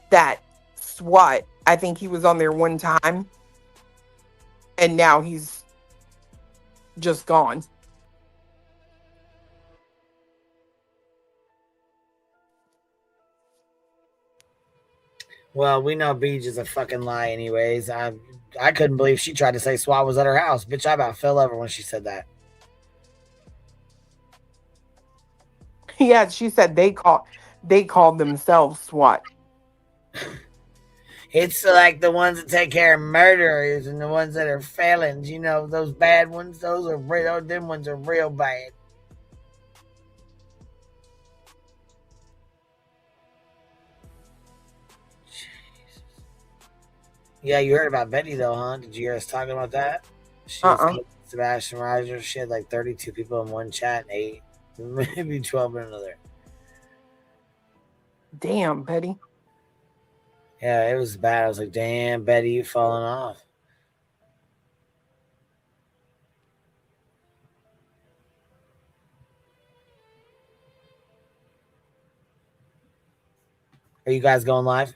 S12: that SWAT, I think he was on there one time and now he's just gone.
S1: Well, we know Beach is a fucking lie anyways. I couldn't believe she tried to say SWAT was at her house. Bitch, I about fell over when she said that.
S12: Yeah, she said they called themselves SWAT.
S1: It's like the ones that take care of murderers and the ones that are felons. You know, those bad ones, those are real. Them ones are real bad. Jesus. Yeah, you heard about Betty though, huh? Did you hear us talking about that? She was Sebastian Riser. She had like 32 people in one chat and 8, maybe 12 in another.
S12: Damn, Betty.
S1: Yeah, it was bad. I was like, damn, Betty, you falling off. Are you guys going live?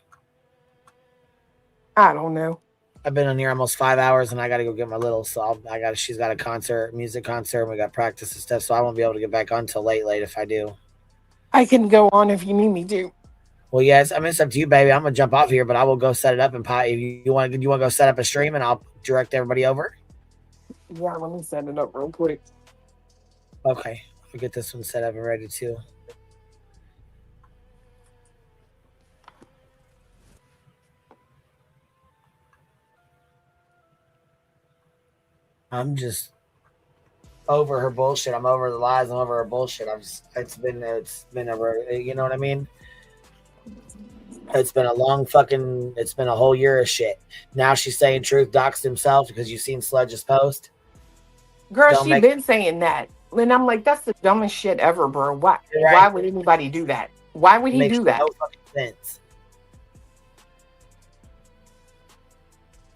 S12: I don't know.
S1: I've been on here almost 5 hours, and I got to go get my little. So she's got a concert, music concert, and we got practice and stuff. So I won't be able to get back on till late if I do.
S12: I can go on if you need me to.
S1: Well, yes, I mean it's up to you, baby. I'm gonna jump off here, but I will go set it up and if you want to go set up a stream, and I'll direct everybody over.
S12: Yeah, let me set it up real quick.
S1: Okay, I'll get this one set up and ready too. I'm just over her bullshit. I'm over the lies. I'm over her bullshit. It's been a, you know what I mean? It's been a it's been a whole year of shit. Now she's saying Truth doxed himself because you've seen Sludge's post.
S12: Girl, she been saying that. And I'm like, that's the dumbest shit ever, bro. Why would anybody do that? Why would he do that?
S1: No fucking sense.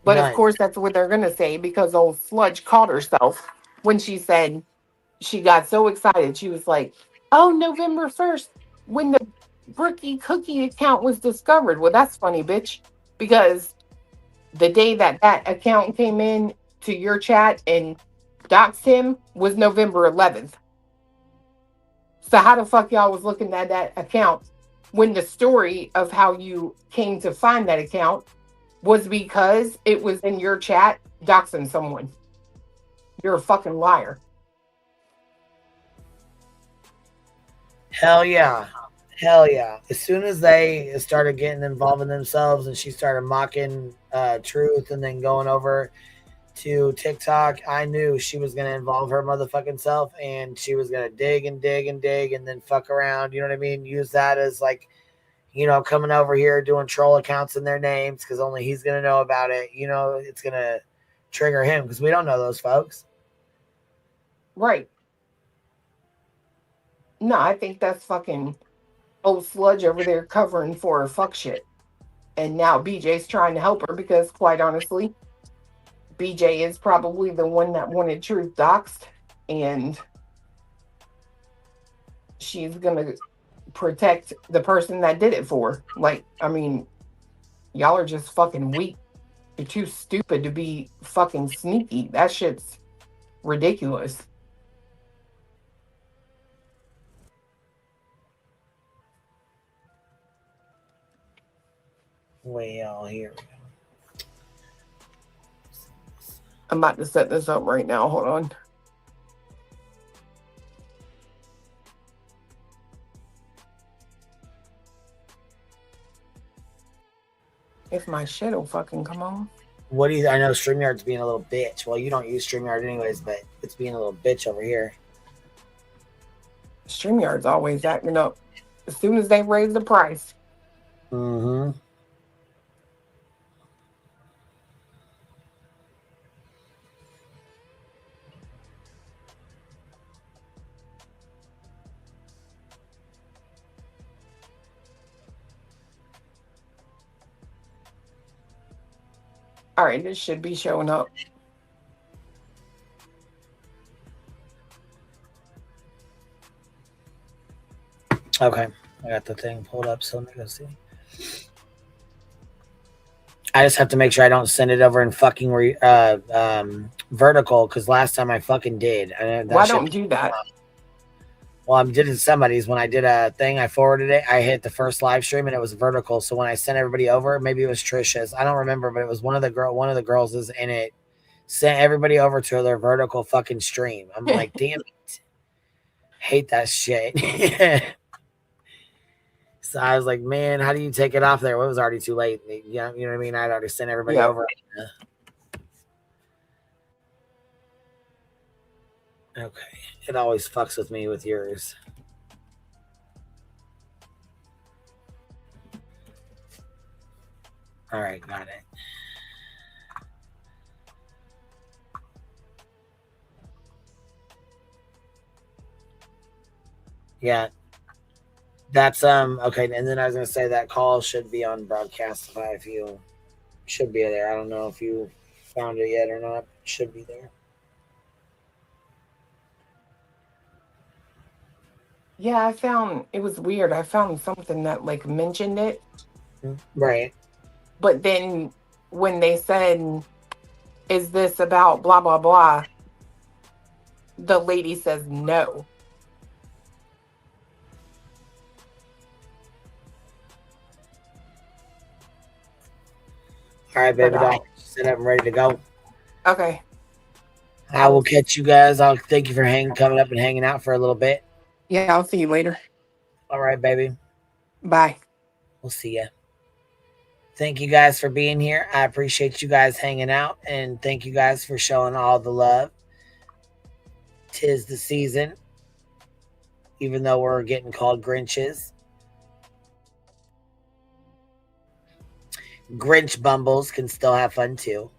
S12: But of course, that's what they're gonna say because old Sludge caught herself when she said she got so excited. She was like, "Oh, November 1st, when the Brookie Cookie account was discovered." Well, that's funny, bitch, because the day that account came in to your chat and doxed him was November 11th. So how the fuck y'all was looking at that account when the story of how you came to find that account was because it was in your chat doxing someone? You're a fucking liar.
S1: Hell yeah. Hell yeah. As soon as they started getting involved in themselves and she started mocking Truth and then going over to TikTok, I knew she was going to involve her motherfucking self and she was going to dig and dig and dig and then fuck around. You know what I mean? Use that as like, coming over here doing troll accounts in their names because only he's going to know about it. It's going to trigger him because we don't know those folks.
S12: Right. No, I think that's fucking old Sludge over there covering for her fuck shit. And now BJ's trying to help her because, quite honestly, BJ is probably the one that wanted Truth doxed, and she's gonna protect the person that did it for her. Like, I mean, y'all are just fucking weak. You're too stupid to be fucking sneaky. That shit's ridiculous.
S1: Well, here we go.
S12: I'm about to set this up right now. Hold on. If my shit will fucking come on.
S1: What do you? I know StreamYard's being a little bitch. Well, you don't use StreamYard anyways, but it's being a little bitch over here.
S12: StreamYard's always acting up as soon as they raise the price.
S1: Mm-hmm.
S12: All right, this should be showing up.
S1: Okay, I got the thing pulled up, so let me go see. I just have to make sure I don't send it over in fucking vertical because last time I fucking did.
S12: Why don't do that?
S1: Well, I did it somebody's. When I did a thing, I forwarded it. I hit the first live stream and it was vertical. So when I sent everybody over, maybe it was Trisha's. I don't remember, but it was one of the girls is in it. Sent everybody over to their vertical fucking stream. I'm like, damn it, hate that shit. So I was like, man, how do you take it off there? Well, it was already too late. You know what I mean? I'd already sent everybody over. Okay. It always fucks with me with yours. All right, got it. Yeah. That's okay. And then I was gonna say that call should be on Broadcastify if you should be there. I don't know if you found it yet or not. It should be there.
S12: Yeah, I found it was weird. I found something that like mentioned it,
S1: Right.
S12: but then when they said, "Is this about blah blah blah?" the lady says no.
S1: All right, baby doll. Set up and ready to go.
S12: Okay.
S1: I will catch you guys. I'll thank you for coming up and hanging out for a little bit.
S12: Yeah, I'll see you later.
S1: All right, baby.
S12: Bye.
S1: We'll see ya. Thank you guys for being here. I appreciate you guys hanging out, and thank you guys for showing all the love. 'Tis the season, even though we're getting called Grinches. Grinch Bumbles can still have fun too.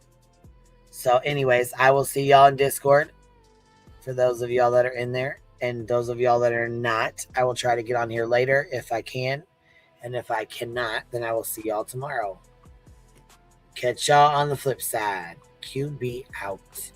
S1: So anyways, I will see y'all in Discord for those of y'all that are in there. And those of y'all that are not, I will try to get on here later if I can. And if I cannot, then I will see y'all tomorrow. Catch y'all on the flip side. QB out.